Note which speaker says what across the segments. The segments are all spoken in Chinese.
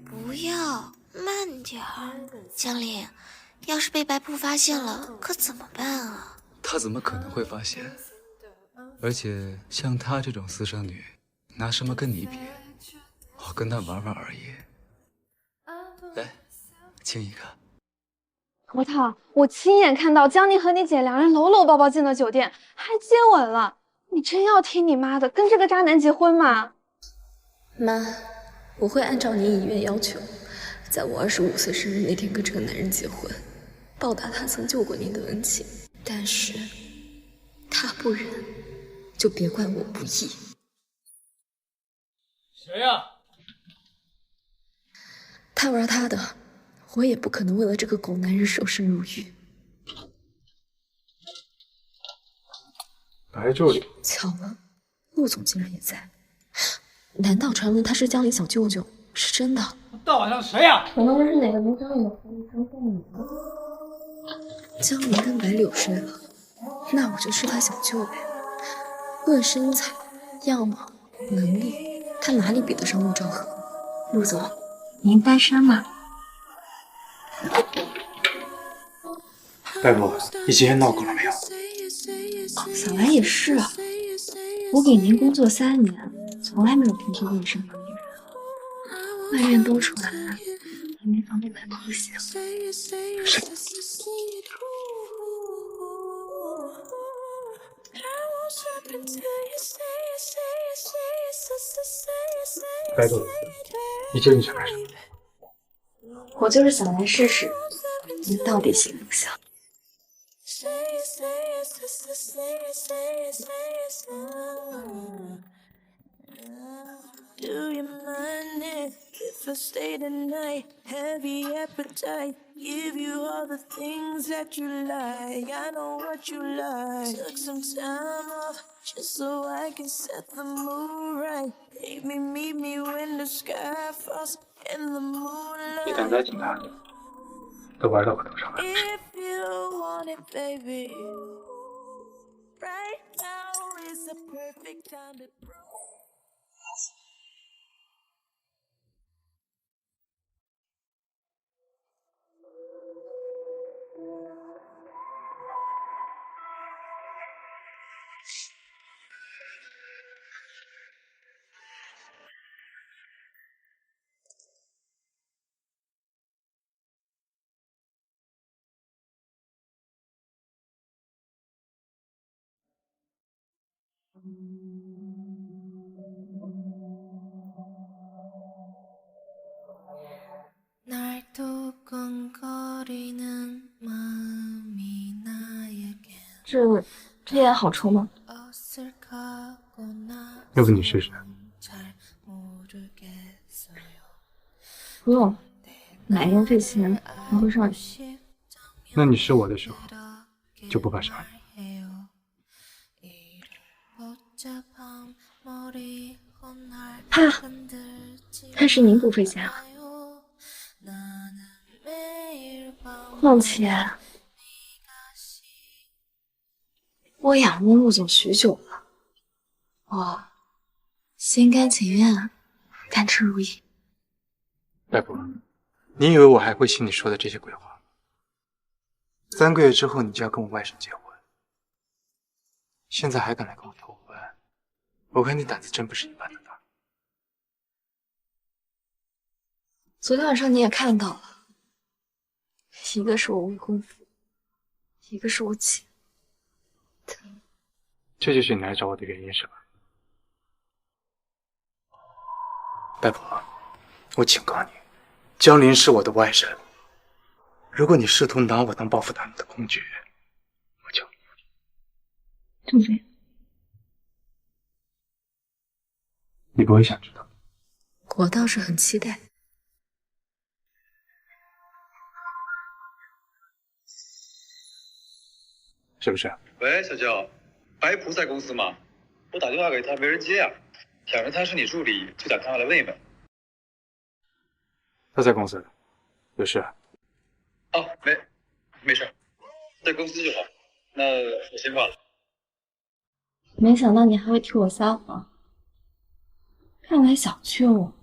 Speaker 1: 不要，慢点儿，江林。要是被白铺发现了，可怎么办啊？
Speaker 2: 他怎么可能会发现？而且像她这种私生女，拿什么跟你比？我跟她玩玩而已。来，亲一个。
Speaker 3: 核桃，我亲眼看到江宁和你姐两人搂搂抱抱进了酒店，还接吻了。你真要听你妈的，跟这个渣男结婚吗？
Speaker 4: 妈，我会按照你遗愿要求，在我25岁生日那天跟这个男人结婚，报答他曾救过您的恩情。但是，他不仁，就别怪我不义。
Speaker 5: 谁呀？
Speaker 4: 他玩他的，我也不可能为了这个狗男人守身如玉。
Speaker 5: 白助理，
Speaker 4: 巧了，陆总竟然也在。难道传闻他是江林小舅舅是真的？
Speaker 5: 大晚上谁呀？
Speaker 4: 可能是哪个林江有福利相送你呢？江林跟白柳睡了，那我就是他小舅呗。论身材、样貌、能力，他哪里比得上陆兆和？陆总，您单身吗？
Speaker 5: 大夫，你今天闹够了没有？
Speaker 4: 小兰也是啊，我给您工作3年，从来没有听说过有什么女人，外面都传还没方便买东西。
Speaker 5: 白助理，你究竟想干什么？
Speaker 4: 我就是想来试试，你到底行不行？Do
Speaker 6: you mind if I stay tonight? Heavy appetite, give you all the things that you like. I know what you like. Took some time off just so I can set the mood right. Baby, meet me when the sky falls and the moonlight.
Speaker 5: 你胆子还挺大的，都玩到我头上了。
Speaker 6: If you want it, baby, right now is the perfect time to prove.
Speaker 4: 这烟好抽吗？
Speaker 5: 要不你试试？
Speaker 4: 不用，买烟费钱，还会上瘾。
Speaker 5: 那你试我的时候就不怕上瘾？
Speaker 4: 怕，但是您不费钱啊。况且，我仰慕陆总许久了，我心甘情愿，甘之如饴。
Speaker 5: 大夫，你以为我还会信你说的这些鬼话？3个月之后你就要跟我外甥结婚，现在还敢来跟我求婚？我看你胆子真不是一般的大。
Speaker 4: 昨天晚上你也看到了，一个是我未婚夫，一个是我姐。
Speaker 5: 这就是你来找我的原因是吧？大夫，我警告你，江林是我的外甥，如果你试图拿我当报复他们的工具，我就……
Speaker 4: 郑飞，
Speaker 5: 你不会想知道。
Speaker 4: 我倒是很期待。
Speaker 5: 是不是？
Speaker 7: 喂，小舅，白蒲在公司吗？我打电话给他没人接啊，想着他是你助理，就打电话来问一问。
Speaker 5: 他在公司，有事？
Speaker 7: 哦，没事，在公司就好。那我先挂了。
Speaker 4: 没想到你还会替我撒谎，看来小舅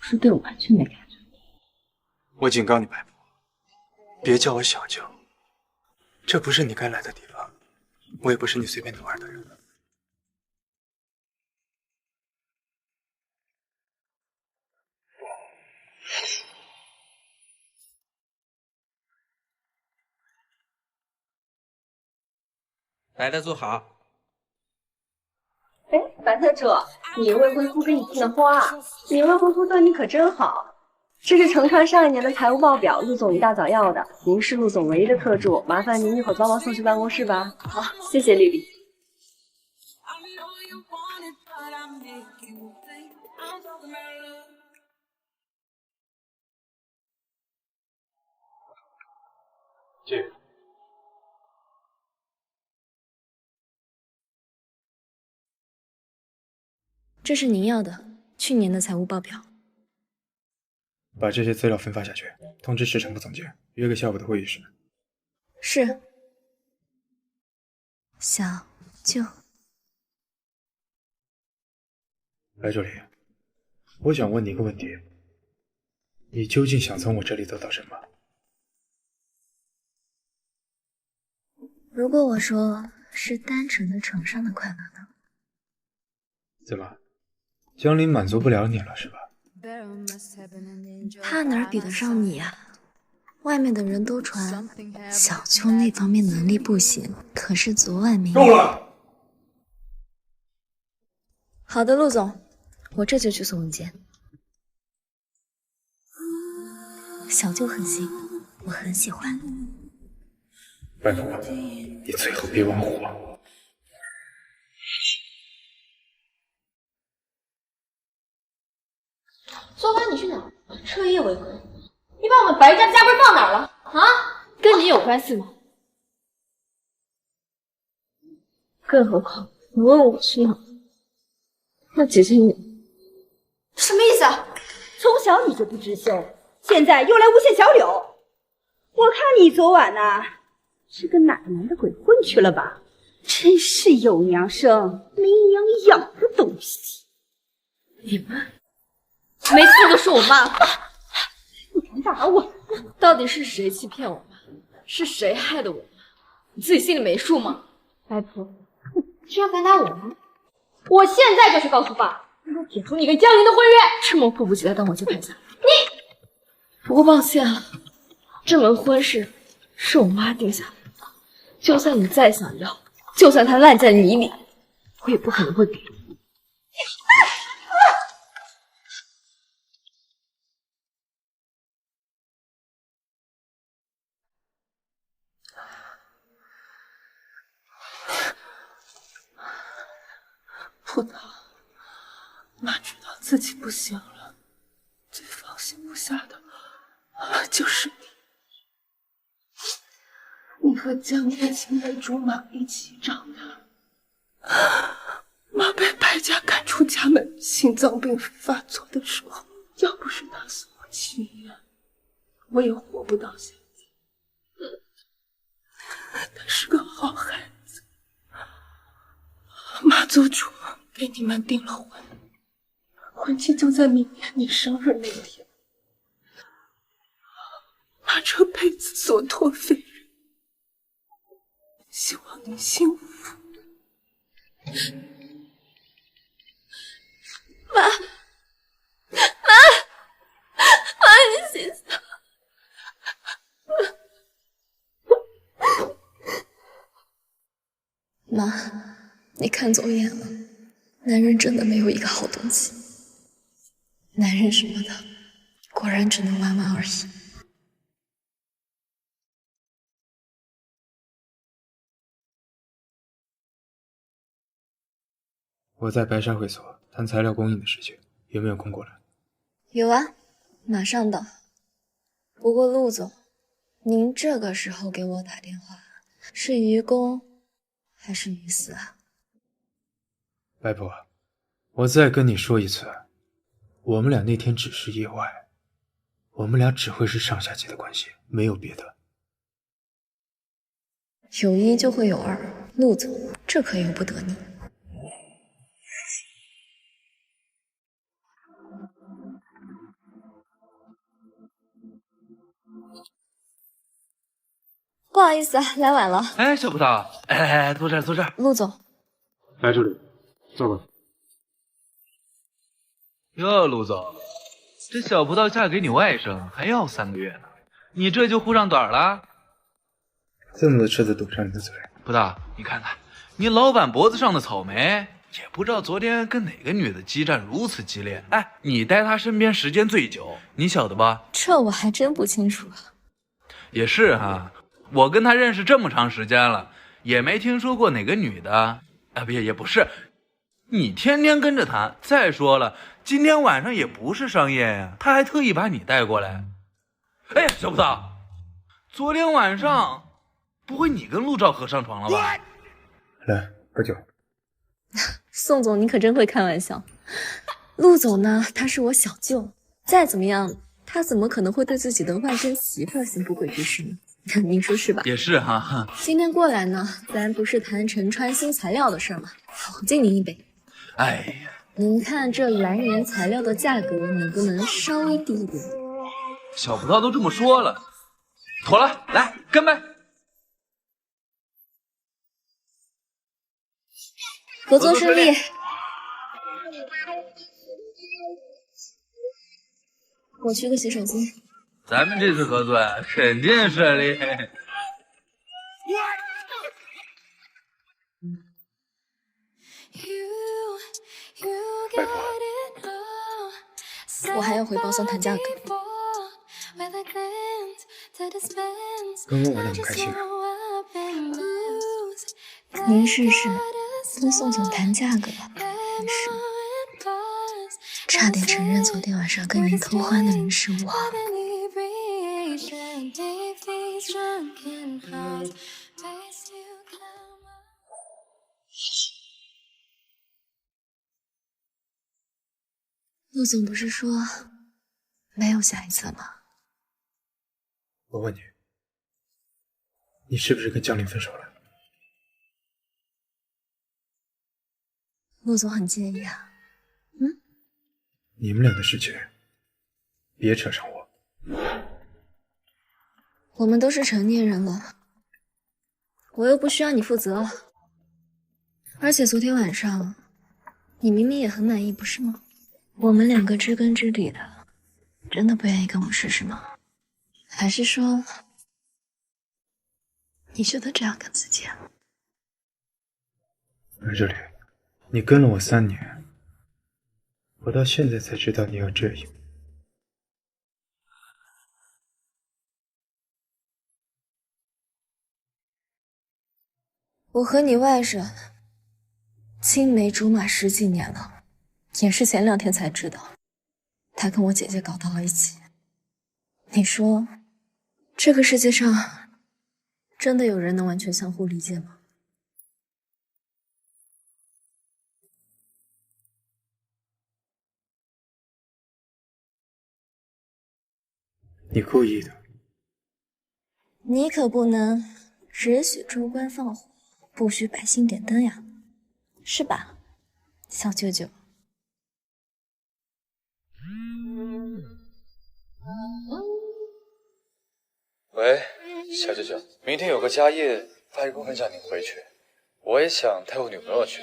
Speaker 4: 是对我完全没感觉。
Speaker 5: 我警告你，白婆，别叫我小舅，这不是你该来的地方，我也不是你随便能玩的人。
Speaker 8: 来的坐好。
Speaker 9: 哎，白特助，你未婚夫给你订的花，你未婚夫对你可真好。这是成川上一年的财务报表，陆总一大早要的。您是陆总唯一的特助，麻烦您一会儿帮忙送去办公室吧。好，谢谢丽丽。
Speaker 5: 姐，
Speaker 4: 这是您要的去年的财务报表。
Speaker 5: 把这些资料分发下去，通知市场部总监，约个下午的会议室。
Speaker 4: 是。小舅，
Speaker 5: 白助理，我想问你一个问题，你究竟想从我这里得到什么？
Speaker 4: 如果我说是单纯的床上的快乐呢？
Speaker 5: 怎么，江林满足不了你了是吧？
Speaker 4: 他哪儿比得上你啊？外面的人都传小秋那方面能力不行，可是昨晚没
Speaker 5: 够了！
Speaker 4: 好的，陆总，我这就去送文件。小舅很行，我很喜欢。
Speaker 5: 拜托，你最后别玩火。
Speaker 3: 昨晚你去哪儿？彻夜未归，你把我们白家的家规放哪儿了？啊？跟你有关系吗？
Speaker 9: 更何况你问我去哪儿，那姐姐你
Speaker 3: 什么意思啊？
Speaker 10: 从小你就不知羞，现在又来诬陷小柳。我看你昨晚呐，是跟哪个男的鬼混去了吧？真是有娘生没娘养的东西！
Speaker 3: 你们没错的是我妈，
Speaker 10: 你敢打我？
Speaker 3: 到底是谁欺骗我妈？是谁害的我妈？你自己心里没数吗？白婆，你居然敢打我妈！我现在就去告诉爸，让他解除你跟江林的婚约。
Speaker 9: 这么迫不及待当我就拍下来。
Speaker 3: 不过抱歉了，这门婚事是我妈定下来的，就算你再想要，就算它烂在泥里，我也不可能会给你。
Speaker 6: 葡萄，妈知道自己不行了，最放心不下的就是你。你和江夜青梅竹马一起长大，妈被白家赶出家门，心脏病发作的时候，要不是他送我去医院，我也活不到现在。他是个好孩子，妈做主给你们订了婚，婚期就在明年你生日那天。妈这辈子所托非人，希望你幸福。
Speaker 3: 妈，你醒醒！
Speaker 4: 妈，你看走眼了，男人真的没有一个好东西，男人什么的，果然只能玩玩而已。
Speaker 5: 我在白沙会所谈材料供应的事情，有没有空过来？
Speaker 4: 有啊，马上到。不过陆总，您这个时候给我打电话，是于公还是于私啊？
Speaker 5: 白婆，我再跟你说一次，我们俩那天只是意外，我们俩只会是上下级的关系，没有别的。
Speaker 4: 有一就会有二，陆总，这可由不得你。好意思，来晚了。
Speaker 2: 哎，小葡萄，哎，坐这儿，坐这儿。
Speaker 4: 陆总，
Speaker 5: 来这里，坐吧。
Speaker 2: 哟，陆总，这小葡萄嫁给你外甥还要3个月呢，你这就护上短了？
Speaker 5: 这么多车子堵上你的嘴。
Speaker 2: 葡萄，你看看，你老板脖子上的草莓，也不知道昨天跟哪个女的激战如此激烈。哎，你待她身边时间最久，你晓得吧？
Speaker 4: 这我还真不清楚。
Speaker 2: 也是哈，我跟她认识这么长时间了，也没听说过哪个女的啊，也不是，你天天跟着她。再说了，今天晚上也不是商业呀，她还特意把你带过来。哎呀，小葡萄，昨天晚上不会你跟陆兆和上床了吧？
Speaker 5: 来，喝酒。
Speaker 4: 宋总，你可真会开玩笑。陆总呢，他是我小舅，再怎么样，他怎么可能会对自己的外甥媳妇行不轨之事呢？您说是吧？
Speaker 2: 也是哈。
Speaker 4: 今天过来呢，咱不是谈陈川新材料的事吗？我敬您一杯。
Speaker 2: 哎呀，
Speaker 4: 您看这蓝颜材料的价格能不能稍微低一点？
Speaker 2: 小葡萄都这么说了，妥了，来干杯！
Speaker 4: 合作顺利。我去个洗手间。
Speaker 2: 咱们这次合作呀，肯定顺利。
Speaker 5: 拜托，
Speaker 4: 我还要回包厢谈价格。
Speaker 5: 跟我玩得很开心啊。
Speaker 4: 您试试跟宋总谈价格吧。没事，差点承认昨天晚上跟您偷欢的人是我。陆总不是说没有下一次吗？
Speaker 5: 我问你，你是不是跟江林分手了？
Speaker 4: 陆总很介意啊。
Speaker 5: 你们俩的事情别扯上我。
Speaker 4: 我们都是成年人了，我又不需要你负责。而且昨天晚上你明明也很满意，不是吗？我们两个知根知底的，真的不愿意跟我试试吗？还是说你觉得这样更刺激啊？
Speaker 5: 而这里，你跟了我3年，我到现在才知道你要这样。
Speaker 4: 我和你外甥青梅竹马10几年了，也是前2天才知道，他跟我姐姐搞到了一起。你说，这个世界上真的有人能完全相互理解吗？
Speaker 5: 你故意的。
Speaker 4: 你可不能只许州官放火，不许百姓点灯呀，是吧，小舅舅？
Speaker 2: 喂，小舅舅，明天有个家业，外公很想您回去，我也想带我女朋友去。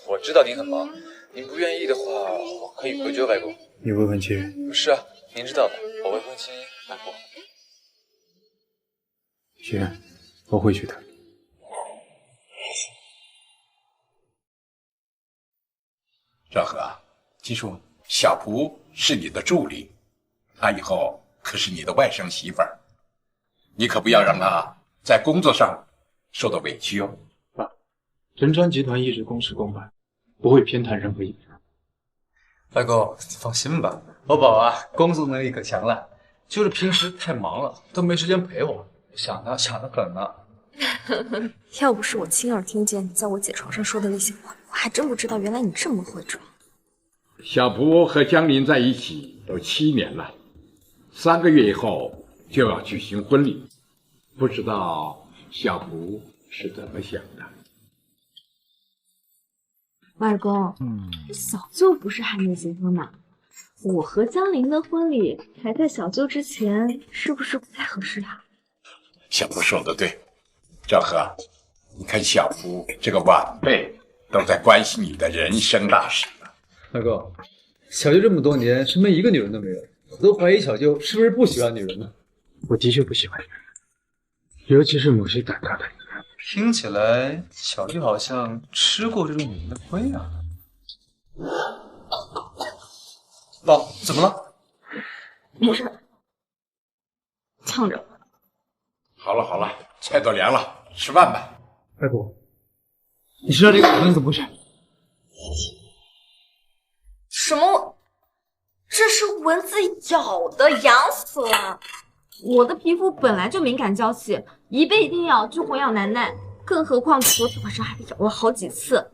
Speaker 2: 我知道您很忙，您不愿意的话，我可以回绝外公。
Speaker 5: 你未婚妻？
Speaker 2: 是啊，您知道的，我未婚妻外婆。
Speaker 5: 行，我会去的。
Speaker 11: 赵和，记住，小蒲是你的助理，她以后可是你的外甥媳妇儿，你可不要让她在工作上受到委屈哦。
Speaker 5: 爸，陈川集团一直公事公办，不会偏袒任何一方。
Speaker 2: 外公，你放心吧，我宝啊，工作能力可强了，就是平时太忙了，都没时间陪我，想得很呢。
Speaker 4: 要不是我亲耳听见你在我姐床上说的那些话，我还真不知道原来你这么会装。
Speaker 12: 小蒲和江林在一起都7年了，3个月以后就要举行婚礼，不知道小蒲是怎么想的？
Speaker 3: 外公，小舅不是还没结婚呢，我和江林的婚礼排在小舅之前，是不是不太合适呀？
Speaker 11: 小蒲说的对，赵和，你看小福这个晚辈都在关心你的人生大事呢。
Speaker 2: 大哥，小舅这么多年，身边一个女人都没有，我都怀疑小舅是不是不喜欢女人呢？
Speaker 5: 我的确不喜欢女人，尤其是某些胆大的女人。
Speaker 2: 听起来小舅好像吃过这种女人的亏啊。爸，怎么了？
Speaker 3: 没事，呛着。
Speaker 11: 好了好了，菜都凉了，吃饭吧。
Speaker 5: 外婆，你身上这个口子怎么回事？
Speaker 3: 什么？这是蚊子咬的，痒死了！我的皮肤本来就敏感娇气，一被叮咬就红痒难耐，更何况昨天晚上还被咬了好几次。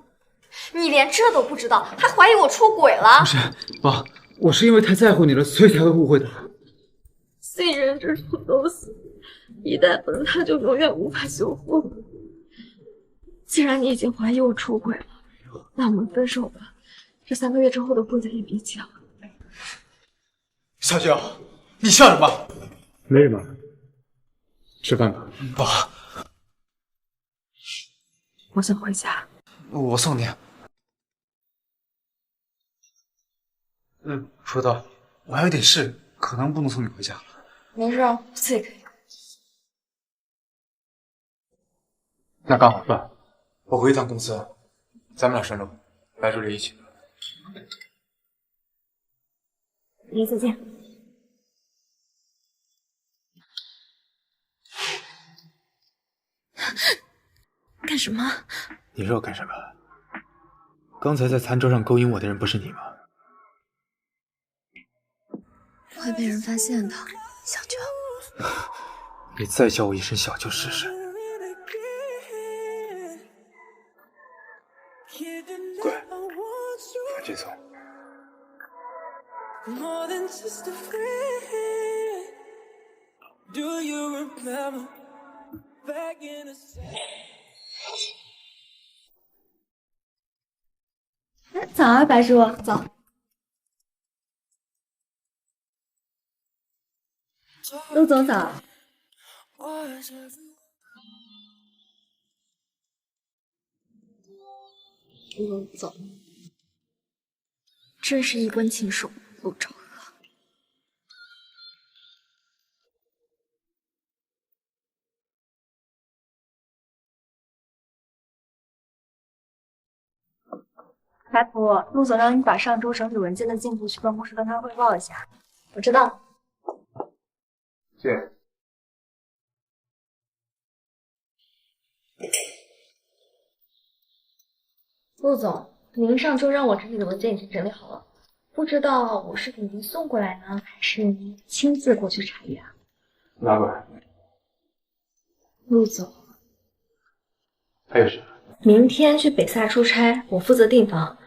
Speaker 3: 你连这都不知道，还怀疑我出轨了？
Speaker 5: 不是，爸，我是因为太在乎你了，所以才会误会的。
Speaker 3: 信任这种东西，一旦崩塌就永远无法修复。既然你已经怀疑我出轨了，那我们分手吧。这3个月之后的婚咱也别结了。
Speaker 2: 小舅，你笑什么？
Speaker 5: 没什么，吃饭吧。
Speaker 2: 爸，
Speaker 3: 我想回家。
Speaker 2: 我送你。说到，我还有点事，可能不能送你回家。
Speaker 3: 没事，我自己可以。
Speaker 5: 那刚好，爸，我回一趟公司，咱们俩顺路，白助理一起。
Speaker 3: 离再见。干什么？
Speaker 5: 你知道干什么？刚才在餐桌上勾引我的人不是你吗？
Speaker 4: 会被人发现的，小舅。
Speaker 5: 你再叫我一声小舅试试。乖，往这走。
Speaker 6: More than just a friend. Do you remember back in the
Speaker 3: 早啊，白叔，早。陆总早。陆总，真是一关禽兽，陆兆和。
Speaker 9: 白普，陆总让你把上周整理文件的进度去办公室跟他汇报一下。
Speaker 3: 我知道。
Speaker 5: 谢。
Speaker 3: 陆总，您上周让我整理的文件已经整理好了，不知道我是给您送过来呢，还是您亲自过去查阅啊？
Speaker 5: 拿过来。
Speaker 3: 陆总，
Speaker 5: 还有什么？
Speaker 3: 明天去北萨出差，我负责订房，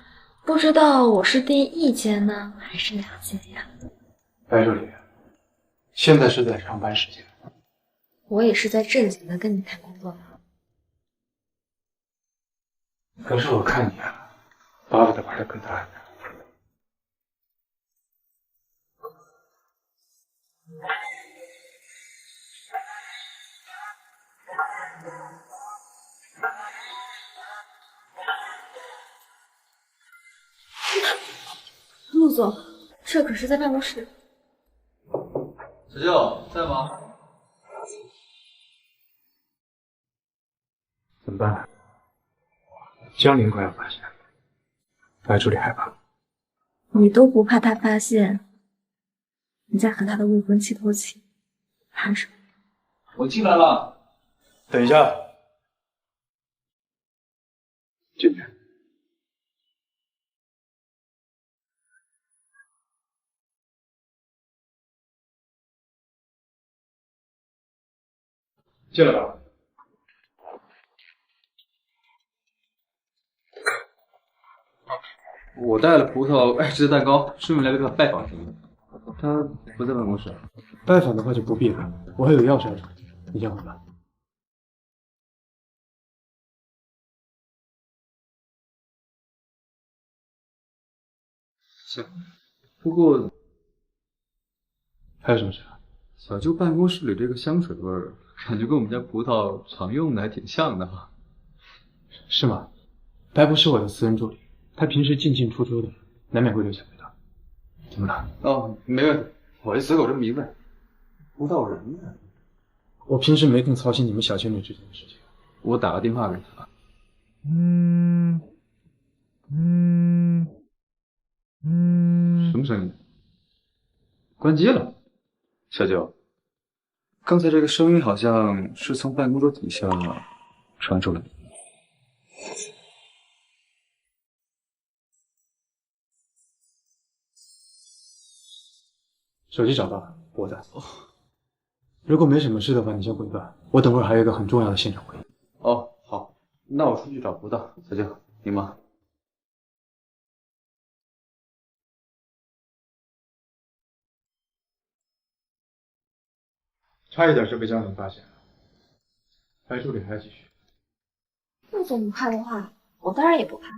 Speaker 3: 不知道我是订1间呢，还是2间呀？
Speaker 5: 白助理，现在是在上班时间。
Speaker 3: 我也是在正经的跟你谈工作呢。
Speaker 5: 可是我看你啊，巴不得玩得更大一点。
Speaker 3: 陆总，这可是在办公室。
Speaker 2: 小舅在吗？
Speaker 5: 怎么办？江林快要发现，白助理害怕。
Speaker 3: 你都不怕他发现你在和他的未婚妻偷情，怕什么？
Speaker 2: 我进来了。
Speaker 5: 等一下，进去。进来吧。
Speaker 2: 我带了葡萄、爱吃的蛋糕，顺便来了个拜访什么的。他不在办公室。
Speaker 5: 拜访的话就不必了，我还有要事要处理。你先回吧。
Speaker 2: 行，不过
Speaker 5: 还有什么事？
Speaker 2: 小舅办公室里这个香水味儿，感觉跟我们家葡萄常用的还挺像的哈。
Speaker 5: 是吗？白不是我的私人助理，他平时进进出出的，难免会留下味道。怎么了？
Speaker 2: 哦，没问题，我就随口这么一问。不到人呢。
Speaker 5: 我平时没空操心你们小情侣之间的事情。
Speaker 2: 我打个电话给他。什么声音？关机了。小九，刚才这个声音好像是从办公桌底下传出来的。
Speaker 5: 手机找到了，我的。如果没什么事的话，你先回吧，我等会儿还有一个很重要的现场会议。
Speaker 2: 哦，好，那我出去找葡萄。小九，你忙。
Speaker 5: 差一点是被江总发现了，白助理还要继续。
Speaker 4: 陆总不怕的话，我当然也不怕。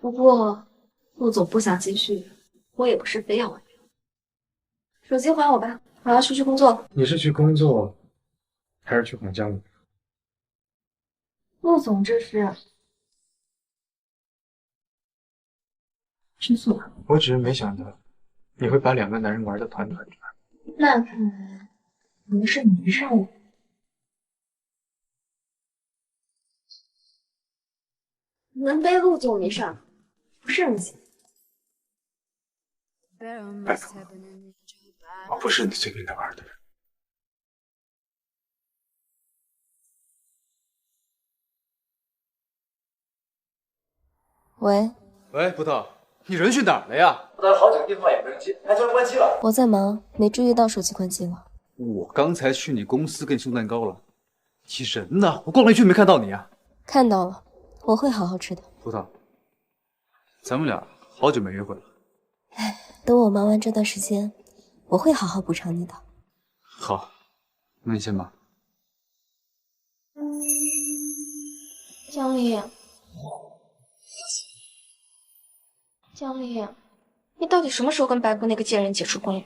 Speaker 4: 不过陆总不想继续，我也不是非要完成。手机还我吧，我要出去工作。
Speaker 5: 你是去工作，还是去哄江总？
Speaker 4: 陆总这是吃醋了？
Speaker 5: 我只是没想到你会把2个男人玩得团团转。
Speaker 4: 那看来你是迷上我。能被陆总迷上，不是人情。
Speaker 5: 拜托，我不是你随便来玩的人。
Speaker 13: 喂，
Speaker 2: 葡萄，你人去哪儿了呀？
Speaker 14: 我打了好几个电话也没人接，还突然关机了。
Speaker 13: 我在忙，没注意到手机关机了。
Speaker 2: 我刚才去你公司给你送蛋糕了，你人呢？我逛了一圈没看到你啊。
Speaker 13: 看到了，我会好好吃的。
Speaker 2: 葡萄，咱们俩好久没约会了。
Speaker 13: 等我忙完这段时间，我会好好补偿你的。
Speaker 2: 好，那你先忙。
Speaker 4: 江离，江离，你到底什么时候跟白布那个贱人解除婚约？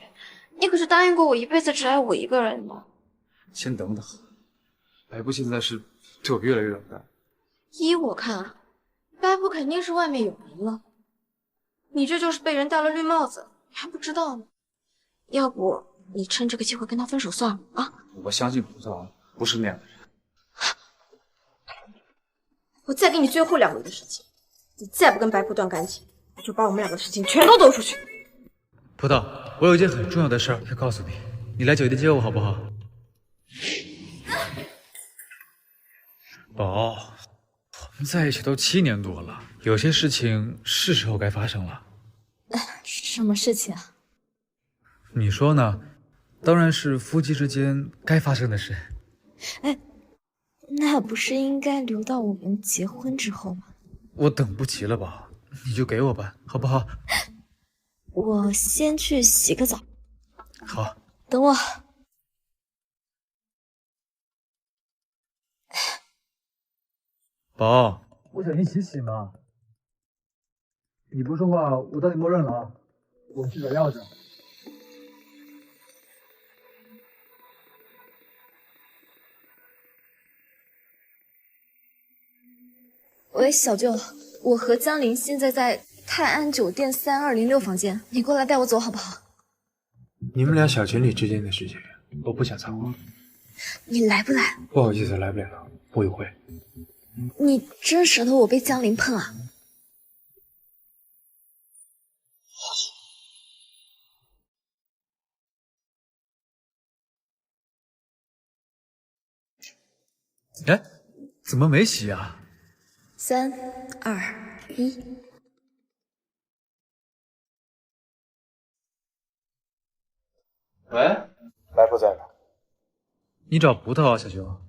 Speaker 4: 你可是答应过我一辈子只爱我一个人的。
Speaker 2: 先等等，白布现在是对我越来越冷淡。
Speaker 4: 依我看啊，白布肯定是外面有人了。你这就是被人戴了绿帽子，你还不知道呢。要不你趁这个机会跟他分手算了啊？
Speaker 2: 我相信葡萄不是那样的人。
Speaker 4: 我再给你最后2回的时间，你再不跟白布断干净，我就把我们2个的事情全都抖出去。
Speaker 2: 葡萄，我有一件很重要的事儿要告诉你，你来酒店接我好不好？宝，我们在一起都7年多了，有些事情是时候该发生了。
Speaker 13: 什么事情啊？
Speaker 2: 你说呢？当然是夫妻之间该发生的事。
Speaker 13: 哎，那不是应该留到我们结婚之后吗？
Speaker 2: 我等不及了，宝，你就给我吧，好不好？
Speaker 13: 我先去洗个澡。
Speaker 2: 好，
Speaker 13: 等我。
Speaker 2: 宝，我想一起洗嘛。你不说话，我当你默认了啊。我去找钥匙。
Speaker 13: 喂，小舅，我和江林现在在泰安酒店3206房间，你过来带我走好不好？
Speaker 5: 你们俩小情侣之间的事情，我不想掺和。
Speaker 13: 你来不来？
Speaker 5: 不好意思，来不了，我有会。
Speaker 13: 你真舍得我被江林碰啊？
Speaker 2: 哎，怎么没洗啊
Speaker 13: ？3、2、1。
Speaker 2: 喂，
Speaker 5: 白布在吗？
Speaker 2: 你找葡萄啊，小熊？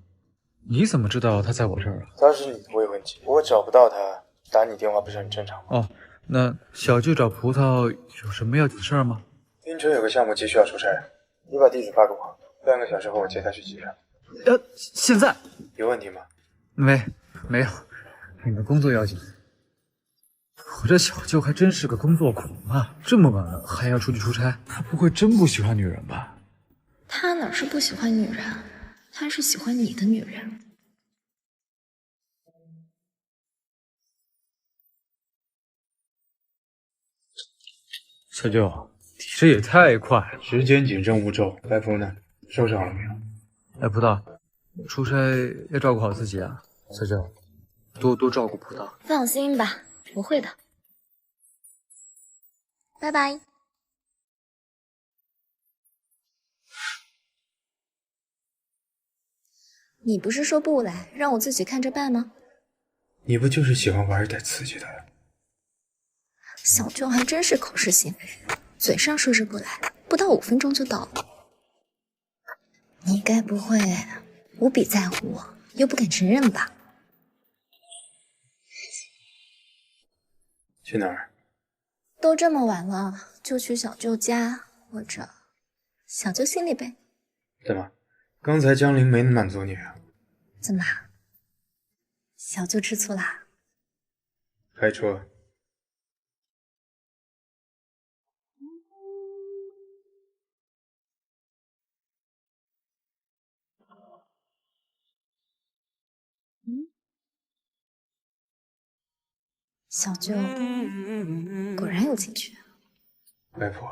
Speaker 2: 你怎么知道他在我这儿啊？
Speaker 5: 他是你的未婚妻，我找不到他，打你电话不是很正常吗？
Speaker 2: 哦，那小舅找葡萄有什么要紧的事儿吗？
Speaker 5: 汀春有个项目急需要出差，你把地址发给我，2个小时后我接他去机场。
Speaker 2: 现在
Speaker 5: 有问题吗？
Speaker 2: 没有，你的工作要紧。我这小舅还真是个工作狂啊，这么晚了还要出去出差，他不会真不喜欢女人吧？
Speaker 13: 他哪是不喜欢女人，他是喜欢你的女人。
Speaker 5: 小舅，这也太快了，时间紧，任务重。白夫呢？收拾好了没有？
Speaker 2: 哎，葡萄，出差要照顾好自己啊，小舅，多照顾葡萄。
Speaker 13: 放心吧，我会的。拜拜。你不是说不来，让我自己看着办吗？
Speaker 5: 你不就是喜欢玩一点刺激的？
Speaker 13: 小舅还真是口是心非，嘴上说着不来，不到5分钟就到了。你该不会无比在乎我，又不敢承认吧？
Speaker 5: 去哪儿？
Speaker 13: 都这么晚了，就去小舅家或者小舅心里呗。
Speaker 5: 怎么，刚才江陵没满足你啊？
Speaker 13: 怎么，小舅吃醋啦？
Speaker 5: 开车。
Speaker 13: 小舅果然有情趣。
Speaker 5: 外婆，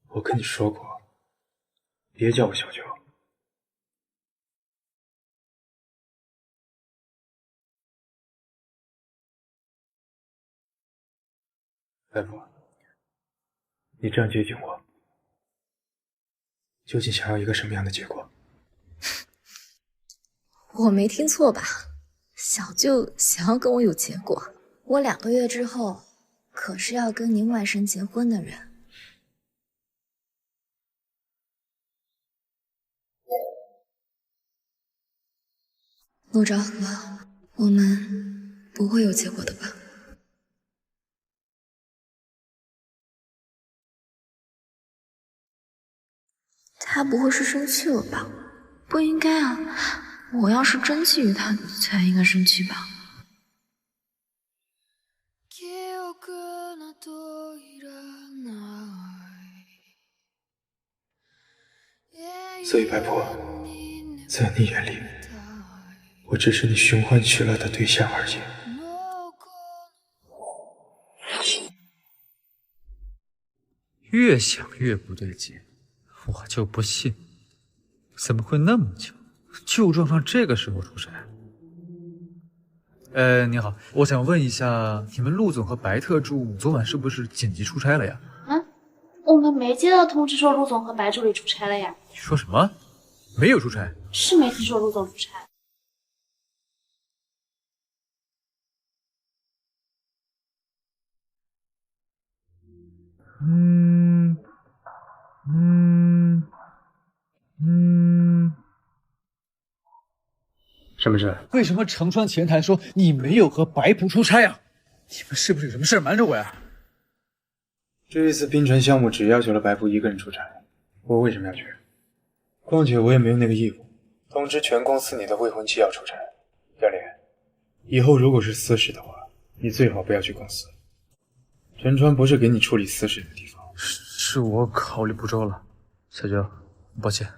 Speaker 5: 我跟你说过，别叫我小舅。外婆，你这样接近我，究竟想要一个什么样的结果？
Speaker 13: 我没听错吧？小舅想要跟我有结果，我2个月之后可是要跟您外甥结婚的人。陆昭和，我们不会有结果的吧？他不会是生气了吧？不应该啊，我要是真觊觎他才应该生气吧。
Speaker 5: 所以白婆，在你眼里，我只是你寻欢取乐的对象而已。
Speaker 2: 越想越不对劲，我就不信，怎么会那么巧，就撞上这个时候出差？你好，我想问一下，你们陆总和白特助昨晚是不是紧急出差了呀？
Speaker 3: 我们没接到通知说陆总和白助理出差了呀。
Speaker 2: 你说什么？没有出差？
Speaker 3: 是没听说陆总出差。
Speaker 5: 什么事？
Speaker 2: 为什么成川前台说你没有和白仆出差啊？你们是不是有什么事瞒着我呀？
Speaker 5: 这一次冰城项目只要求了白仆一个人出差，我为什么要去？况且我也没有那个义务通知全公司你的未婚妻要出差。教练，以后如果是私事的话，你最好不要去公司。陈川不是给你处理私事的地方。
Speaker 2: 是我考虑不周了，小舅，抱歉。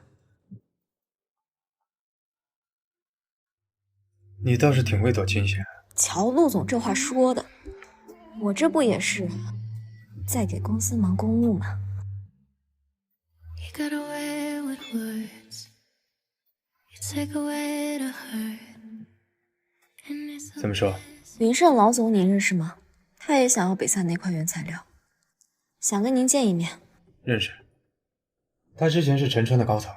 Speaker 5: 你倒是挺会躲清闲。
Speaker 13: 瞧陆总这话说的，我这不也是在给公司忙公务吗？
Speaker 5: 怎么说？
Speaker 13: 云盛老总您认识吗？他也想要北萨那块原材料，想跟您见一面。
Speaker 5: 认识，他之前是陈川的高层。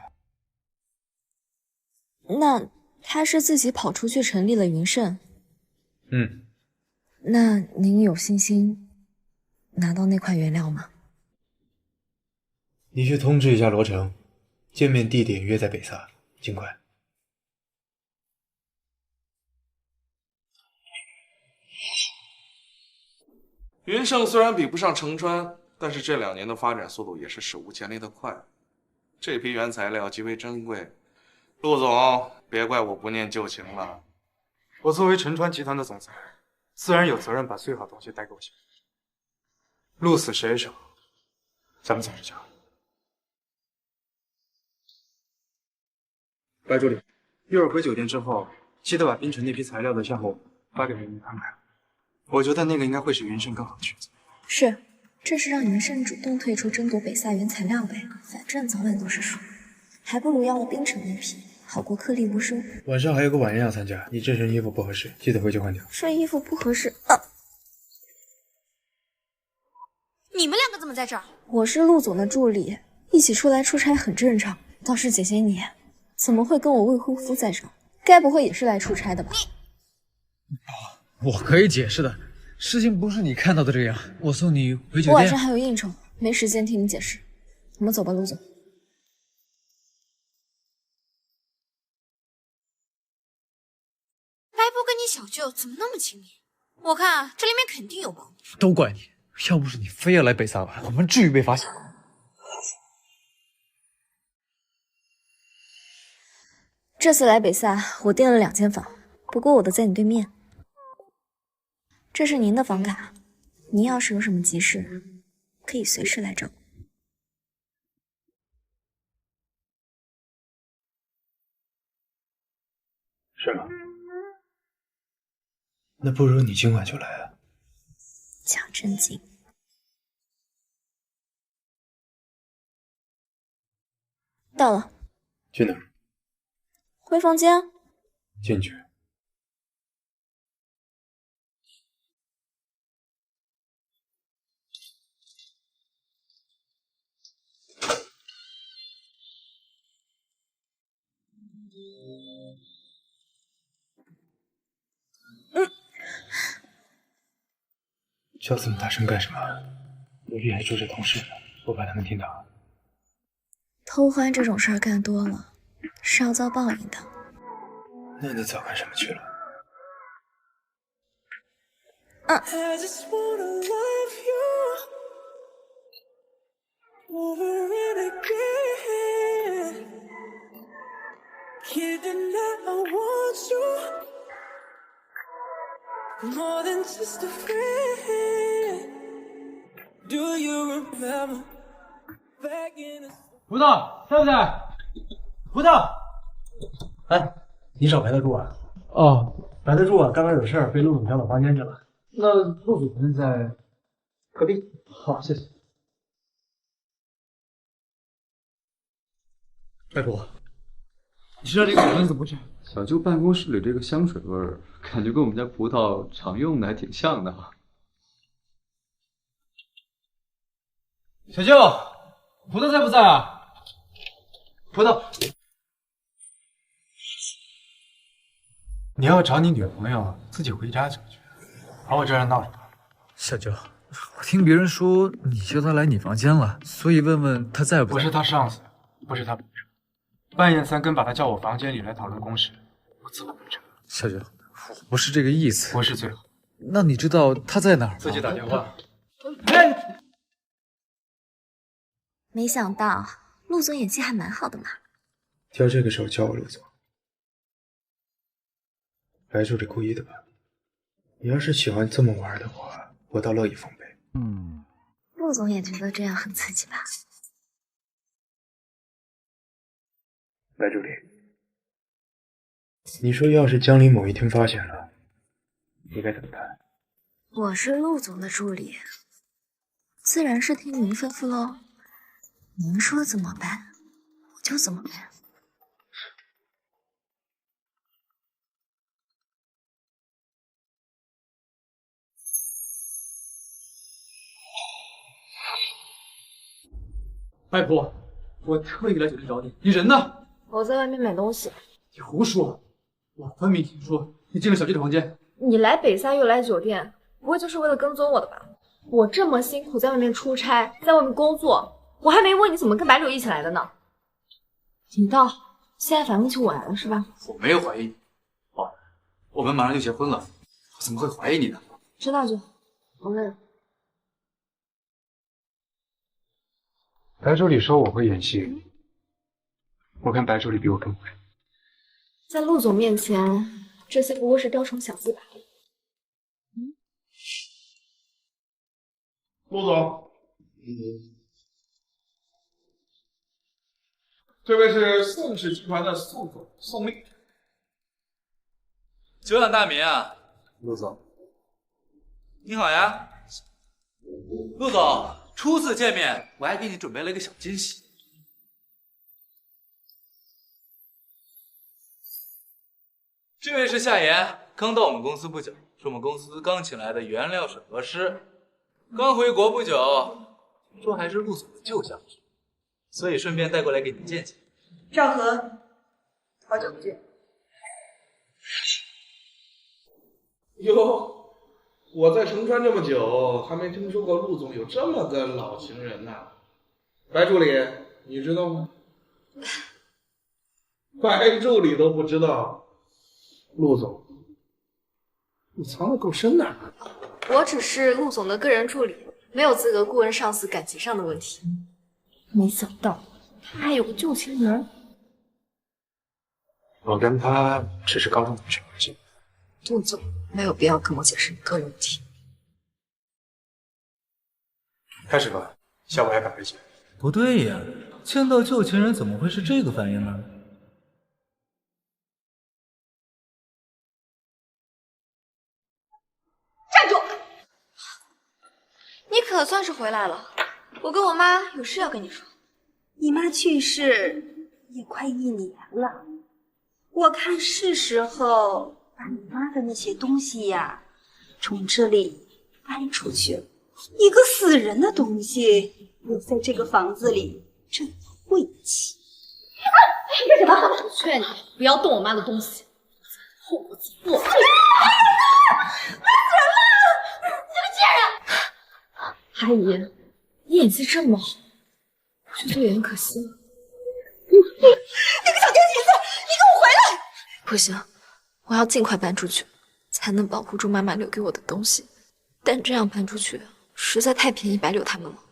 Speaker 13: 那他是自己跑出去成立了云盛？那您有信心拿到那块原料吗？
Speaker 5: 你去通知一下罗成，见面地点约在北萨，尽快。
Speaker 15: 云盛虽然比不上成川，但是这2年的发展速度也是史无前例的快。这批原材料极为珍贵，陆总，别怪我不念旧情了。
Speaker 5: 我作为陈川集团的总裁，自然有责任把最好的东西带给我消费者。鹿死谁手，咱们早着讲。白助理，一会儿回酒店之后，记得把冰城那批材料的项目发给云看看。我觉得那个应该会是云胜更好的选择。
Speaker 13: 是，这是让云胜主动退出争夺北萨原材料呗，反正早晚都是输，还不如要了冰城那批，好过颗粒无收。
Speaker 5: 晚上还有个晚宴要参加，你这身衣服不合适，记得回去换掉。
Speaker 13: 这衣服不合适啊！
Speaker 1: 你们两个怎么在这儿？
Speaker 13: 我是陆总的助理，一起出来出差很正常。倒是姐姐你，怎么会跟我未婚夫在这儿？该不会也是来出差的吧？
Speaker 2: 我可以解释的，事情不是你看到的这样。我送你回酒店。
Speaker 13: 我晚上还有应酬，没时间听你解释。我们走吧，陆总。
Speaker 1: 白波跟你小舅怎么那么亲密？我看啊，这里面肯定有猫腻。
Speaker 2: 都怪你，要不是你非要来北萨玩，我们至于被发现？
Speaker 13: 这次来北萨，我订了2间房，不过我的在你对面。这是您的房卡，您要是有什么急事，可以随时来找我。
Speaker 5: 是吗？那不如你今晚就来啊。
Speaker 13: 讲正经。到了。
Speaker 5: 去哪儿？
Speaker 13: 回房间。
Speaker 5: 进去。叫这么大声干什么？隔壁还住着同事呢，我怕他们听到。
Speaker 13: 偷欢这种事儿干多了，是要遭报应的。
Speaker 5: 那你早干什么去了？I
Speaker 6: just wanna love you over and again. Can't deny I want you more than just a friend. Do you remember back in the
Speaker 5: 葡萄在不在？葡萄，哎，你找白德柱啊？哦，白德柱啊，刚刚有事儿被陆总叫到房间去了。那陆主任在隔壁。好，谢谢。
Speaker 2: 拜托，你知道这个名字不是？小舅办公室里这个香水味儿，感觉跟我们家葡萄常用的还挺像的哈。
Speaker 5: 小舅，葡萄在不在啊？葡萄，你要找你女朋友，自己回家找去，跑我这儿闹什么？
Speaker 2: 小舅，我听别人说你叫他来你房间了，所以问问他在不在。
Speaker 5: 不是他上司，不是他部长，半夜3更把他叫我房间里来讨论公事，我怎么能这？
Speaker 2: 小舅，我不是这个意思。
Speaker 5: 不是最好。
Speaker 2: 那你知道他在哪儿吗？
Speaker 5: 自己打电话。
Speaker 13: 没想到陆总演技还蛮好的嘛。
Speaker 5: 挑这个时候叫我陆总，白助理故意的吧？你要是喜欢这么玩的话，我倒乐意奉陪。
Speaker 13: 陆总也觉得这样很刺激吧？
Speaker 5: 白助理，你说要是江离某一天发现了，你该怎么办？
Speaker 13: 我是陆总的助理，自然是听您吩咐喽。您说怎么办，我就怎么办。
Speaker 2: 拜托，我特意来酒店找你，你人呢？
Speaker 3: 我在外面买东西。
Speaker 2: 你胡说！我分明听说你进了小舅的房间。
Speaker 3: 你来北萨又来酒店，不会就是为了跟踪我的吧？我这么辛苦在外面出差，在外面工作，我还没问你怎么跟白柳一起来的呢。你到现在反问起我来了是吧？
Speaker 2: 我没有怀疑你，宝儿，我们马上就结婚了，我怎么会怀疑你呢？
Speaker 3: 知道就好，我累了。
Speaker 5: 白助理说我会演戏，我看白助理比我更会。
Speaker 3: 在陆总面前，这些不过是雕虫小技罢了。
Speaker 15: 陆总，这位是宋氏集团的宋总，宋立。
Speaker 2: 久仰大名啊，陆总。
Speaker 8: 你好呀，陆总。初次见面，我还给你准备了一个小惊喜。
Speaker 2: 这位是夏言，刚到我们公司不久，是我们公司刚请来的原料审核师，刚回国不久，听说还是陆总的旧相识，所以顺便带过来给您见见。
Speaker 10: 赵和，好久不见。
Speaker 15: 哟，我在成川这么久，还没听说过陆总有这么个老情人呢。白助理，你知道吗？白助理都不知道，陆总，你藏得够深的。
Speaker 3: 我只是陆总的个人助理，没有资格顾问上司感情上的问题。没想到他还有个旧情人。
Speaker 5: 我跟他只是高中同学而已。
Speaker 13: 陆总没有必要跟我解释你个人问题。
Speaker 5: 开始吧，下午还赶飞机。
Speaker 16: 不对呀，见到旧情人怎么会是这个反应呢？
Speaker 3: 站住！你可算是回来了，我跟我妈有事要跟你说。
Speaker 10: 你妈去世也快1年了，我看是时候把你妈的那些东西呀，从这里搬出去了。一个死人的东西留在这个房子里，真晦气。
Speaker 3: 你干什么？我劝你不要动我妈的东西，后果自负。妈死人了！你这个贱人！阿姨，你演技这么好，我去做演员可惜了。
Speaker 10: 那个小贱蹄子，你给我回来！
Speaker 13: 不行，我要尽快搬出去，才能保护住妈妈留给我的东西。但这样搬出去实在太便宜白柳他们了。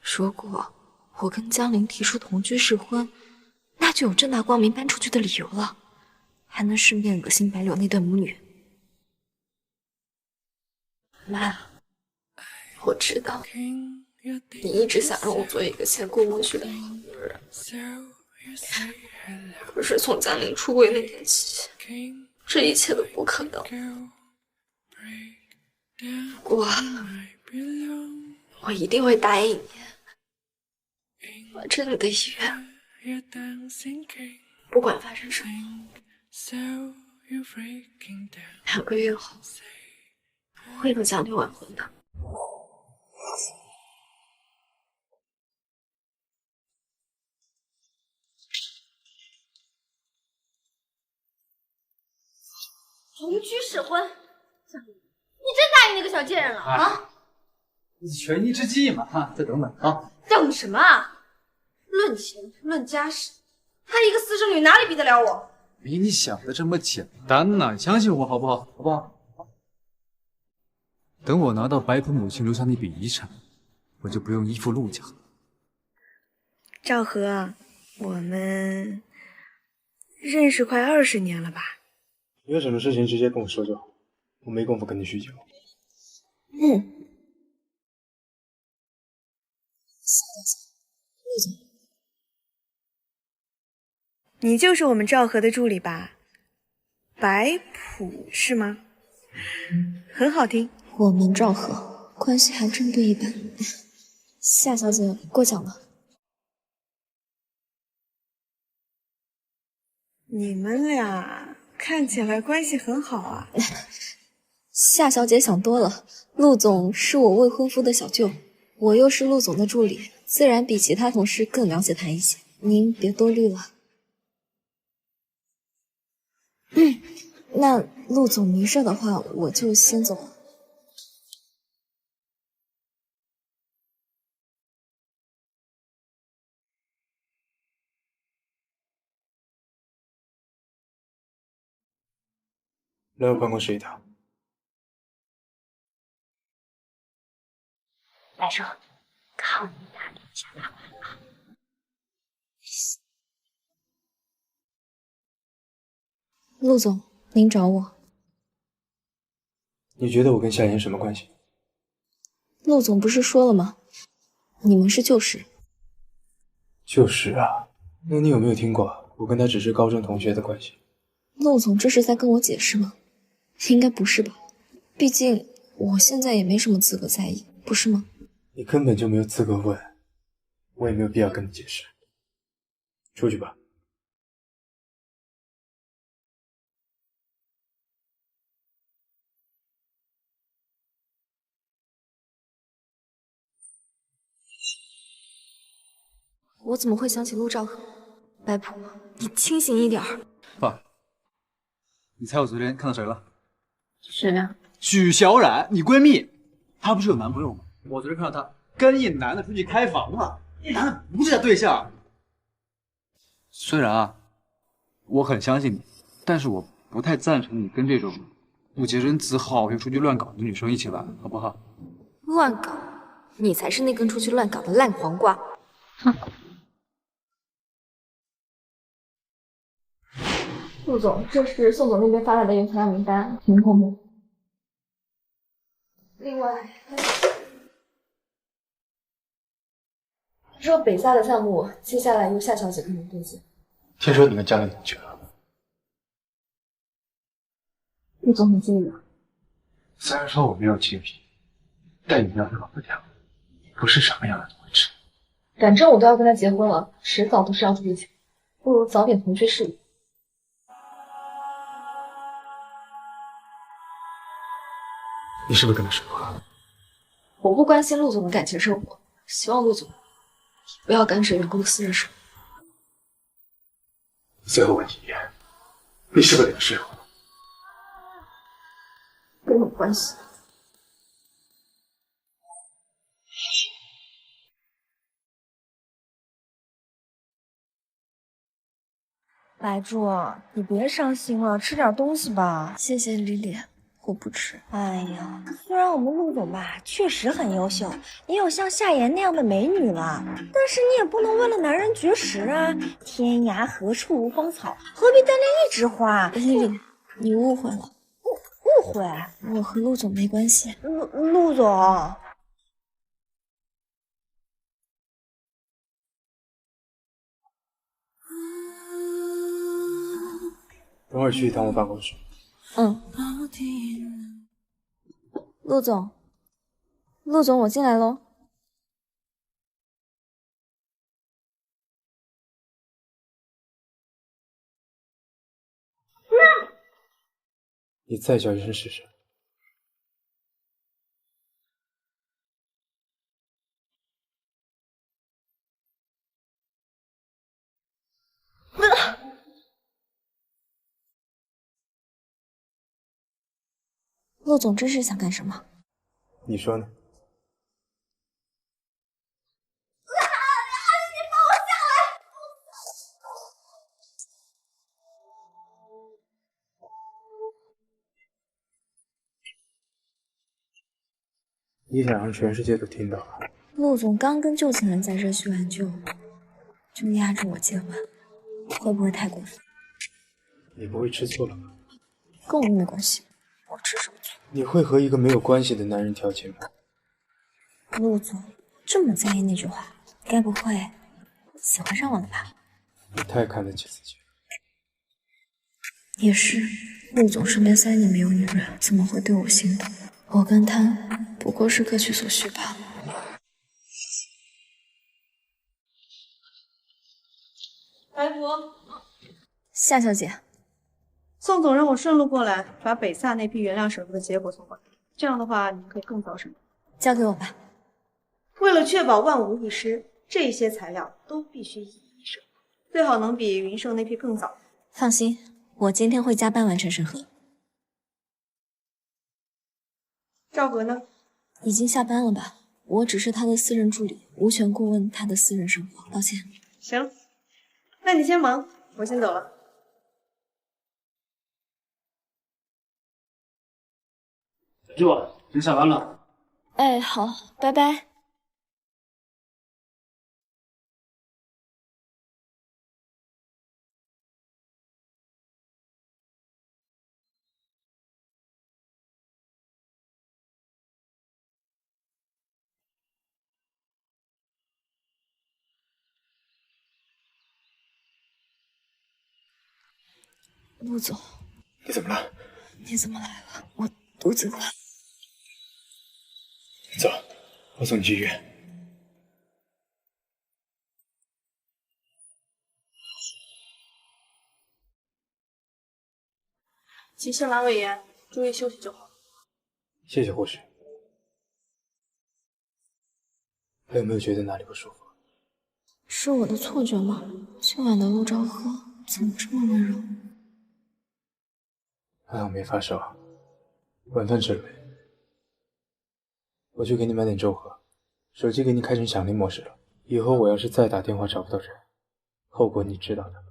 Speaker 13: 如果我跟江林提出同居试婚，那就有正大光明搬出去的理由了，还能顺便恶心白柳那对母女。妈，我知道你一直想让我做一个见过温煦的好女人，可是从江林出轨那天起，这一切都不可能。不过我一定会答应你，完成你的遗愿。不管发生什么，2个月后我会和江林完婚的。
Speaker 3: 同居试婚，江林，你真答应那个小贱人了啊？
Speaker 2: 权宜之计嘛，哈，再等等啊。
Speaker 3: 等什么啊？论钱论家世，她一个私生女哪里比得了我？
Speaker 2: 没你想的这么简单呐，相信我好不好？好不好？等我拿到白普母亲留下那笔遗产，我就不用依附陆家。
Speaker 17: 赵和，我们认识快20年了吧？
Speaker 5: 有什么事情直接跟我说就好，我没工夫跟你叙旧。
Speaker 17: 陆总，你就是我们赵和的助理吧？白普是吗？很好听。
Speaker 13: 我们赵和关系还真不一般。夏小姐过奖了。
Speaker 17: 你们俩看起来关系很好啊。
Speaker 13: 夏小姐想多了，陆总是我未婚夫的小舅，我又是陆总的助理，自然比其他同事更了解他一些。您别多虑了。那陆总没事的话，我就先走了。
Speaker 5: 来我办公室一趟。
Speaker 3: 来生，靠你打理一下他。
Speaker 13: 陆总，您找我。
Speaker 5: 你觉得我跟夏言什么关系？
Speaker 13: 陆总不是说了吗？你们是旧识。
Speaker 5: 旧识啊，那你有没有听过，我跟他只是高中同学的关系？
Speaker 13: 陆总这是在跟我解释吗？应该不是吧，毕竟我现在也没什么资格在意，不是吗？
Speaker 5: 你根本就没有资格问，我也没有必要跟你解释。出去吧。
Speaker 13: 我怎么会想起陆兆和？白普，你清醒一点儿。
Speaker 2: 爸，你猜我昨天看到谁了？
Speaker 3: 谁呀？
Speaker 2: 许小冉，你闺蜜，她不是有男朋友吗？我昨天看到她跟一男的出去开房了，那男的不是她对象。虽然啊，我很相信你，但是我不太赞成你跟这种不洁身自好又出去乱搞的女生一起玩，好不好？
Speaker 13: 乱搞，你才是那根出去乱搞的烂黄瓜。哼。陆总，这是宋总那边发来的原材料名单，请您看看。另外，他说北萨的项目接下来由夏小姐跟您对接。
Speaker 5: 听说你跟江丽同居了？
Speaker 13: 陆总很介意吗？
Speaker 5: 虽然说我没有介意，但你要搞不掉，不是什么样的都会吃。
Speaker 13: 反正我都要跟他结婚了，迟早都是要住一起，不如早点同居是宜。
Speaker 5: 你是不是跟他睡过了？
Speaker 13: 我不关心陆总的感情生活，希望陆总不要干涉员工的私人生活。
Speaker 5: 最后问题，你是不是跟他睡过？
Speaker 13: 跟我有关系。
Speaker 10: 白柱，你别伤心了，吃点东西吧。
Speaker 13: 谢谢李李，我不吃。
Speaker 10: 哎呀，虽然我们陆总吧确实很优秀，也有像夏言那样的美女了，但是你也不能为了男人绝食啊！天涯何处无芳草，何必单恋一枝花？
Speaker 13: 李李，你误会了。
Speaker 10: 误会？
Speaker 13: 我和陆总没关系。
Speaker 10: 陆总。
Speaker 5: 等会儿去一趟我办公室。
Speaker 13: 嗯。陆总，陆总，我进来喽。
Speaker 5: 你再叫一声试试。
Speaker 13: 陆总这是想干什么？
Speaker 5: 你说呢？你想让全世界都听到？
Speaker 13: 陆总刚跟旧情人在这叙完旧，就压着我接吻，会不会太过分？
Speaker 5: 你不会吃错了吧？
Speaker 13: 跟我没关系，我吃什么醋？
Speaker 5: 你会和一个没有关系的男人调情吗？
Speaker 13: 陆总这么在意那句话，该不会喜欢上我了吧？
Speaker 5: 你太看得起自己了。
Speaker 13: 也是，陆总身边3年没有女人，怎么会对我心动？我跟他不过是各取所需罢了。
Speaker 9: 白福，
Speaker 13: 夏小姐，
Speaker 9: 宋总让我顺路过来，把北萨那批原料审核的结果送过来。这样的话，你们可以更早审核。
Speaker 13: 交给我吧。
Speaker 9: 为了确保万无一失，这些材料都必须一一审核，最好能比云盛那批更早。
Speaker 13: 放心，我今天会加班完成审核。
Speaker 9: 赵格呢？
Speaker 13: 已经下班了吧？我只是他的私人助理，无权过问他的私人生活，抱歉。
Speaker 9: 行，那你先忙，我先走了。
Speaker 14: 小舅，先下班了。
Speaker 13: 哎，好，拜拜。
Speaker 4: 陆总，
Speaker 5: 你怎么了？
Speaker 4: 你怎么来了？我肚子疼。
Speaker 5: 走，我送你去医院。
Speaker 18: 急性阑尾炎，注意休息就好。
Speaker 5: 谢谢护士。还有没有觉得哪里不舒服？
Speaker 4: 是我的错觉吗？今晚的陆兆和怎么这么温柔？
Speaker 5: 还好没发烧。晚饭吃了没？我去给你买点粥喝。手机给你开成响铃模式了，以后我要是再打电话找不到人，后果你知道的。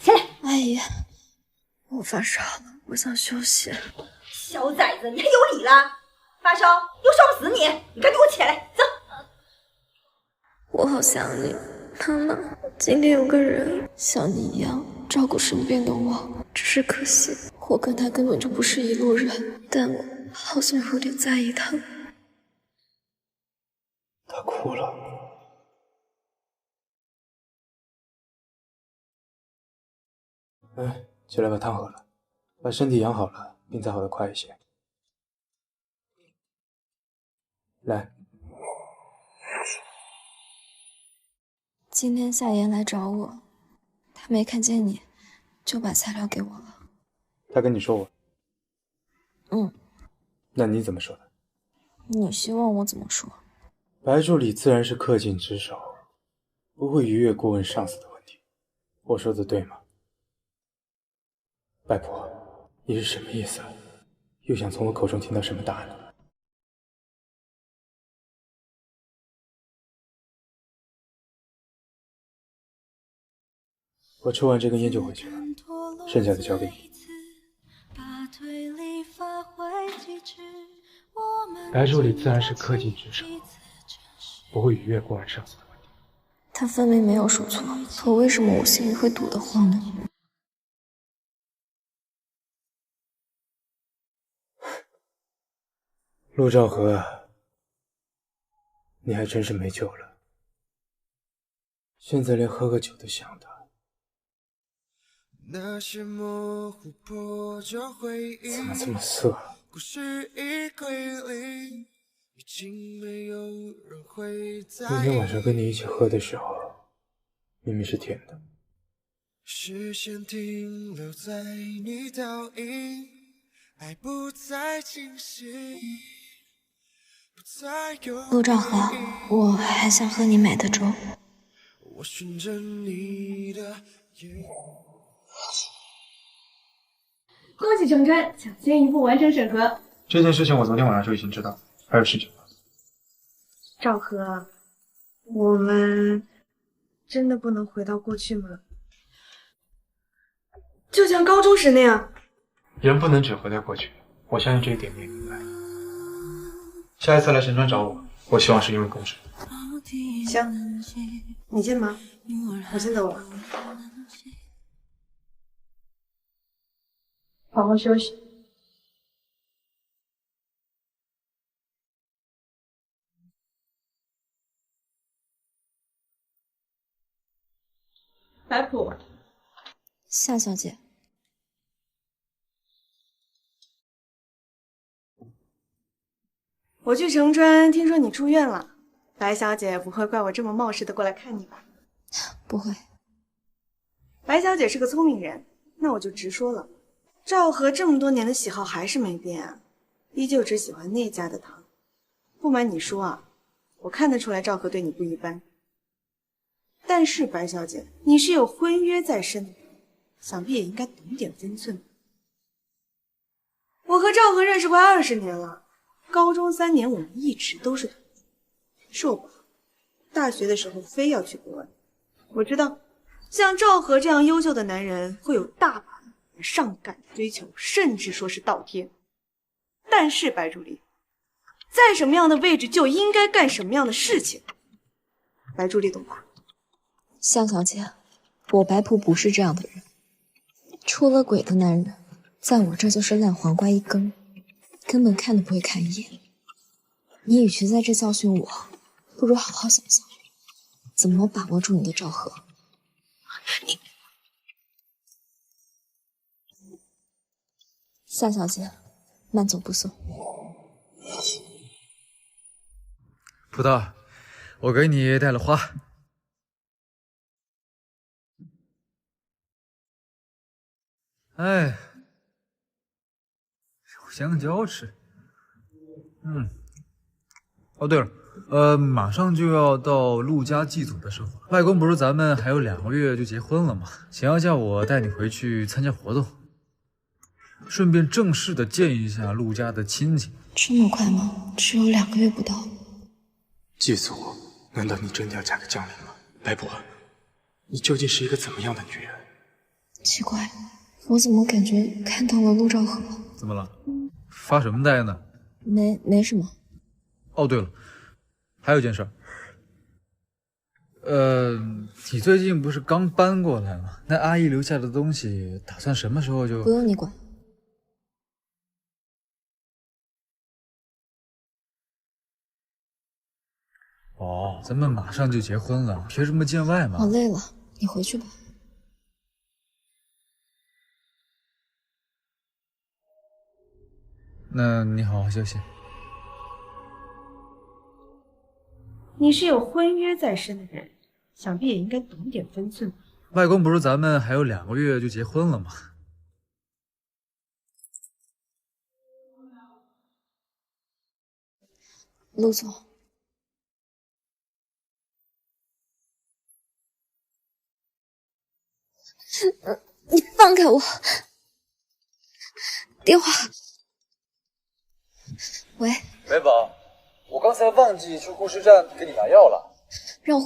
Speaker 4: 起来！阿姨，我发烧了，我想休息。
Speaker 10: 小崽子，你还有理了？发烧又烧不死你，你赶紧给我起来，走！
Speaker 4: 我好想你，妈妈。今天有个人像你一样照顾生病的我，只是可惜我跟他根本就不是一路人，但我好像有点在意他。
Speaker 5: 他哭了。起来把汤喝了，把身体养好了，病才好得快一些。来，
Speaker 4: 今天夏言来找我，他没看见你，就把材料给我了。
Speaker 5: 他跟你说我？
Speaker 4: 嗯。
Speaker 5: 那你怎么说的？
Speaker 4: 你希望我怎么说？
Speaker 5: 白助理自然是恪尽职守，不会逾越过问上司的问题。我说的对吗？外婆，你是什么意思？又想从我口中听到什么答案呢？我抽完这根烟就回去了，剩下的交给你。白助理自然是恪尽职守，不会逾越过问上司的问题。
Speaker 4: 他分明没有说错，可为什么我心里会堵得慌呢？
Speaker 5: 陆兆和，你还真是没救了。现在连喝个酒都想他。怎么这么色？那天晚上跟你一起喝的时候，明明是甜的。视线停留在你倒影，爱不再清晰。
Speaker 4: 陆兆和，我还想喝你买的粥。
Speaker 6: 我循着你的眼。
Speaker 18: 恭喜成川，抢先一步完成审核。
Speaker 5: 这件事情我昨天晚上就已经知道，还有事情吗？
Speaker 17: 赵和，我们真的不能回到过去吗？就像高中时那样。
Speaker 5: 人不能只活在过去，我相信这一点你也明白。下一次来神川找我，我希望是因为公事。
Speaker 17: 行，你先忙，我先走了。
Speaker 18: 好好休息。白普，
Speaker 4: 夏小姐。
Speaker 17: 我去城川，听说你住院了，白小姐不会怪我这么冒失的过来看你吧？
Speaker 4: 不会。
Speaker 17: 白小姐是个聪明人，那我就直说了，赵和这么多年的喜好还是没变啊，依旧只喜欢那家的汤。不瞒你说啊，我看得出来赵和对你不一般，但是白小姐，你是有婚约在身的，想必也应该懂点分寸。我和赵和认识快20年了，高中3年我们一直都是同学，是我不好，大学的时候非要去国外。我知道像赵和这样优秀的男人会有大把人上赶追求，甚至说是倒贴。但是白助理，在什么样的位置就应该干什么样的事情。白助理懂吧？
Speaker 13: 夏小姐，我白普不是这样的人，出了轨的男人，在我这就是烂黄瓜一根，根本看都不会看一眼。你与其在这教训我，不如好好想想，怎么把握住你的赵和。夏小姐，慢走不送。
Speaker 2: 葡萄，我给你带了花。哎，有香蕉吃。哦，对了，马上就要到陆家祭祖的时候，外公不是咱们还有2个月就结婚了吗？想要叫我带你回去参加活动，顺便正式的见一下陆家的亲戚。
Speaker 13: 这么快吗？只有2个月不到。
Speaker 5: 祭祖，难道你真的要嫁给江林吗？白博，你究竟是一个怎么样的女人？
Speaker 13: 奇怪，我怎么感觉看到了陆兆和？
Speaker 2: 怎么了？发什么呆呢？
Speaker 13: 没什么。
Speaker 2: 哦，对了，还有一件事，你最近不是刚搬过来吗？那阿姨留下的东西，打算什么时候就……
Speaker 13: 不用你管。
Speaker 2: 哦，咱们马上就结婚了，别这么见外嘛。
Speaker 13: 我累了，你回去吧。
Speaker 2: 那你好好休息。
Speaker 10: 你是有婚约在身的人，想必也应该懂点分寸吧。
Speaker 2: 外公不是咱们还有2个月就结婚了吗？
Speaker 13: 陆总，你放开我！电话。喂，
Speaker 2: 美宝，我刚才忘记去护士站给你拿药了。
Speaker 13: 让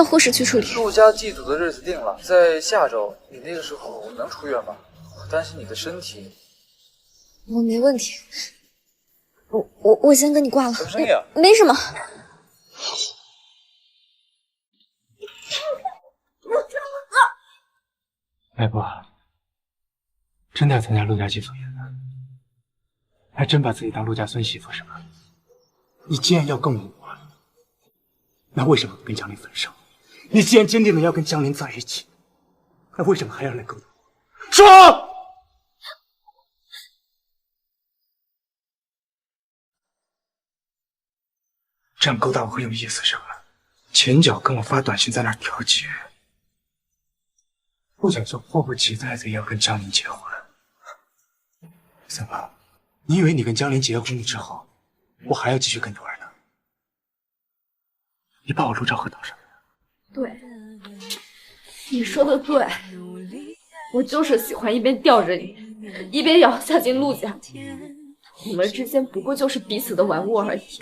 Speaker 13: 护士去处理。
Speaker 2: 陆家祭祖的日子定了，在下周，你那个时候能出院吗？我担心你的身体。
Speaker 13: 我没问题。我先跟你挂了。
Speaker 2: 什么声音啊？
Speaker 13: 没什么。
Speaker 5: 白博，真的要参加陆家祭祖宴呢？还真把自己当陆家孙媳妇是吧？你既然要跟我，那为什么不跟江林分手？你既然坚定的要跟江林在一起，那为什么还要来勾搭我？说！这样勾搭我很有意思是吧？前脚跟我发短信在那儿调解，后脚就迫不及待的要跟江林结婚。怎么？你以为你跟江林结婚之后，我还要继续跟你玩呢？你把我陆兆和当什么呀？
Speaker 3: 对，你说的对，我就是喜欢一边吊着你，一边要嫁进陆家。我们之间不过就是彼此的玩物而已。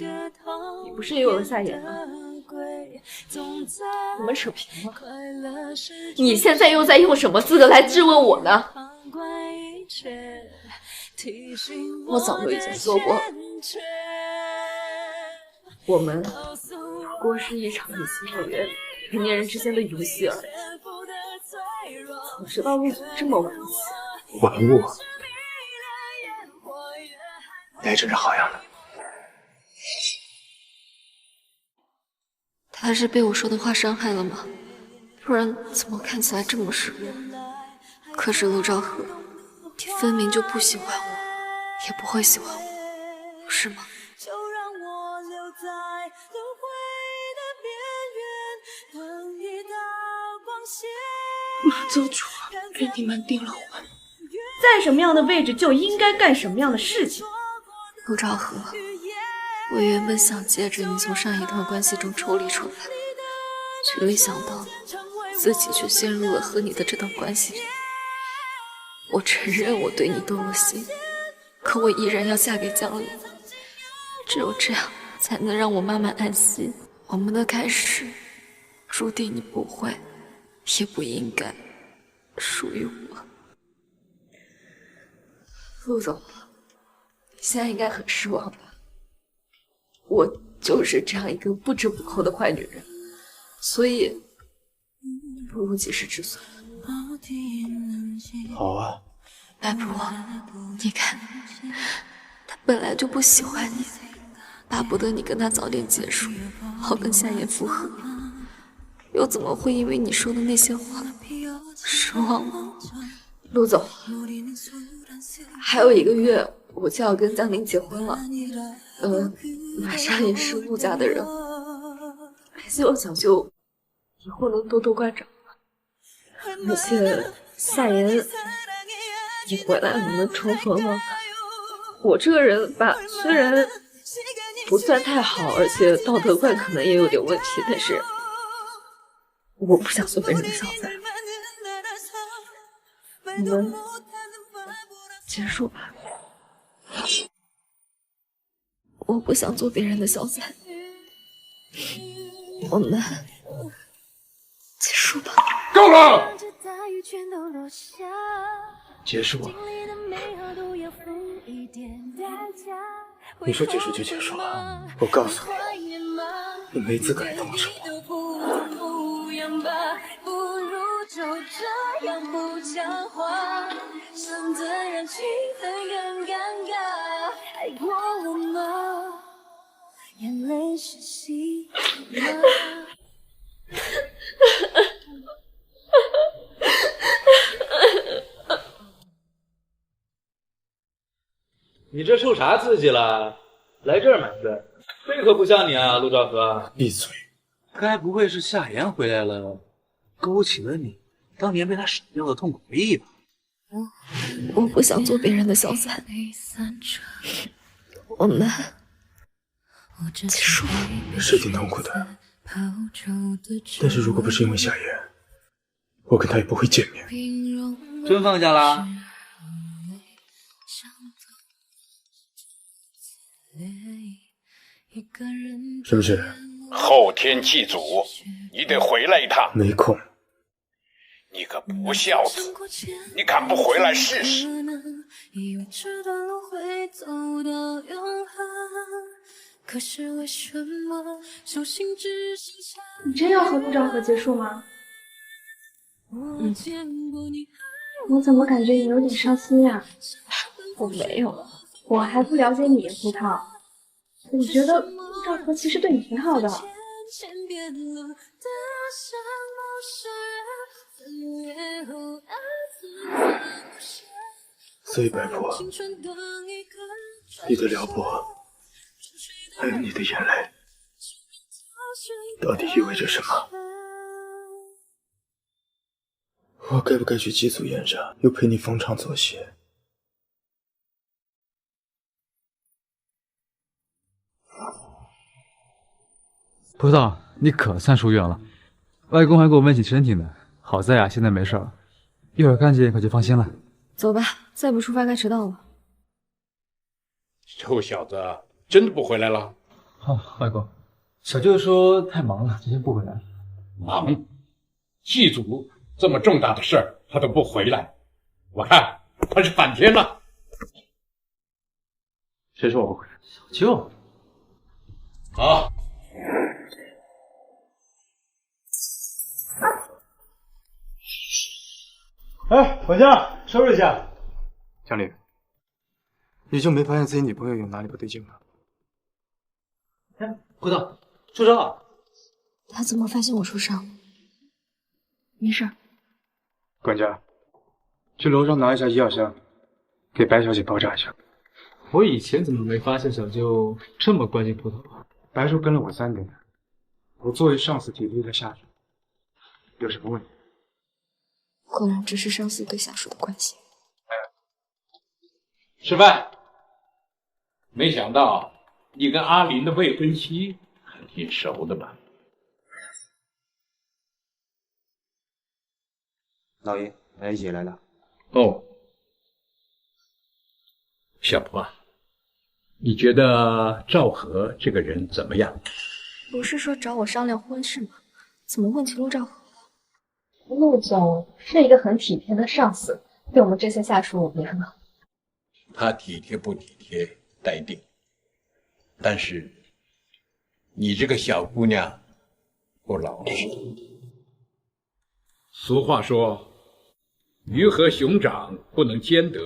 Speaker 3: 你不是也有了下眼吗？我们扯平了。你现在又在用什么资格来质问我呢？我早就已经说过了，我们不过是一场你情我愿、成年人之间的游戏而已。怎么知道陆总这么玩起？
Speaker 5: 玩物？你还真是好样的。
Speaker 13: 他是被我说的话伤害了吗？不然怎么看起来这么失落？可是陆兆和，你分明就不喜欢我，也不会喜欢我，不是吗？
Speaker 10: 马宗主给你们订了婚，在什么样的位置就应该干什么样的事情。
Speaker 13: 陆兆和，我原本想借着你从上一段关系中抽离出来，却没想到自己却陷入了和你的这段关系里。我承认我对你动了心，可我依然要嫁给江林，只有这样才能让我慢慢安心。我们的开始，注定你不会，也不应该属于我。陆总，你现在应该很失望吧？
Speaker 4: 我就是这样一个不折不扣的坏女人，所以不如及时止损。
Speaker 5: 好啊，
Speaker 4: 白婆，你看，他本来就不喜欢你，巴不得你跟他早点结束，好跟夏言复合，又怎么会因为你说的那些话失望了？陆总，还有1个月我就要跟江宁结婚了，马上也是陆家的人，还希望小舅以后能多多关照。而且夏言，你回来我们重逢了。我这个人吧，虽然不算太好，而且道德观可能也有点问题，但是我不想做别人的小三。我们结束吧。我不想做别人的小三。我们结束吧。
Speaker 12: 够了！
Speaker 5: 结束了？你说结束就结束了？我告诉你，你没资格来痛斥我。
Speaker 6: 就这样不讲话，省得让气氛更尴尬。爱过我吗？眼泪是习惯。
Speaker 8: 你这受啥刺激了？来这儿买醉，这可不像你啊，陆兆和。
Speaker 5: 闭嘴！
Speaker 8: 该不会是夏言回来了，勾起了你当年被他甩掉的痛苦回忆吧？
Speaker 4: 我不想做别人的小三。我们结束。
Speaker 5: 是挺痛苦的，但是如果不是因为夏言，我跟他也不会见面。
Speaker 8: 真放下啦？
Speaker 5: 是不是？
Speaker 11: 后天祭祖，你得回来一趟。
Speaker 5: 没空。
Speaker 11: 你个不孝子，你敢不回来试试？
Speaker 18: 你真要和陆兆和结束吗？我怎么感觉你有点伤心呀？
Speaker 4: 我没有，
Speaker 18: 我还不了解你，胡桃。我觉得陆兆和其实对你挺好的。
Speaker 5: 所以白婆，你的撩拨，还有你的眼泪，到底意味着什么？我该不该去祭祖宴上，又陪你逢场作戏？
Speaker 2: 葡萄，你可算出院了，外公还给我问起身体呢。好在啊，现在没事了，一会儿看见可就放心了。
Speaker 4: 走吧，再不出发该迟到了。
Speaker 12: 臭小子，真的不回来了？
Speaker 2: 外公，小舅说太忙了，今天不回来了。
Speaker 12: 忙？祭祖这么重大的事儿，他都不回来，我看他是反天了。
Speaker 2: 谁说我不回来？小舅。
Speaker 12: 好。
Speaker 5: 哎，管家，收拾一下。江林，你就没发现自己女朋友有哪里不对劲吗？
Speaker 8: 哎，胡导，受伤了。
Speaker 4: 他怎么发现我受伤？没事。
Speaker 5: 管家，去楼上拿一下医药箱，给白小姐包扎一下。
Speaker 2: 我以前怎么没发现小舅这么关心葡萄？
Speaker 5: 白叔跟了我3年，我作为上司体恤他下属，有什么问题？
Speaker 4: 果然只是上司对下属的关心。
Speaker 12: 吃饭。没想到你跟阿林的未婚妻还挺熟的吧？
Speaker 5: 老爷，白姐来了。
Speaker 12: 哦，小婆啊，你觉得赵和这个人怎么样？
Speaker 4: 不是说找我商量婚事吗？怎么问起陆兆和？陆总是一个很体贴的上司，对我们这些下属也很好。
Speaker 11: 他体贴不体贴待定，但是
Speaker 12: 你这个小姑娘不老实。俗话说，鱼和熊掌不能兼得，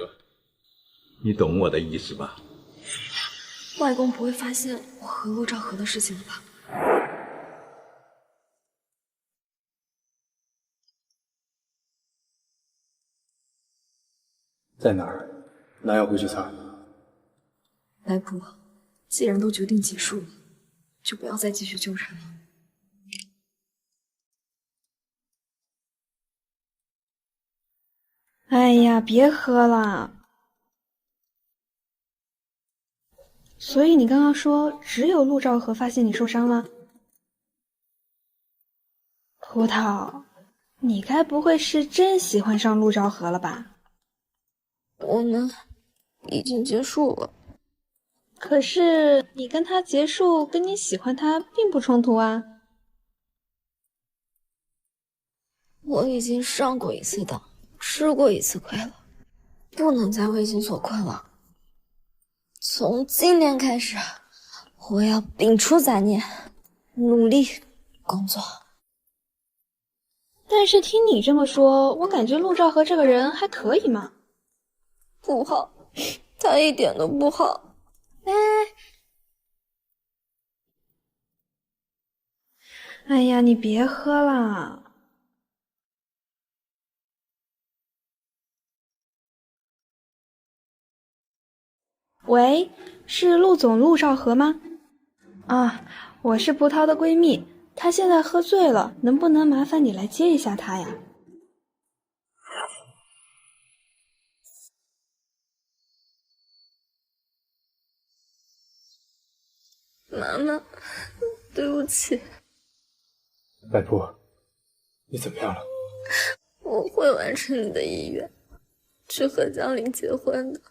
Speaker 12: 你懂我的意思吧？
Speaker 4: 外公不会发现我和陆兆和的事情了吧？
Speaker 5: 在哪儿？拿药回去擦。
Speaker 4: 来普，既然都决定结束了，就不要再继续纠缠了。
Speaker 18: 哎呀，别喝了。所以你刚刚说只有陆兆和发现你受伤了？葡萄，你该不会是真喜欢上陆兆和了吧？
Speaker 13: 我们已经结束了。
Speaker 18: 可是你跟他结束，跟你喜欢他并不冲突啊。
Speaker 13: 我已经上过一次当，吃过一次亏了，不能再为情所困了。从今天开始，我要摒除杂念，努力工作。
Speaker 18: 但是听你这么说，我感觉陆兆和这个人还可以嘛。
Speaker 13: 不好，他一点都不好。
Speaker 18: 哎呀，你别喝了。喂，是陆总陆兆和吗？啊，我是葡萄的闺蜜，她现在喝醉了，能不能麻烦你来接一下她呀？
Speaker 13: 妈妈，对不起。
Speaker 5: 白普，你怎么样了？
Speaker 13: 我会完成你的意愿，去和江林结婚的。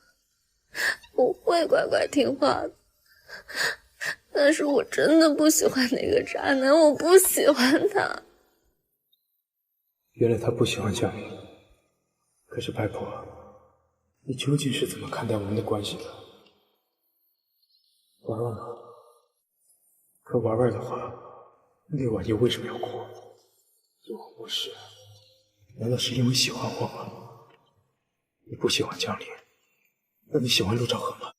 Speaker 13: 我会乖乖听话的。但是我真的不喜欢那个渣男，我不喜欢他。
Speaker 5: 原来他不喜欢江林。可是白普，你究竟是怎么看待我们的关系的？玩玩吗？可玩玩的话，那晚又为什么要哭？如果不是，难道是因为喜欢我吗？你不喜欢江林，那你喜欢陆兆和吗？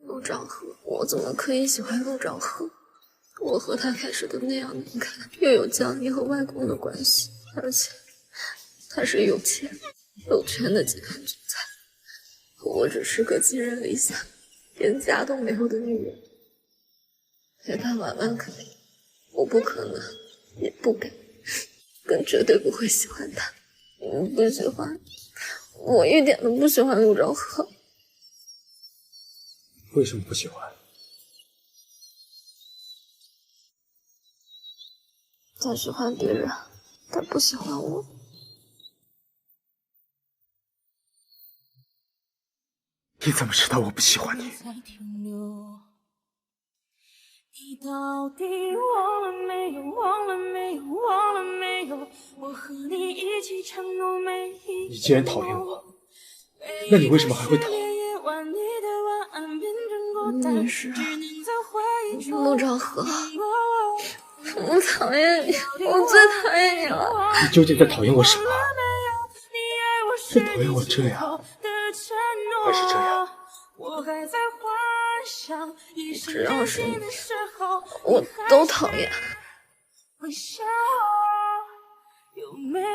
Speaker 13: 陆兆和，我怎么可以喜欢陆兆和？我和他开始的那样难看，又有江离和外公的关系，而且他是有钱有权的集团总裁，我只是个寄人篱下连家都没有的女人，陪他玩玩可以，我不可能也不敢，更绝对不会喜欢他。不喜欢，我一点都不喜欢陆兆和。
Speaker 5: 为什么不喜欢？
Speaker 13: 他喜欢别人，他不喜欢我。
Speaker 5: 你怎么知道我不喜欢你？
Speaker 6: 你到底忘了没有？忘了没有？忘了没有？我和你一起承诺每一。
Speaker 5: 你既然讨厌我，那你为什么还会逃？
Speaker 13: 你是陆兆和，我讨厌你，我最讨厌你了。
Speaker 5: 你究竟在讨厌我什么？是讨厌我这样，还是这样？
Speaker 13: 只要是你，我都讨厌。
Speaker 6: 有没有？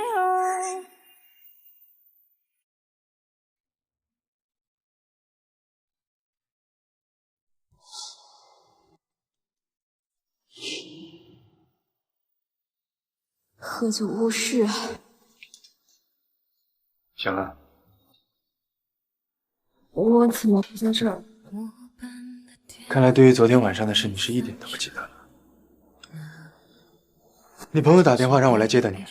Speaker 13: 喝酒误事。
Speaker 5: 行了。
Speaker 13: 我怎么不在这儿？
Speaker 5: 看来对于昨天晚上的事，你是一点都不记得了。你朋友打电话让我来接的你，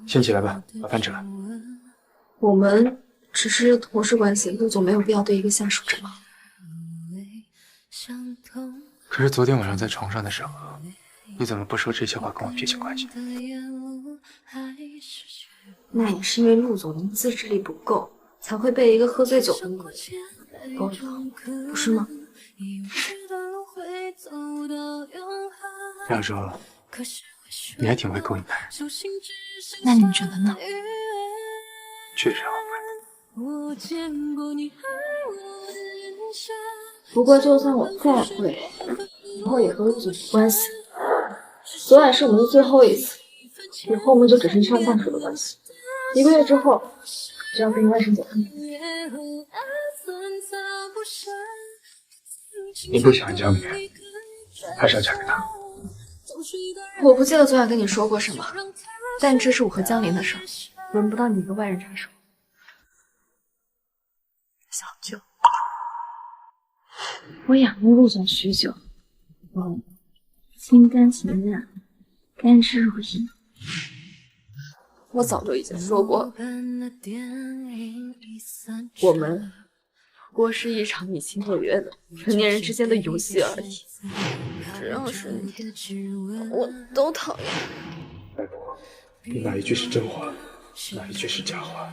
Speaker 5: 先起来吧，把饭吃了。
Speaker 4: 我们只是同事关系，陆总没有必要对一个下属这么好。
Speaker 5: 可是昨天晚上在床上的时候，你怎么不说这些话跟我撇清关系？
Speaker 4: 那也是因为陆总的自制力不够，才会被一个喝醉酒的女人勾住，不是吗？
Speaker 5: 这样说，你还挺会勾引男人。
Speaker 4: 那你觉得呢？
Speaker 5: 确实好
Speaker 3: 不过就算我再会，以后也和陆总没关系。昨晚是我们的最后一次，以后我们就只剩上下属的关系。1个月之后，就要跟你外甥结婚。
Speaker 5: 你不喜欢江明，还是要嫁给他？
Speaker 4: 我不记得昨晚跟你说过什么，但这是我和江林的事儿，轮不到你一个外人插手。小舅，我仰慕陆总许久，我心甘情愿，甘之如饴。我早就已经说过了，我们不过是一场你情我愿的成年人之间的游戏而已。只要是你，我都讨厌。
Speaker 5: 拜托，你哪一句是真话，哪一句是假话？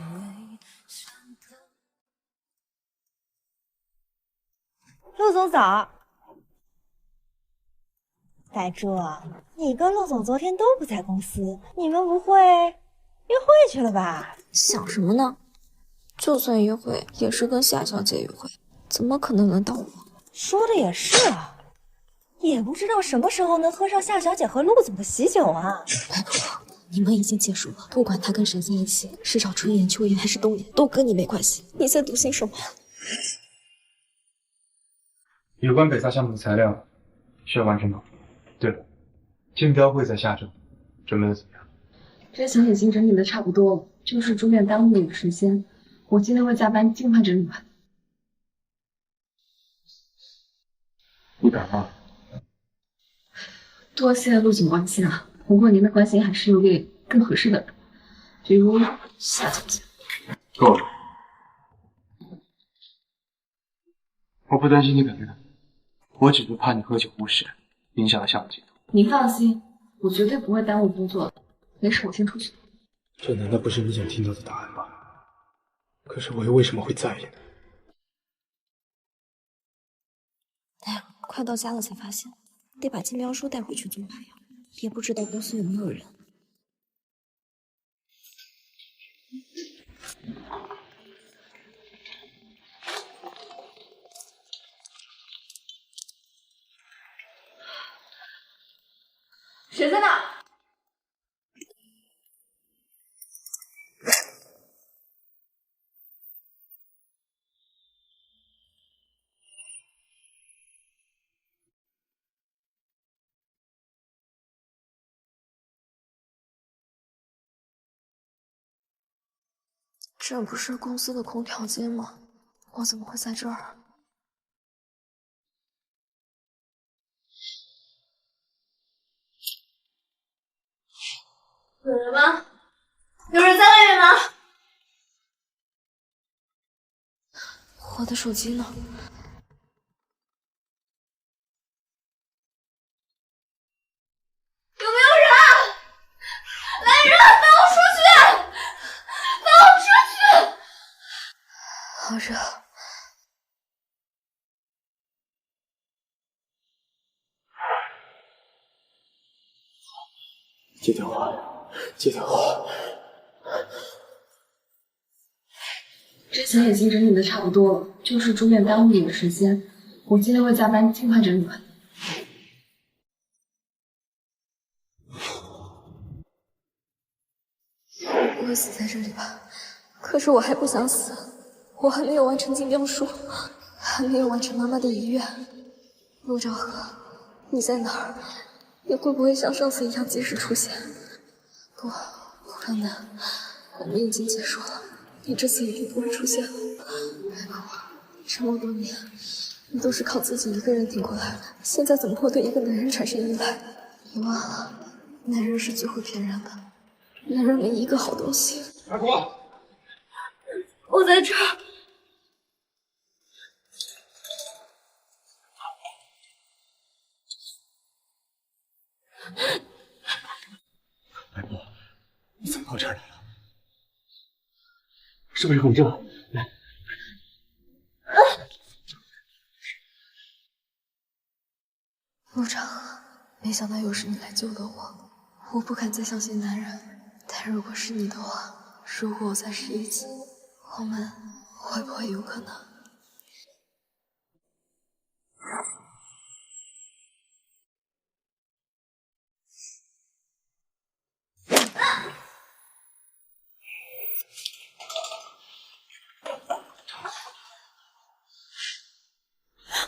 Speaker 19: 陆总早。白珠，你跟陆总昨天都不在公司，你们不会约会去了吧？
Speaker 13: 想什么呢？就算约会，也是跟夏小姐约会，怎么可能轮到我？
Speaker 19: 说的也是啊，也不知道什么时候能喝上夏小姐和陆总的喜酒啊。
Speaker 13: 白婆，你们已经结束了，不管他跟谁在一起，是找春妍、秋妍还是冬妍，都跟你没关系。你在笃信什么？
Speaker 5: 有关北萨项目的材料需要完成吗？对了，竞标会在下周，准备的怎么样？
Speaker 3: 这小已经整理的差不多了，就是桌面耽误了点时间，我今天会加班尽快整理完。
Speaker 5: 你感冒了？
Speaker 3: 多谢陆总关心啊，不过您的关心还是留给更合适的人，比如夏小姐。
Speaker 5: 够了，我不担心你改变，我只是怕你喝酒误事，影响了项目进度。
Speaker 3: 您放心，我绝对不会耽误工作的。没事，我先出去。
Speaker 5: 这难道不是你想听到的答案吗？可是我又为什么会在意呢？
Speaker 13: 哎，快到家了才发现，得把竞标书带回去做牌呀，也不知道公司有没有人。
Speaker 3: 谁在那？
Speaker 13: 这不是公司的空调间吗？我怎么会在这儿？
Speaker 3: 有人吗？有人在外面吗？
Speaker 13: 我的手机呢？
Speaker 3: 有没有人？来人，带我出去！带我出去！
Speaker 13: 好热。
Speaker 5: 接电话，接电话。
Speaker 3: 之前已经整理的差不多了，就是桌面耽误你的时间，我今天会加班尽快整理完。
Speaker 13: 我不会死在这里吧？可是我还不想死，我还没有完成竞标书，还没有完成妈妈的遗愿。陆兆和，你在哪儿？你会不会像上次一样及时出现？不，不可能，我们已经结束了，你这次一定不会出现了。白婆，这么多年，你都是靠自己一个人挺过来的，现在怎么会对一个男人产生依赖？你忘了，男人是最会骗人的，男人没一个好东西。
Speaker 5: 白婆，
Speaker 3: 我在这儿。
Speaker 5: 白婆，你怎么到这儿来了？是不是很热？来，
Speaker 4: 没想到又是你来救了我。我不敢再相信男人，但如果是你的话，如果我再试一次，我们会不会有可能？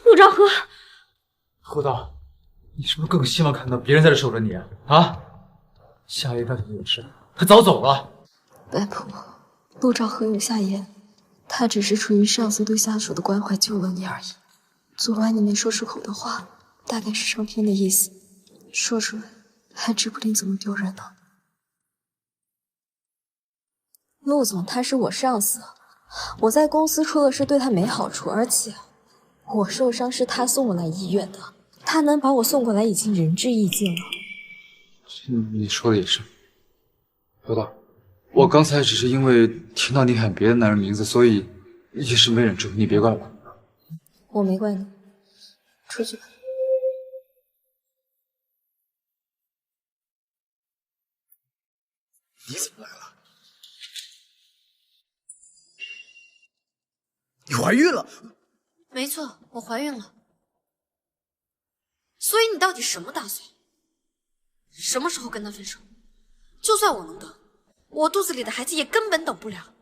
Speaker 3: 陆兆和，
Speaker 16: 侯道，你是不是更希望看到别人在这守着你啊？夏夜那头有事，他早走了。
Speaker 4: 白普，陆兆和有下言，他只是出于上司对下属的关怀救了你而已。昨晚你没说出口的话，大概是上天的意思，说出来还指不定怎么丢人呢。陆总他是我上司，我在公司出了事对他没好处，而且我受伤是他送我来医院的，他能把我送过来已经仁至义尽了。
Speaker 2: 你说的也是，刘导，我刚才只是因为听到你喊别的男人名字，所以一时没忍住，你别怪我。
Speaker 4: 我没怪你，出去吧。
Speaker 5: 你怎么来了？你怀孕了？
Speaker 1: 没错，我怀孕了。所以你到底什么打算？什么时候跟他分手？就算我能等，我肚子里的孩子也根本等不了。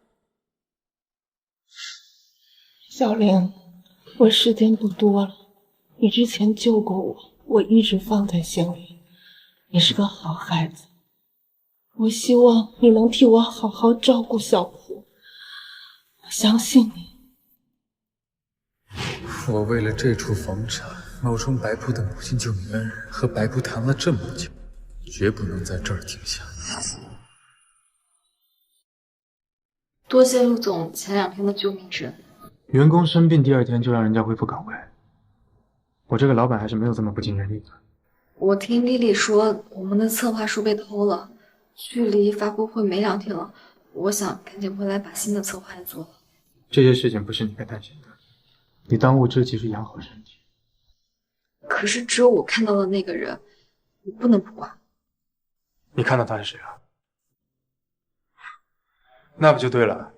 Speaker 20: 小玲，我时间不多了，你之前救过我，我一直放在心里。你是个好孩子，我希望你能替我好好照顾小普，我相信你。
Speaker 2: 我为了这处房产，冒充白普的母亲救命恩人，和白普谈了这么久，绝不能在这儿停下。
Speaker 4: 多谢陆总前2天的救命之恩。
Speaker 5: 员工生病第2天就让人家恢复岗位，我这个老板还是没有这么不尽人力的。
Speaker 4: 我听丽丽说，我们的策划书被偷了，距离发布会没2天了，我想赶紧回来把新的策划也做了。
Speaker 5: 这些事情不是你该担心的，你当务之急是养好身体。
Speaker 4: 可是只有我看到了那个人，我不能不管。
Speaker 5: 你看到他是谁啊？那不就对了，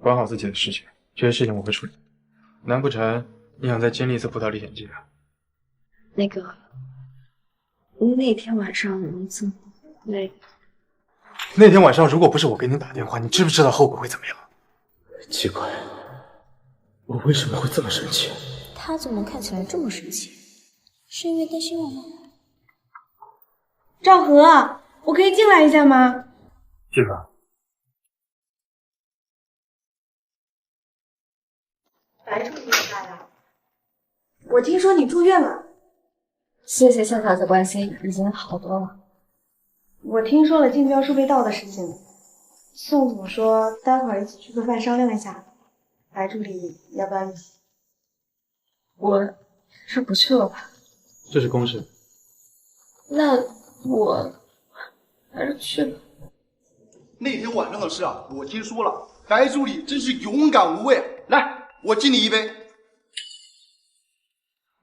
Speaker 5: 管好自己的事情，这些事情我会处理。难不成你想再经历一次葡萄历险记啊？
Speaker 4: 那天晚上你怎么会？
Speaker 5: 那天晚上如果不是我给你打电话，你知不知道后果会怎么样？奇怪，我为什么会这么生气？
Speaker 13: 他怎么看起来这么生气？是因为担心我吗？
Speaker 17: 赵和，我可以进来一下吗？
Speaker 5: 进来。
Speaker 17: 白助理也来了，我听说你住院了。
Speaker 4: 谢谢夏小姐关心，已经好多了。
Speaker 17: 我听说了竞标书被盗的事情，宋总说待会儿一起去做饭商量一下，白助理要不要一起？
Speaker 4: 我是不去了吧？
Speaker 5: 这是公事。
Speaker 4: 那我还是去吧。
Speaker 21: 那天晚上的事啊，我听说了，白助理真是勇敢无畏。来，我敬你一杯。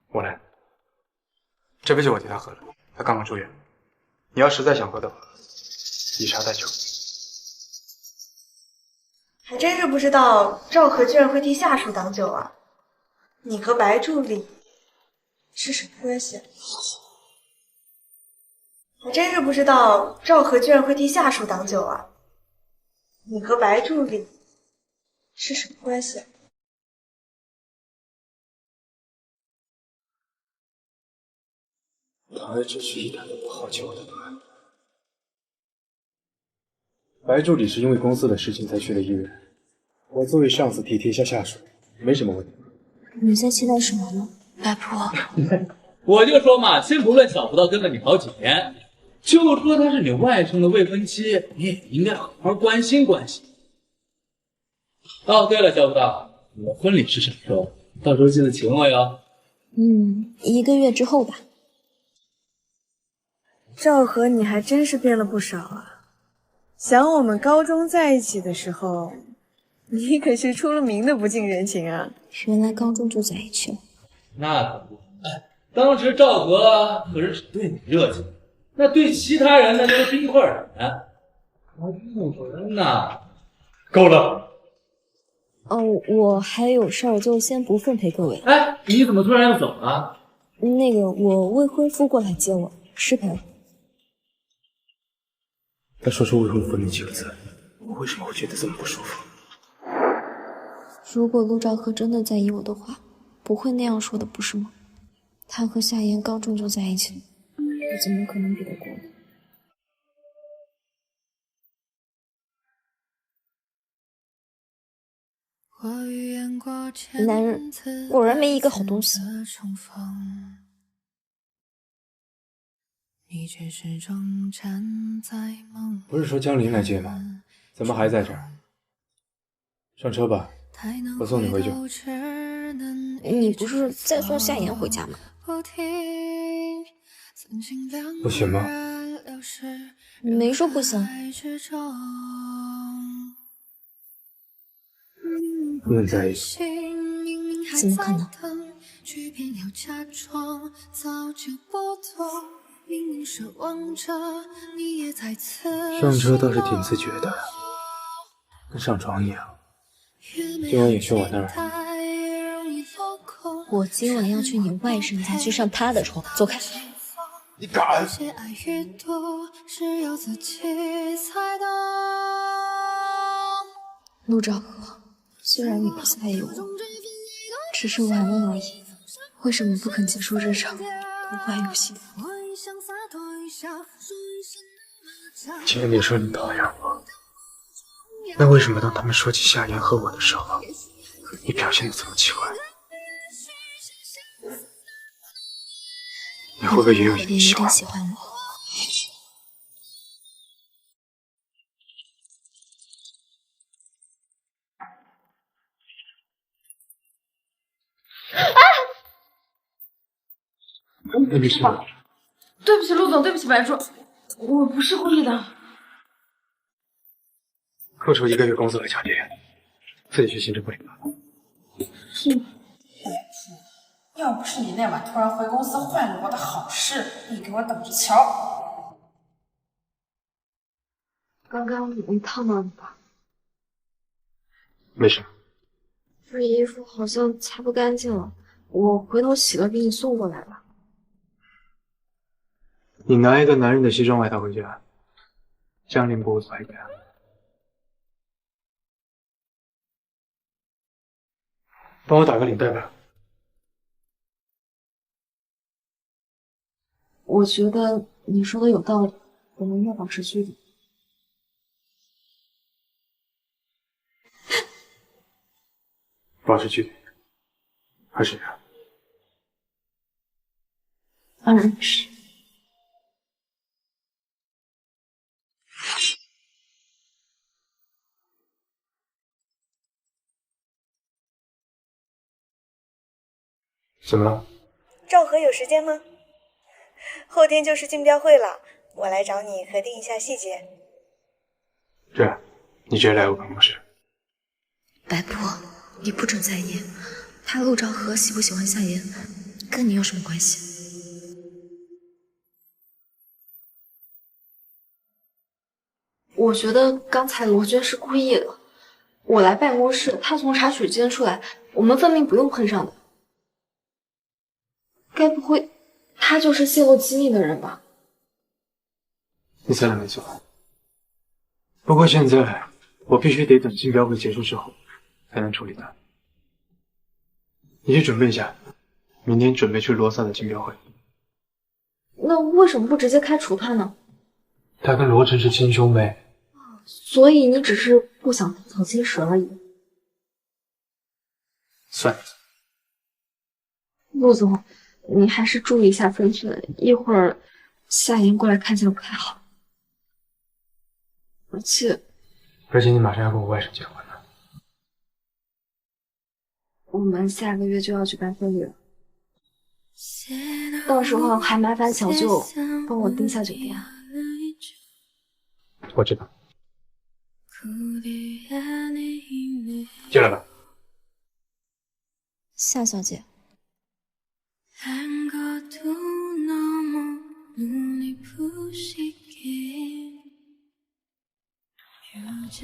Speaker 5: 我来。这杯酒我替他喝了，他刚刚住院。你要实在想喝的话，以茶代酒。
Speaker 17: 还真是不知道赵和居然会替下属挡酒啊！你和白助理是什么关系？还真是不知道赵和居然会替下属挡酒啊！你和白助理是什么关系？
Speaker 5: 他还真是一点都不好奇我的短。白助理是因为公司的事情才去的医院，我作为上司体贴一下下属，没什么问题。
Speaker 13: 你在期待什么呢，白普？
Speaker 8: 我就说嘛，先不论小葡萄跟了你好几年，就说她是你外甥的未婚妻，你也应该好好关心关心。哦，对了，小葡萄，你的婚礼是什么时候？到时候记得请我哟。
Speaker 13: 1个月之后吧。
Speaker 17: 赵和，你还真是变了不少啊！想我们高中在一起的时候，你可是出了名的不近人情啊！
Speaker 13: 原来高中就在一起了。
Speaker 8: 那可不。当时赵和可是只对你热情，那对其他人那就是冰块脸。不人呐！
Speaker 16: 够了。
Speaker 4: 哦，我还有事儿，就先不奉陪各位。
Speaker 8: 哎，你怎么突然要走了？
Speaker 4: 那个，我未婚夫过来接我，失陪了。
Speaker 5: 他说出未婚夫那几个字，我为什么会觉得这么不舒服？
Speaker 4: 如果陆兆和真的在意我的话，不会那样说的，不是吗？他和夏言高中就在一起，我怎么可能比得过呢？男人果然没一个好东西。
Speaker 5: 不是说江林来接吗？怎么还在这儿？上车吧，我送你回去。
Speaker 4: 你不是在送夏言回家吗？
Speaker 5: 不行吗？
Speaker 4: 没说不行。
Speaker 5: 不能在意。
Speaker 4: 怎么可能？
Speaker 5: 上车倒是挺自觉的，跟上床一样。今晚也去我那儿。
Speaker 4: 我今晚要去你外甥家，去上他的床。走开！
Speaker 5: 你敢！
Speaker 4: 陆兆和，虽然你不在意我，只是玩玩而已，为什么不肯结束这场童话游戏？
Speaker 5: 既然你说你讨厌我，那为什么当他们说起夏言和我的时候，你表现得这么奇怪？你会不会也有一点喜欢
Speaker 4: 我？
Speaker 5: 那没事吧？
Speaker 3: 对不起，陆总，对不起，白叔，我不是故意的。
Speaker 5: 扣除1个月工资和奖励，自己去行政部领吧。
Speaker 3: 是吗？
Speaker 7: 要不是你那晚突然回公司坏了我的好事，你给我等着瞧！
Speaker 4: 刚刚没烫到你吧？
Speaker 5: 没事。
Speaker 4: 这衣服好像擦不干净了，我回头洗了给你送过来吧。
Speaker 5: 你拿一个男人的西装外套回家，江林不会怀疑的。帮我打个领带吧。
Speaker 4: 我觉得你说的有道理，我们要保持距离。
Speaker 5: 保持距离，还是呀？
Speaker 4: 当然是。
Speaker 5: 怎么了？
Speaker 19: 赵和有时间吗？后天就是竞标会了，我来找你核定一下细节。
Speaker 5: 是，你直接来我办公室。
Speaker 4: 白婆，你不准在意，他陆兆和喜不喜欢夏言，跟你有什么关系？我觉得刚才罗娟是故意的。我来办公室，他从茶水间出来，我们分明不用碰上的。该不会他就是泄露机密的人吧？
Speaker 5: 你猜的没错。不过现在我必须得等竞标会结束之后才能处理他。你去准备一下，明天准备去罗萨的竞标会。
Speaker 4: 那为什么不直接开除他呢？
Speaker 5: 他跟罗晨是亲兄妹。
Speaker 4: 所以你只是不想打草惊蛇而已。
Speaker 5: 算了。
Speaker 4: 陆总，你还是注意一下分寸，一会儿夏言过来看见不太好。而且
Speaker 5: 你马上要跟我外甥结婚了。
Speaker 4: 我们下个月就要举办婚礼了，到时候还麻烦小舅帮我订下酒店。
Speaker 5: 我知道。进来吧。
Speaker 4: 夏小姐。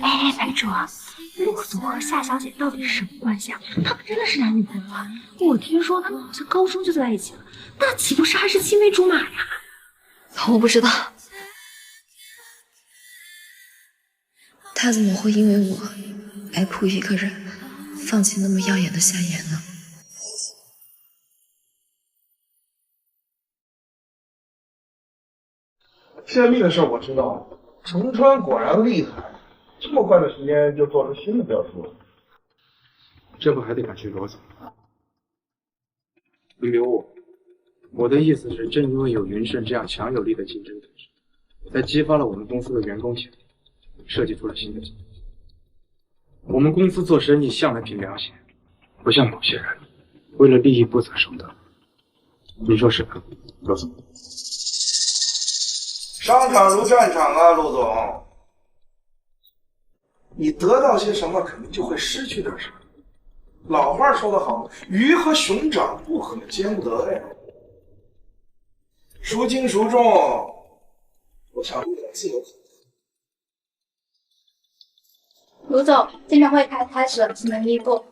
Speaker 3: 哎，白主，陆总和夏小姐到底是什么关系啊？他们真的是男女朋友啊？我听说他们好像高中就在一起了，那岂不是还是青梅竹马呀？
Speaker 4: 我不知道，他怎么会因为我白普一个人放弃那么耀眼的夏言呢？
Speaker 21: 泄密的事我知道，程川果然厉害，这么快的时间就做出新的表述了。
Speaker 5: 这不还得感谢罗总？你留我的意思是，正因为有云盛这样强有力的竞争对手，才激发了我们公司的员工潜力，设计出了新的竞争。我们公司做生意向来凭良心，不像某些人为了利益不择手段。你说是吧，罗总？
Speaker 21: 商场如战场啊，陆总。你得到些什么，肯定就会失去点什么。老话说得好，鱼和熊掌不可兼得呀。孰轻孰重，我想陆总自有可
Speaker 3: 卢总，记者会开始了，请您立步。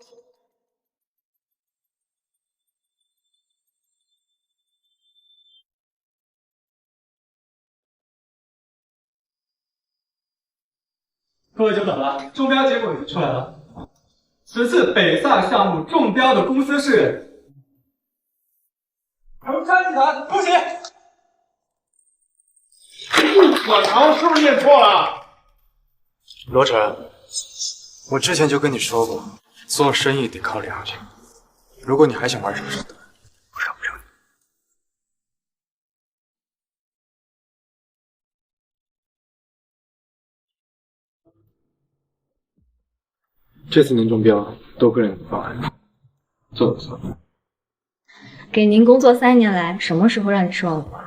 Speaker 15: 各位久等了，中标结果已经出来了。此次北萨项目中标的公司是恒山集团，恭喜！
Speaker 21: 可能是不是念错了？
Speaker 5: 罗晨，我之前就跟你说过，做生意得靠良心。如果你还想玩什么手段，我饶不了你。这次能中标，多亏了你的方案，做得不错。
Speaker 3: 给您工作3年来，什么时候让你失望过？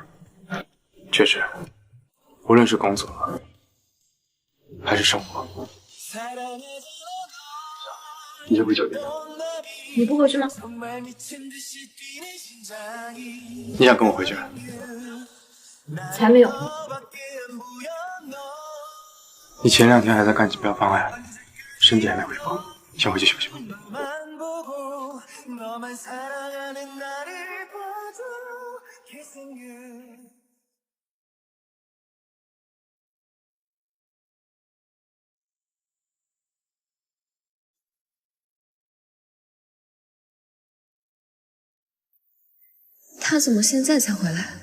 Speaker 5: 确实，无论是工作还是生活，你就回酒店了。
Speaker 3: 你不回去吗？
Speaker 5: 你想跟我回去？
Speaker 3: 才没有。
Speaker 5: 你前2天还在干竞标方案，身体还没恢复，先回去休息吧。
Speaker 4: 他怎么现在才回来？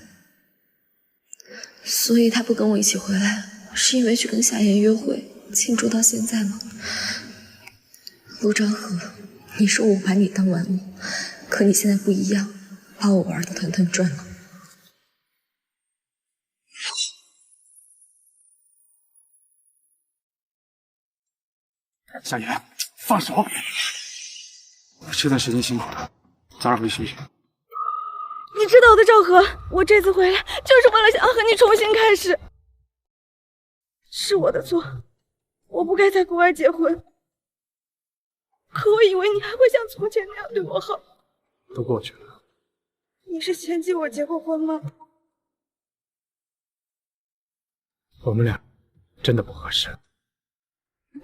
Speaker 4: 所以他不跟我一起回来，是因为去跟夏言约会，庆祝到现在吗？陆昭和，你说我把你当玩物，可你现在不一样，把我玩得团团转了。
Speaker 5: 夏言，放手！这段时间辛苦了，早点回去休息。
Speaker 10: 你知道的，赵和，我这次回来就是为了想和你重新开始，是我的错，我不该在国外结婚。可我以为你还会像从前那样对我好。
Speaker 5: 都过去了。
Speaker 10: 你是嫌弃我结过婚吗？
Speaker 5: 我们俩真的不合适。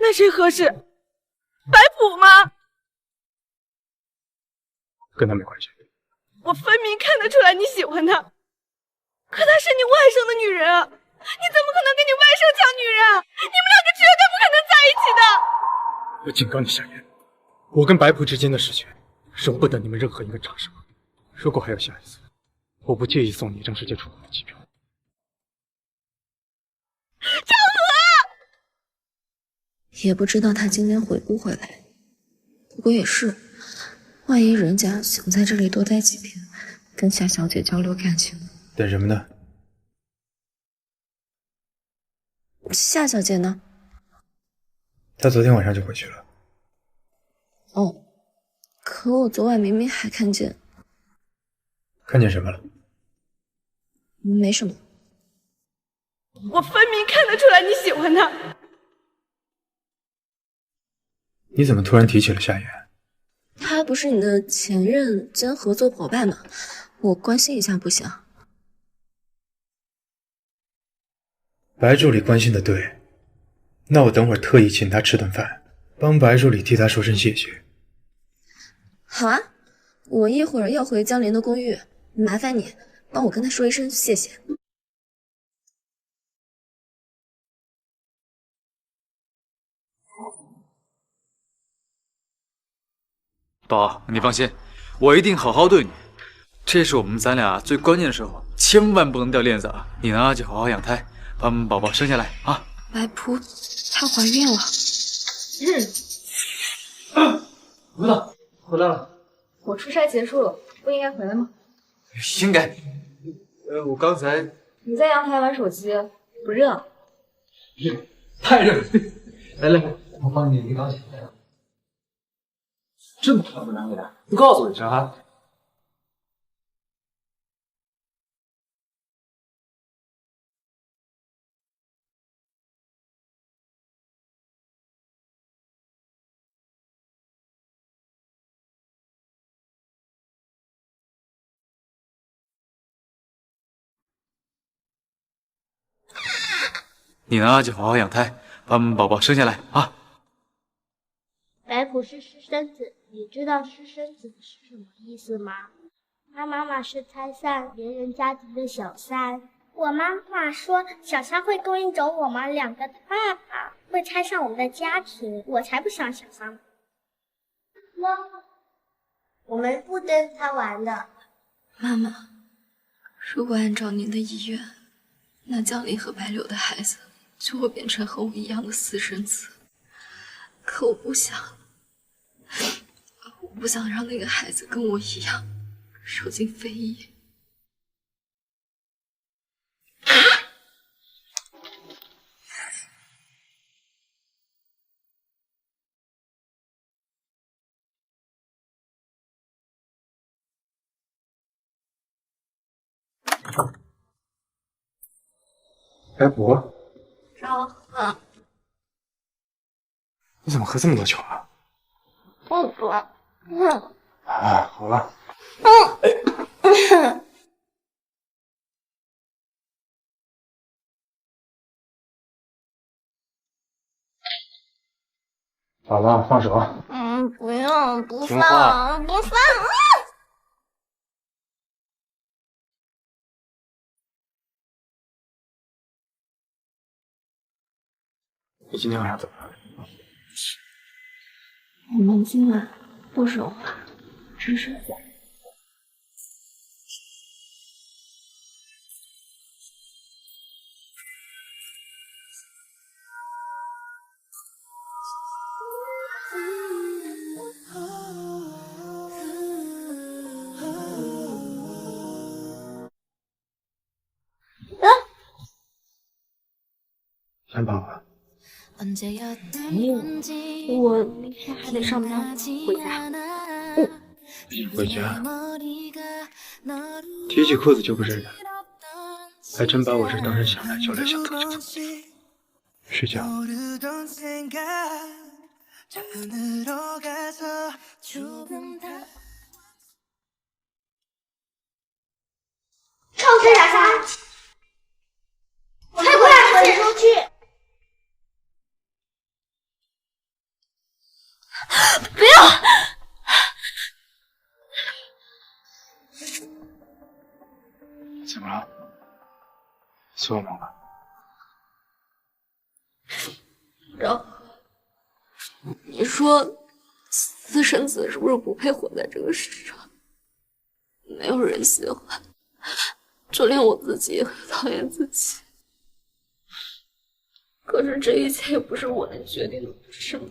Speaker 10: 那谁合适？白普吗？
Speaker 5: 跟他没关系。
Speaker 10: 我分明看得出来你喜欢她，可她是你外甥的女人啊！你怎么可能跟你外甥抢女人啊？你们2个绝对不可能在一起的！
Speaker 5: 我警告你，夏言，我跟白普之间的事情，容不得你们任何一个插手。如果还有下一次，我不介意送你一张世界出国的机票。
Speaker 10: 赵和，
Speaker 4: 也不知道他今天回不回来。不过也是，万一人家想在这里多待几天，跟夏小姐交流感情。
Speaker 5: 等什么呢？
Speaker 4: 夏小姐呢？
Speaker 5: 她昨天晚上就回去了。
Speaker 4: 哦，可我昨晚明明还看见。
Speaker 5: 看见什么了？
Speaker 4: 没什么。
Speaker 10: 我分明看得出来你喜欢她。
Speaker 5: 你怎么突然提起了夏言？
Speaker 4: 他不是你的前任兼合作伙伴吗？
Speaker 13: 我关心一下不行？
Speaker 5: 白助理关心的对，那我等会儿特意请他吃顿饭，帮白助理替他说声谢谢。
Speaker 13: 好啊，我一会儿要回江林的公寓，麻烦你帮我跟他说一声谢谢。
Speaker 16: 宝，你放心，我一定好好对你。这是我们咱俩最关键的时候，千万不能掉链子啊！你呢就好好养胎，把我们宝宝生下来啊！
Speaker 4: 白仆，她怀孕了。
Speaker 16: 葡萄回来了。
Speaker 3: 我出差结束了，不应该回来吗？
Speaker 16: 应该。我刚才
Speaker 3: 你在阳台玩手机，不热？
Speaker 16: 热，太热了。来，我帮你拎高起来。这么漂亮的男人，不告诉我一声啊！你呢就好好养胎，把我们宝宝生下来啊！
Speaker 9: 白仆是私生子，你知道私生子是什么意思吗？他妈妈是拆散别人家庭的小三。我妈妈说小三会勾引走我们两个的爸爸，会拆散我们的家庭，我才不想小三。妈妈，我们不跟他玩的。
Speaker 4: 妈妈，如果按照您的意愿，那江离和白柳的孩子就会变成和我一样的私生子。可我不想让那个孩子跟我一样受尽非议。
Speaker 5: 白仆，
Speaker 4: 赵贺，
Speaker 5: 你怎么喝这么多酒啊？
Speaker 4: 不多。
Speaker 5: 啊，好了。好了，放手。
Speaker 9: 不用，不
Speaker 5: 听话
Speaker 9: 放，不放。
Speaker 5: 你今天晚上怎么了？
Speaker 4: 我们今晚不说话，只是在。
Speaker 5: 先跑吧。
Speaker 4: 我明天还得上班，回家。
Speaker 5: 回家？提起裤子就不认人，还真把我这当成想来就来想走就走。睡觉。
Speaker 9: 臭死傻傻！才不让你出去！
Speaker 4: 不要！
Speaker 5: 怎么了？做梦了？
Speaker 4: 然后你说私生子是不是不配活在这个世上？没有人喜欢，就连我自己也很讨厌自己。可是这一切也不是我能决定的，不是吗？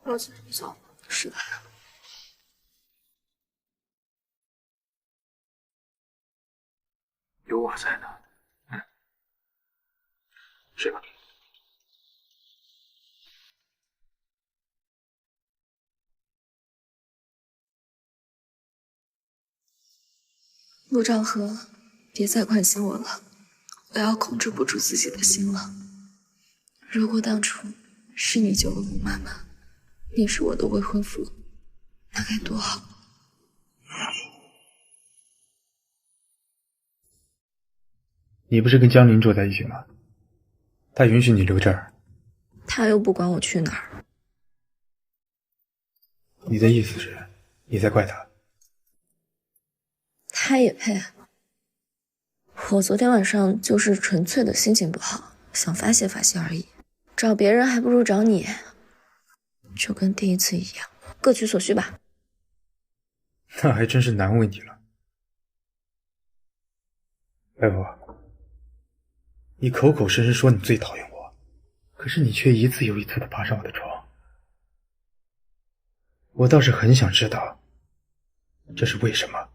Speaker 4: 抱歉，小是的。
Speaker 5: 有我在呢。睡吧。
Speaker 4: 陆兆和，别再关心我了，我要控制不住自己的心了。如果当初是你救了我妈妈，你是我的未婚夫，那该多好。
Speaker 5: 你不是跟江林住在一起吗？他允许你留这儿，
Speaker 13: 他又不管我去哪儿。
Speaker 5: 你的意思是，你在怪他？
Speaker 13: 他也配？我昨天晚上就是纯粹的心情不好，想发泄发泄而已。找别人还不如找你，就跟第一次一样，各取所需吧。
Speaker 5: 那还真是难为你了，白婆。你口口声声说你最讨厌我，可是你却一次又一次的爬上我的床。我倒是很想知道，这是为什么。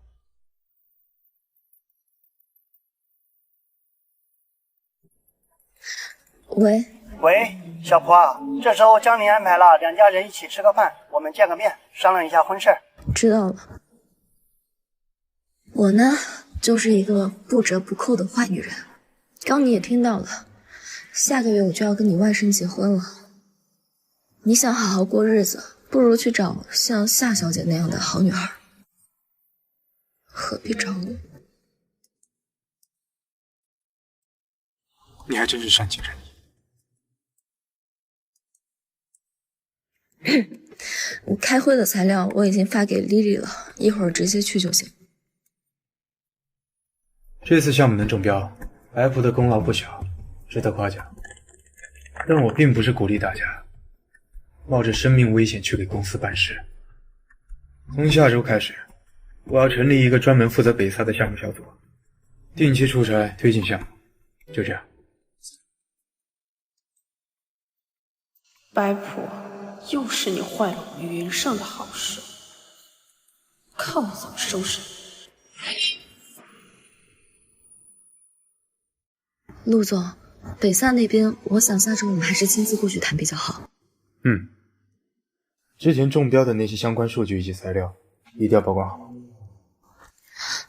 Speaker 13: 喂，
Speaker 14: 小蒲啊，这时候江林安排了2家人一起吃个饭，我们见个面，商量一下婚事。
Speaker 13: 知道了。我呢，就是一个不折不扣的坏女人。刚你也听到了，下个月我就要跟你外甥结婚了。你想好好过日子，不如去找像夏小姐那样的好女孩，何必找我？
Speaker 5: 你还真是善解人
Speaker 13: 意。开会的材料我已经发给丽丽了，一会儿直接去就行。
Speaker 5: 这次项目能中标，白仆的功劳不小，值得夸奖。但我并不是鼓励大家冒着生命危险去给公司办事。从下周开始，我要成立一个专门负责北萨的项目小组，定期出差推进项目，就这样。
Speaker 7: 白仆，又是你坏了我们云上的好事，看我怎么收拾你！
Speaker 13: 陆总，北萨那边，我想下周我们还是亲自过去谈比较好。
Speaker 5: 之前中标的那些相关数据以及材料，一定要保管好。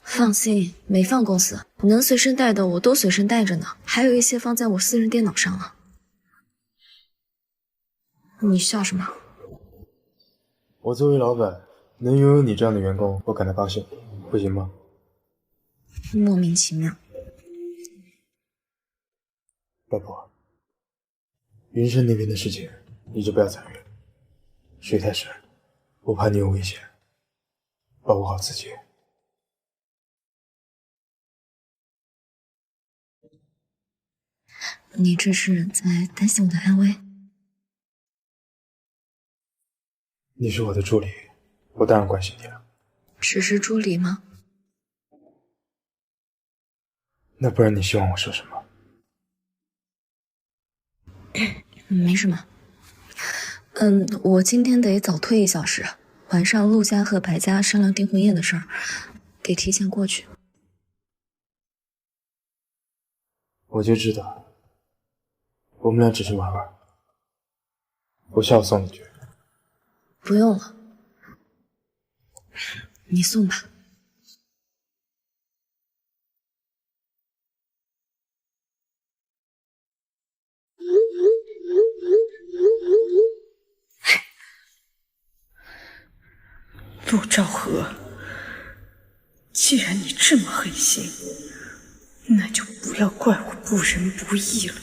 Speaker 13: 放心，没放公司，能随身带的我都随身带着呢，还有一些放在我私人电脑上了。你笑什么？
Speaker 5: 我作为老板，能拥有你这样的员工，我感到高兴，不行吗？
Speaker 13: 莫名其妙。
Speaker 5: 白婆，云深那边的事情你就不要参与了，水太深，我怕你有危险，保护好自己。
Speaker 13: 你这是在担心我的安危？
Speaker 5: 你是我的助理，我当然关心你了。
Speaker 13: 只是助理吗？
Speaker 5: 那不然你希望我说什么？
Speaker 13: 没什么。我今天得早退1小时，晚上陆家和白家商量订婚宴的事儿，得提前过去。
Speaker 5: 我就知道，我们俩只是玩玩，我下午送你去。
Speaker 13: 不用了，你送吧。
Speaker 7: 陆兆和，既然你这么狠心，那就不要怪我不仁不义了。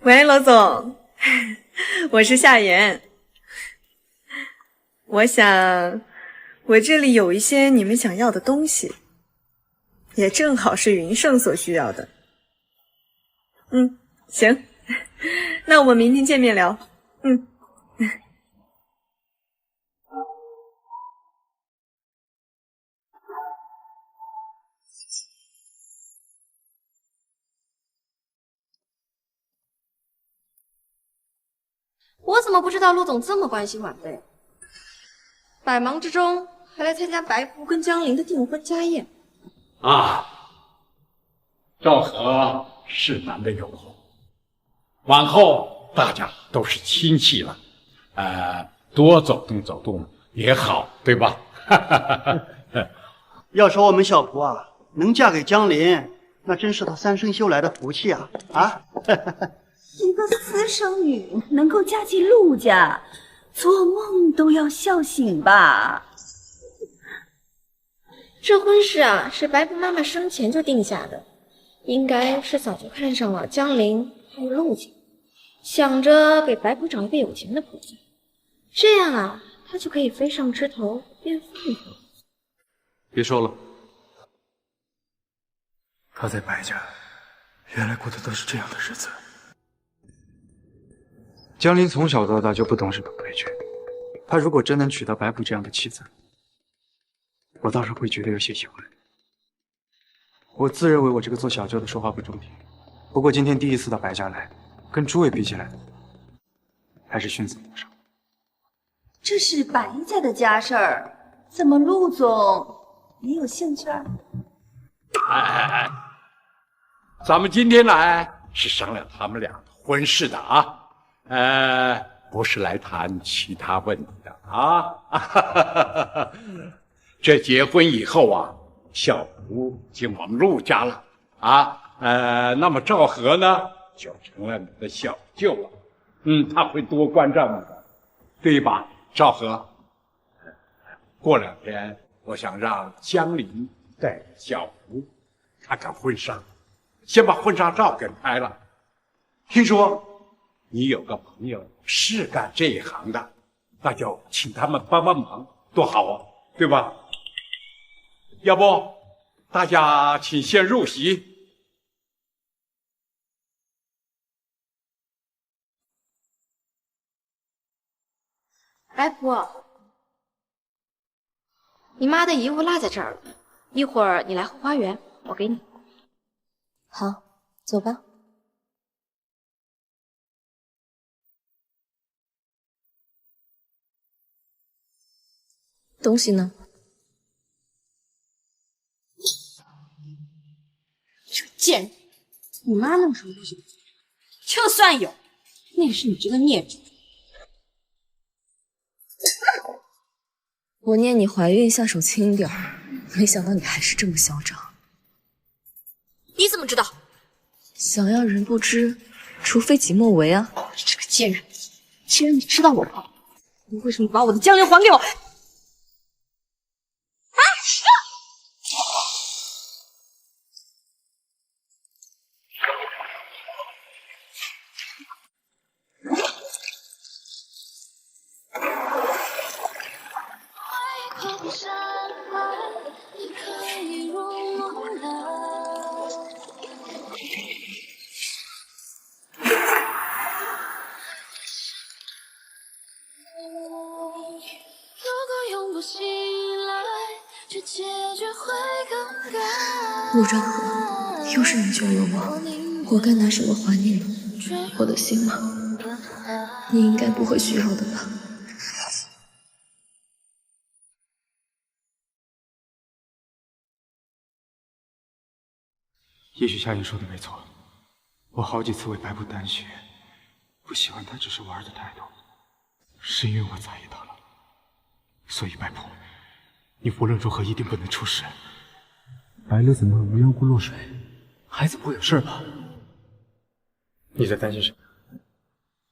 Speaker 17: 喂，罗总，我是夏妍。我想，我这里有一些你们想要的东西，也正好是云盛所需要的。行，那我们明天见面聊。
Speaker 1: 我怎么不知道陆总这么关心晚辈？百忙之中还来参加白狐跟江林的订婚家宴
Speaker 12: 啊！赵和是男的有后，往后大家都是亲戚了，多走动走动也好，对吧？
Speaker 21: 要说我们小蒲啊，能嫁给江林，
Speaker 14: 那真是他三生修来的福气啊！啊，
Speaker 10: 一个私生女能够嫁进陆家，做梦都要笑醒吧？
Speaker 1: 这婚事啊，是白婆妈妈生前就定下的，应该是早就看上了江陵还有陆家，想着给白婆找一个有钱的婆子，这样啊，她就可以飞上枝头变凤凰。
Speaker 16: 别说了，
Speaker 5: 他在白家，原来过的都是这样的日子。江林从小到大就不懂什么规矩，他如果真能娶到白普这样的妻子，我倒是会觉得有些意外。我自认为我这个做小舅的说话不中听，不过今天第一次到白家来，跟诸位比起来，还是逊色不少。
Speaker 10: 这是白家的家事儿，怎么陆总也有兴趣？
Speaker 12: 哎，咱们今天来是商量他们俩的婚事的啊，不是来谈其他问题的啊。这结婚以后啊，小福进我们陆家了啊，那么赵和呢就成了你的小舅了，他会多关照你的，对吧，赵和？过2天，我想让江林带着小福看看婚纱，先把婚纱照给拍了。听说你有个朋友是干这一行的，那就请他们帮帮忙，多好啊，对吧？要不大家请先入席。
Speaker 1: 白婆，你妈的遗物落在这儿了，一会儿你来后花园，我给你。
Speaker 13: 好，走吧。东西呢？
Speaker 3: 这个贱人，你妈弄什么东西？就算有，那也是你这个孽种。
Speaker 13: 我念你怀孕下手轻点儿，没想到你还是这么嚣张。
Speaker 1: 你怎么知道？
Speaker 13: 想要人不知，除非己莫为啊！
Speaker 3: 你这个贱人，既然你知道我胖，你为什么把我的江陵还给我？
Speaker 13: 陆昭和，又是你救了我，我该拿什么还你呢？我的心吗？你应该不会需要的吧？
Speaker 5: 也许夏言说的没错，我好几次为白布担心，不喜欢他只是玩的态度，是因为我在意他了。所以白布，你无论如何一定不能出事。白乐怎么会无缘无故落水？孩子不会有事吧？你在担心什么？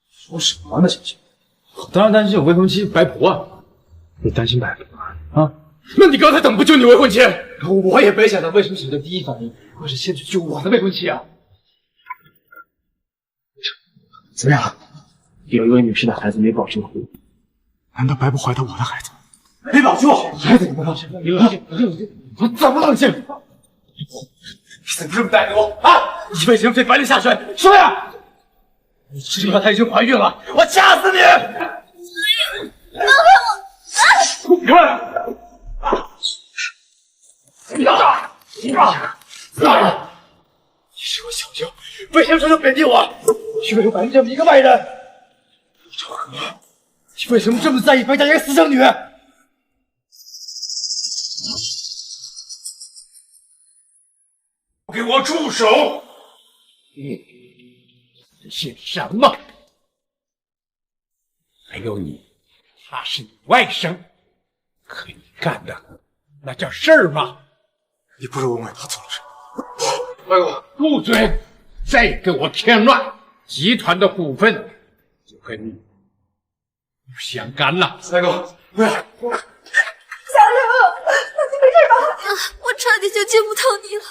Speaker 15: 说什么呢，小姐？我当然担心有未婚妻白婆啊！
Speaker 5: 你担心白婆
Speaker 15: 啊？那你刚才怎么不救你未婚妻？我也没想到，为什么你的第一反应会是先去救我的未婚妻啊？怎么样？有一位女士的孩子没保住，
Speaker 5: 难道白不怀到我的孩子？
Speaker 15: 没保住，孩子怎么了？你冷静，冷静，我怎么冷静？你怎么这么歹毒啊？你为什么非白丽下水？说呀！你知道她已经怀孕了，我掐死你！
Speaker 6: 放开我！
Speaker 15: 你过来！你是我小舅，为什么这么贬低我？居然有白丽这么一个外人！赵和，你为什么这么在意白家一个私生女？给我住手！你姓什么？
Speaker 12: 还有你，他是你外甥，可你干的那叫事儿吗？
Speaker 5: 你不如问问他做了什么。外公，
Speaker 12: 不准再给我添乱，集团的股份就跟你不相干了。
Speaker 5: 外公，不要！
Speaker 10: 小刘，你没事吧？
Speaker 13: 我差点就见不到你了。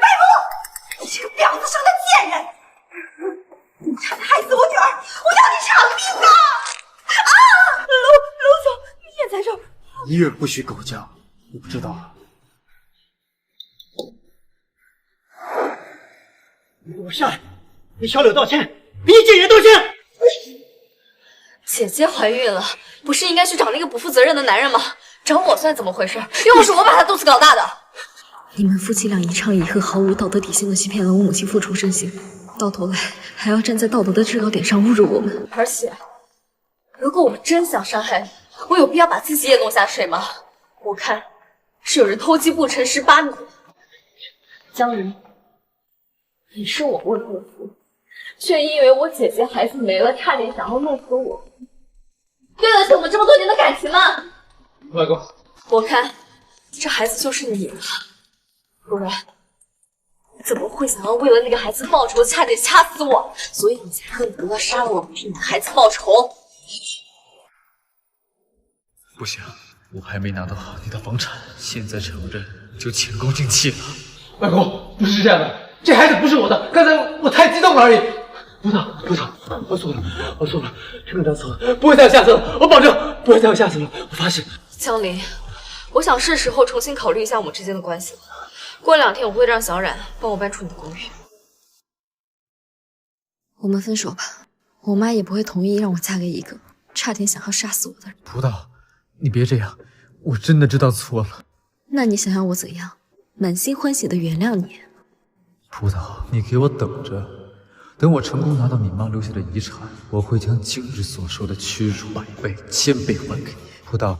Speaker 10: 白布，你这个婊子生的贱人！你差点害死我女儿，我要你偿命啊！啊！卢总，你也在这儿？
Speaker 5: 医院不许狗叫，你不知道啊？
Speaker 14: 你给我下来，给小柳道歉，给你姐姐道歉。
Speaker 3: 姐姐怀孕了，不是应该去找那个不负责任的男人吗？找我算怎么回事？又不是我把她肚子搞大的。
Speaker 13: 你们夫妻俩一唱一和，毫无道德底线的欺骗了我母亲复仇真心，到头来还要站在道德的制高点上侮辱我们。
Speaker 3: 而且，如果我真想伤害你，我有必要把自己也弄下水吗？我看是有人偷鸡不成蚀把米。江离，你是我未婚夫，却因为我姐姐孩子没了，差点想要弄死我，对得起我们这么多年的感情吗？
Speaker 5: 外公，
Speaker 3: 我看这孩子就是你的，不然你怎么会想要为了那个孩子报仇，差点掐死我？所以你才恨不得杀了我，替你的孩子报仇。
Speaker 16: 不行，我还没拿到你的房产，现在承认就前功尽弃了。
Speaker 15: 外公，不是这样的，这孩子不是我的，刚才我太激动了而已。部长，我错了，真的错了，不会再有下次了，我保证不会再有下次了，我发誓。
Speaker 3: 江离，我想是时候重新考虑一下我们之间的关系了。过2天我会让小冉帮我搬出你的公寓。
Speaker 13: 我们分手吧，我妈也不会同意让我嫁给一个差点想要杀死我的人。
Speaker 16: 葡萄，你别这样，我真的知道错了。
Speaker 13: 那你想要我怎样？满心欢喜的原谅你？
Speaker 16: 葡萄，你给我等着，等我成功拿到你妈留下的遗产，我会将今日所受的屈辱100倍、1000倍还给你。葡萄，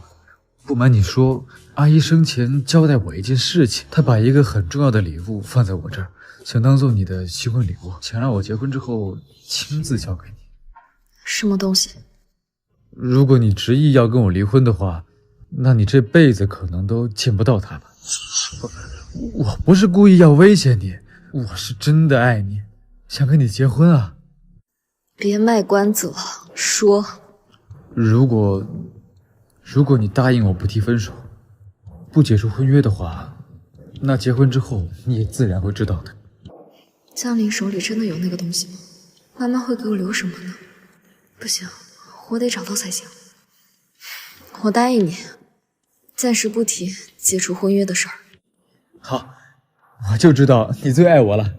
Speaker 16: 不瞒你说，阿姨生前交代我一件事情，她把一个很重要的礼物放在我这儿，想当做你的新婚礼物，想让我结婚之后亲自交给你。
Speaker 13: 什么东西？
Speaker 16: 如果你执意要跟我离婚的话，那你这辈子可能都见不到他了。我不是故意要威胁你，我是真的爱你，想跟你结婚啊。
Speaker 13: 别卖关子了，说。
Speaker 16: 如果你答应我不提分手，不解除婚约的话，那结婚之后你也自然会知道的。
Speaker 13: 江离手里真的有那个东西吗？妈妈会给我留什么呢？不行，我得找到才行。我答应你，暂时不提解除婚约的事儿。
Speaker 16: 好，我就知道你最爱我了。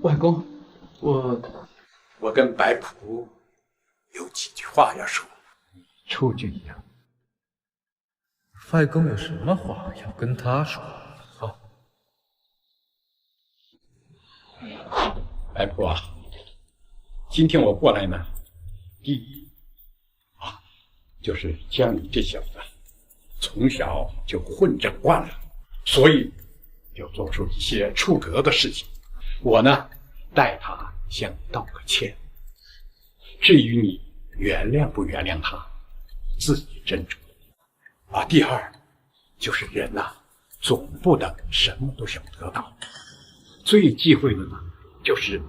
Speaker 15: 外公，
Speaker 12: 我跟白普有几句话要说，出去一趟。
Speaker 16: 外公有什么话要跟他说？好，
Speaker 12: 白普啊，今天我过来呢，第一就是江离这小子从小就混着惯了，所以就做出一些出格的事情。我呢，代他向你道个歉。至于你原谅不原谅他，自己斟酌。第二就是人呐，总不能什么都想得到。最忌讳的呢，就是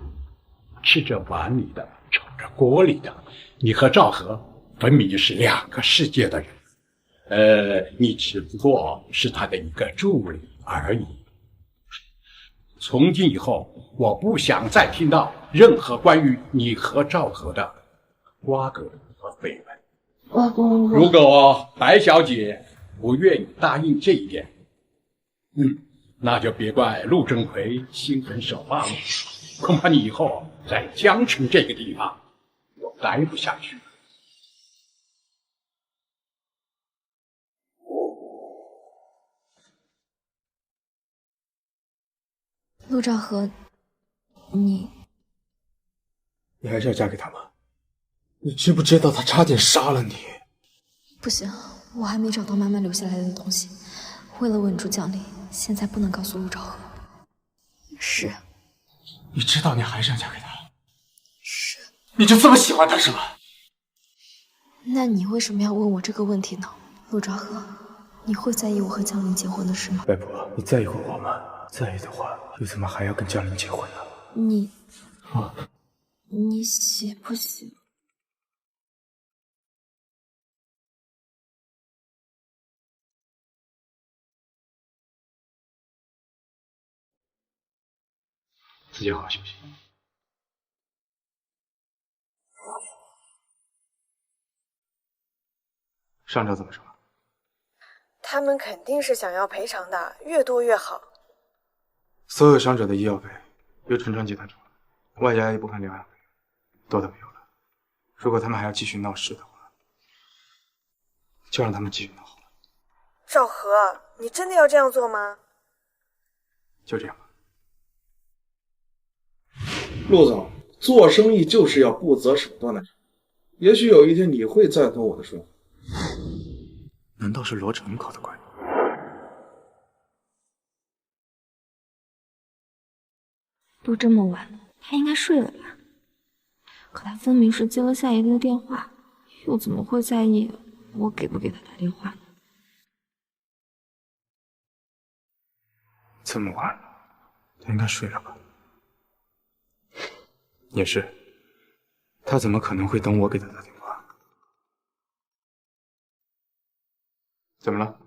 Speaker 12: 吃着碗里的，瞅着锅里的。你和赵和分明是2个世界的人，你只不过是他的一个助理而已。从今以后，我不想再听到任何关于你和赵和的瓜葛和绯闻。如果白小姐不愿意答应这一点，那就别怪陆正奎心狠手辣了。恐怕你以后在江城这个地方都待不下去。
Speaker 13: 陆兆和，你
Speaker 5: 还是要嫁给他吗？你知不知道他差点杀了你？
Speaker 13: 不行，我还没找到妈妈留下来的东西。为了稳住江离，现在不能告诉陆兆和。是。
Speaker 5: 你知道你还是要嫁给他？
Speaker 13: 是。
Speaker 5: 你就这么喜欢他是吗？
Speaker 4: 那你为什么要问我这个问题呢？陆兆和，你会在意我和江林结婚的事吗？
Speaker 5: 白婆，你在意过我吗？在意的话，又怎么还要跟江林结婚呢？
Speaker 4: 你喜不喜？
Speaker 5: 自己好好休息。上周怎么说？
Speaker 17: 他们肯定是想要赔偿的，越多越好。
Speaker 5: 所有伤者的医药费由纯川集团出，外加一部分疗养费，多的没有了。如果他们还要继续闹事的话，就让他们继续闹好了。
Speaker 17: 赵和，你真的要这样做吗？
Speaker 5: 就这样吧。
Speaker 11: 陆总，做生意就是要不择手段的。也许有一天你会赞同我的说法。
Speaker 5: 难道是罗成搞的怪？
Speaker 4: 都这么晚了，他应该睡了吧？可他分明是接了夏爷的电话，又怎么会在意我给不给他打电话呢？
Speaker 5: 这么晚了，他应该睡了吧？也是，他怎么可能会等我给他打电话？怎么了？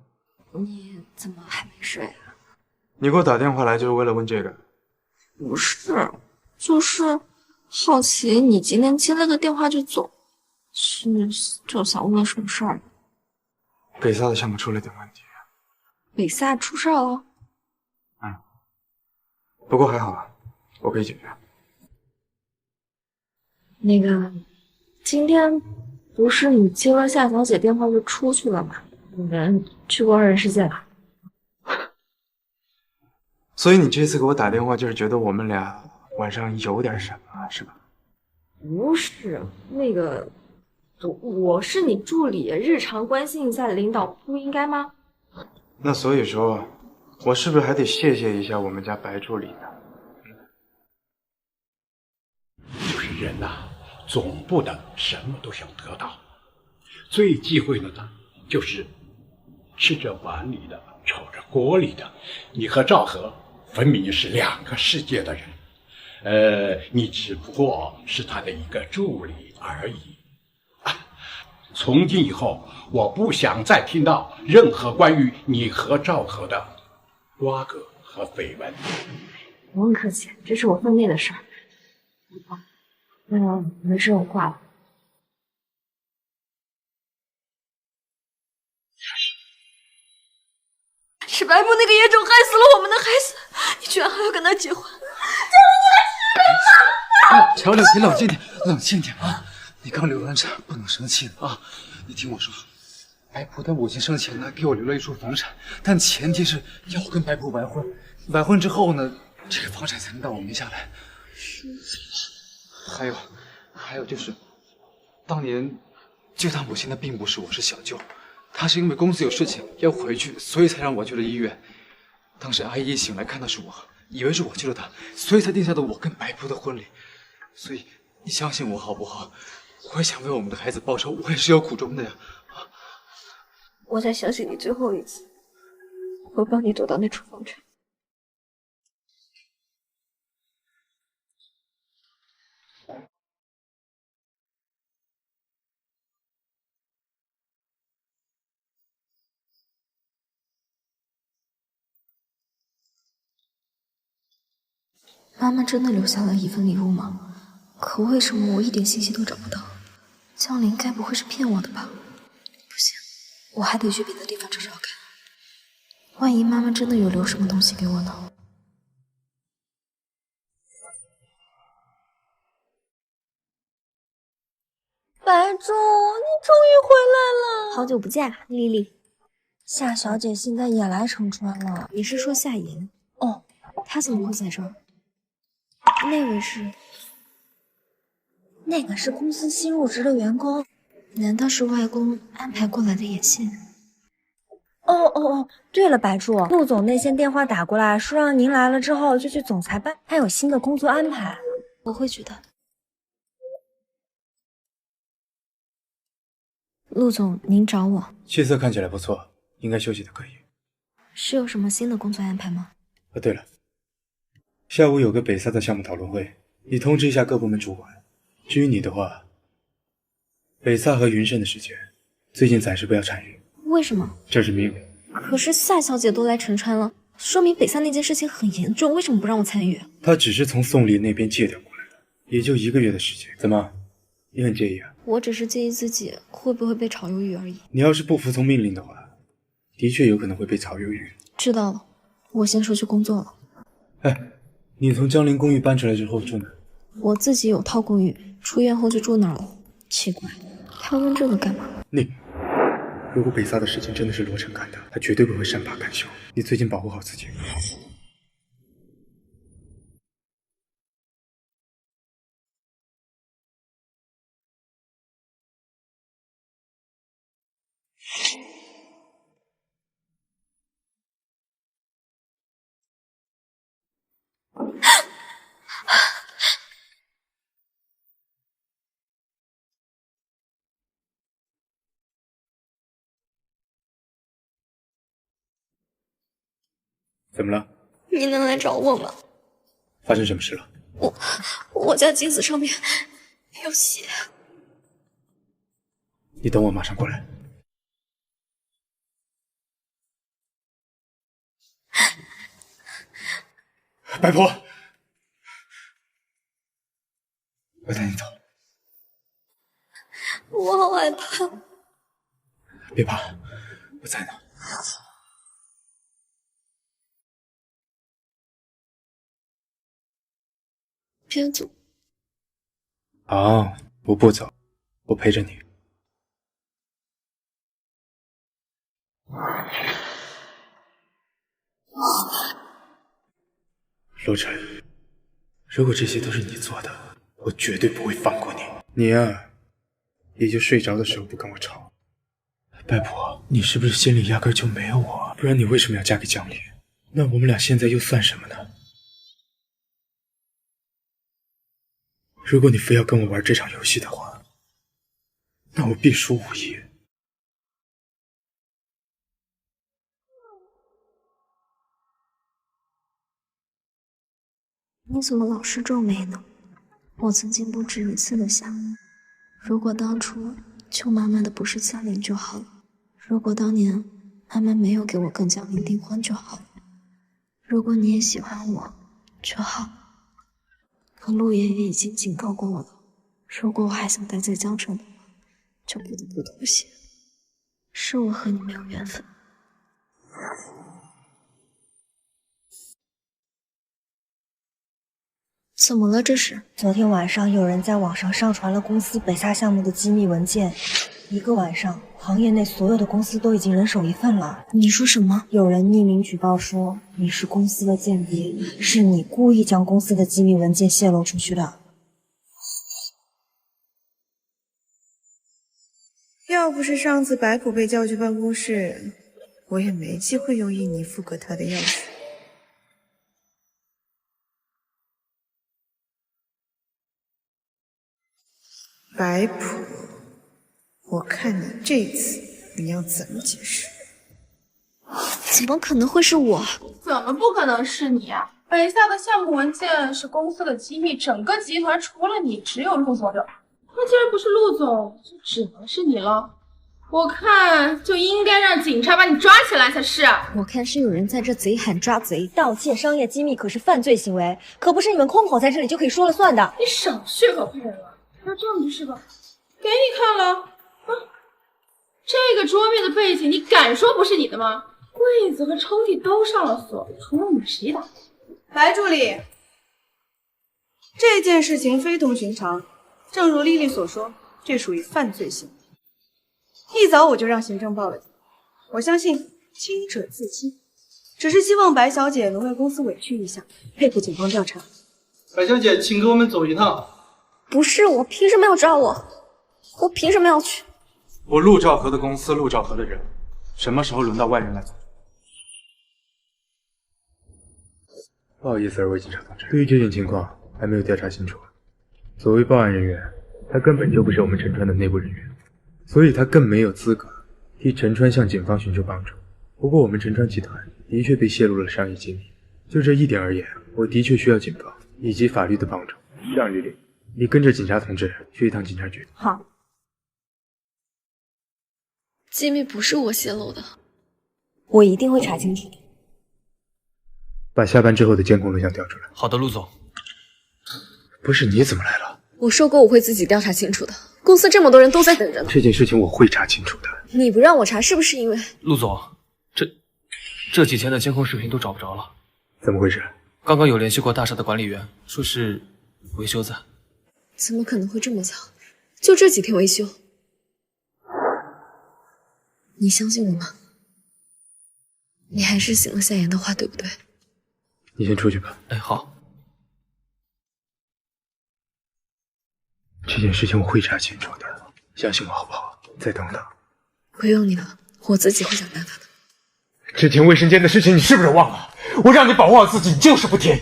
Speaker 4: 你怎么还没睡啊？
Speaker 5: 你给我打电话来就是为了问这个？
Speaker 4: 不是，就是好奇你今天接了个电话就走，就想问问什么事儿。
Speaker 5: 北萨的项目出了点问题。
Speaker 4: 北萨出事了？
Speaker 5: 不过还好啊，我可以解决。
Speaker 4: 那个，今天不是你接了夏小姐电话就出去了吗？你们去逛人世界了？
Speaker 5: 所以你这次给我打电话，就是觉得我们俩晚上有点什么，是吧？
Speaker 3: 不是，那个，我是你助理，日常关心一下领导不应该吗？
Speaker 5: 那所以说，我是不是还得谢谢一下我们家白助理呢？
Speaker 12: 就是人呐，总不能什么都想得到，最忌讳的呢，就是吃着碗里的，瞅着锅里的。你和赵和分明是两个世界的人，你只不过是他的一个助理而已。从今以后，我不想再听到任何关于你和赵和的瓜葛和绯闻。
Speaker 3: 不用客气，这是我分内的事儿。没事，我挂了。
Speaker 1: 是白木那个野种害死了我们的孩子，你居然还要跟他结婚，
Speaker 16: 乔柳，你冷静点，冷静点啊！你刚流完产，不能生气的啊！你听我说，白婆她母亲生前呢给我留了一处房产，但前提是要跟白婆完婚，完婚之后呢，这个房产才能到我名下来。还有就是，当年救他母亲的并不是我，是小舅，他是因为公司有事情要回去，所以才让我去了医院。当时阿姨一醒来看到是我，以为是我救了她，所以才定下的我跟白婆的婚礼。所以你相信我好不好？我也想为我们的孩子报仇，我也是有苦衷的呀。
Speaker 1: 我再相信你最后一次，我帮你躲到那处房产。
Speaker 4: 妈妈真的留下了一份礼物吗？可为什么我一点信息都找不到？江林该不会是骗我的吧？不行，我还得去别的地方找找看。万一妈妈真的有留什么东西给我呢？
Speaker 19: 白主，你终于回来了！好久不见啊，丽丽。夏小姐现在也来城川了。
Speaker 4: 你是说夏言？
Speaker 19: 哦，
Speaker 4: 她怎么会在这儿？
Speaker 19: 那个是公司新入职的员工，
Speaker 4: 难道是外公安排过来的眼线？
Speaker 19: 哦，对了，白助，陆总那线电话打过来，说让您来了之后就去总裁办，他有新的工作安排。
Speaker 4: 我会去的。
Speaker 13: 陆总，您找我
Speaker 5: 气色看起来不错，应该休息的可以。
Speaker 13: 是有什么新的工作安排吗？
Speaker 5: 对了，下午有个北萨的项目讨论会，你通知一下各部门主管。至于你的话，北萨和云盛的事情，最近暂时不要参与。
Speaker 13: 为什么？
Speaker 5: 这是命令。
Speaker 13: 可是夏小姐都来陈川了，说明北萨那件事情很严重，为什么不让我参与？
Speaker 5: 她只是从宋丽那边借调过来的，也就1个月的时间。怎么，你很介意啊？
Speaker 13: 我只是介意自己会不会被炒鱿鱼而已。
Speaker 5: 你要是不服从命令的话，的确有可能会被炒鱿鱼。
Speaker 13: 知道了，我先出去工作了。
Speaker 5: 哎，你从江陵公寓搬出来之后住哪？
Speaker 13: 我自己有套公寓，出院后就住那儿了。奇怪，他问这个干嘛？
Speaker 5: 如果北萨的事情真的是罗成干的，他绝对不会善罢甘休。你最近保护好自己。怎么了？
Speaker 13: 你能来找我吗？
Speaker 5: 发生什么事了？
Speaker 13: 我家镜子上面有血。
Speaker 5: 你等我，马上过来。白婆，我带你走。
Speaker 13: 我好害怕。
Speaker 5: 别怕，我在呢。
Speaker 13: 别走。
Speaker 5: 好，我不走，我陪着你。罗晨，如果这些都是你做的，我绝对不会放过你。你呀，也就睡着的时候不跟我吵。白婆，你是不是心里压根就没有我？不然你为什么要嫁给江林？那我们俩现在又算什么呢？如果你非要跟我玩这场游戏的话，那我必输无疑。
Speaker 13: 你怎么老是皱眉呢？我曾经不止一次的想，如果当初救妈妈的不是江林就好了，如果当年妈妈没有给我跟江林订婚就好了，如果你也喜欢我就好。可陆爷爷已经警告过我了，如果我还想待在江城的话，就不得不妥协。是我和你没有缘分。怎么了这是？
Speaker 19: 昨天晚上有人在网上上传了公司北萨项目的机密文件，1个晚上，行业内所有的公司都已经人手一份了。
Speaker 13: 你说什么？
Speaker 19: 有人匿名举报说你是公司的间谍，是你故意将公司的机密文件泄露出去的。
Speaker 17: 要不是上次白普被叫去办公室，我也没机会用印尼复刻他的钥匙。白普，我看你这次你要怎么解释？
Speaker 13: 怎么可能会是我？
Speaker 18: 怎么不可能是你啊？北萨的项目文件是公司的机密，整个集团除了你，只有陆总有。那既然不是陆总，就只能是你了。我看就应该让警察把你抓起来才是。
Speaker 19: 我看是有人在这贼喊抓贼，盗窃商业机密可是犯罪行为，可不是你们空口在这里就可以说了算的。
Speaker 18: 你少血口喷人了，有证据是吧？给你看了啊，这个桌面的背景，你敢说不是你的吗？柜子和抽屉都上了锁，除了你谁打？
Speaker 17: 白助理，这件事情非同寻常，正如丽丽所说，这属于犯罪行为。一早我就让行政报了警，我相信清者自清，只是希望白小姐能为公司委屈一下，配合警方调查。
Speaker 21: 白小姐，请跟我们走一趟。
Speaker 13: 不是我，凭什么要抓我？我凭什么要去？
Speaker 5: 我陆兆和的公司，陆兆和的人，什么时候轮到外人来做？不好意思，2位警察同志，对于这件情况还没有调查清楚。作为报案人员，他根本就不是我们陈川的内部人员，所以他更没有资格替陈川向警方寻求帮助。不过我们陈川集团的确被泄露了商业机密，就这一点而言，我的确需要警方以及法律的帮助。这样，丽丽，你跟着警察同志去一趟警察局。
Speaker 4: 好。
Speaker 13: 机密不是我泄露的，
Speaker 19: 我一定会查清楚的。
Speaker 5: 把下班之后的监控录像调出来。
Speaker 15: 好的，陆总。
Speaker 5: 不是你怎么来了？
Speaker 13: 我说过我会自己调查清楚的。公司这么多人都在等着呢。
Speaker 5: 这件事情我会查清楚的。
Speaker 13: 你不让我查，是不是因为……
Speaker 15: 陆总，这几天的监控视频都找不着了。
Speaker 5: 怎么回事？
Speaker 15: 刚刚有联系过大厦的管理员，说是维修在。
Speaker 13: 怎么可能会这么巧？就这几天维修？你相信我吗？你还是信了夏言的话，对不对？
Speaker 5: 你先出去吧。
Speaker 15: 哎，好。
Speaker 5: 这件事情我会查清楚的，相信我好不好？再等等。
Speaker 13: 不用你了，我自己会想办法的。
Speaker 5: 之前卫生间的事情你是不是忘了？我让你保护好自己，你就是不听。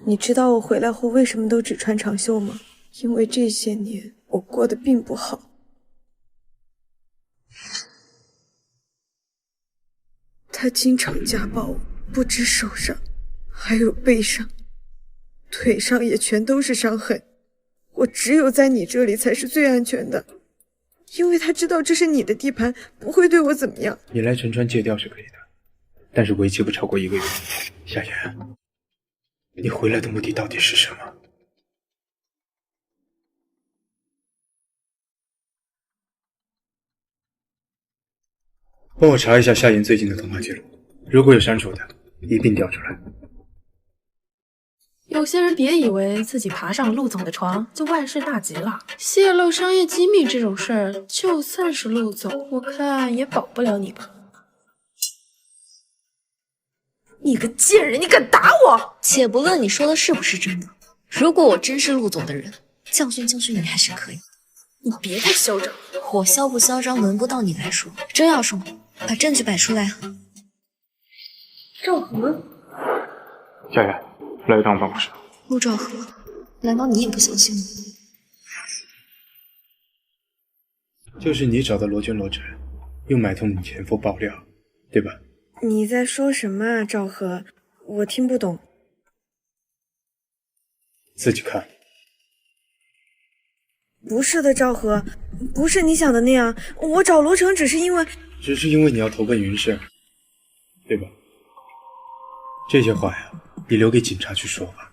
Speaker 17: 你知道我回来后为什么都只穿长袖吗？因为这些年我过得并不好。他经常家暴我，不止手上，还有背上，腿上也全都是伤痕。我只有在你这里才是最安全的，因为他知道这是你的地盘，不会对我怎么样。
Speaker 5: 你来陈川借调是可以的，但是为期不超过1个月。夏言，你回来的目的到底是什么？帮我查一下夏言最近的通话记录，如果有删除的，一并调出来。
Speaker 18: 有些人别以为自己爬上陆总的床就万事大吉了，泄露商业机密这种事儿，就算是陆总，我看也保不了你吧。你个贱人，你敢打我！
Speaker 13: 且不论你说的是不是真的，如果我真是陆总的人，教训教训你还是可以。
Speaker 18: 你别太嚣张，
Speaker 13: 我嚣不嚣张轮不到你来说，真要说，把证据摆出来。
Speaker 18: 赵恒，
Speaker 5: 夏言，来一趟办公室。
Speaker 13: 陆兆和，难道你也不相信我？
Speaker 5: 就是你找到罗娟罗晨，又买通你前夫爆料，对吧？
Speaker 17: 你在说什么啊，赵和？我听不懂。
Speaker 5: 自己看。
Speaker 17: 不是的，赵和，不是你想的那样。我找罗成只是因为
Speaker 5: 你要投奔云盛，对吧？这些话呀，你留给警察去说吧。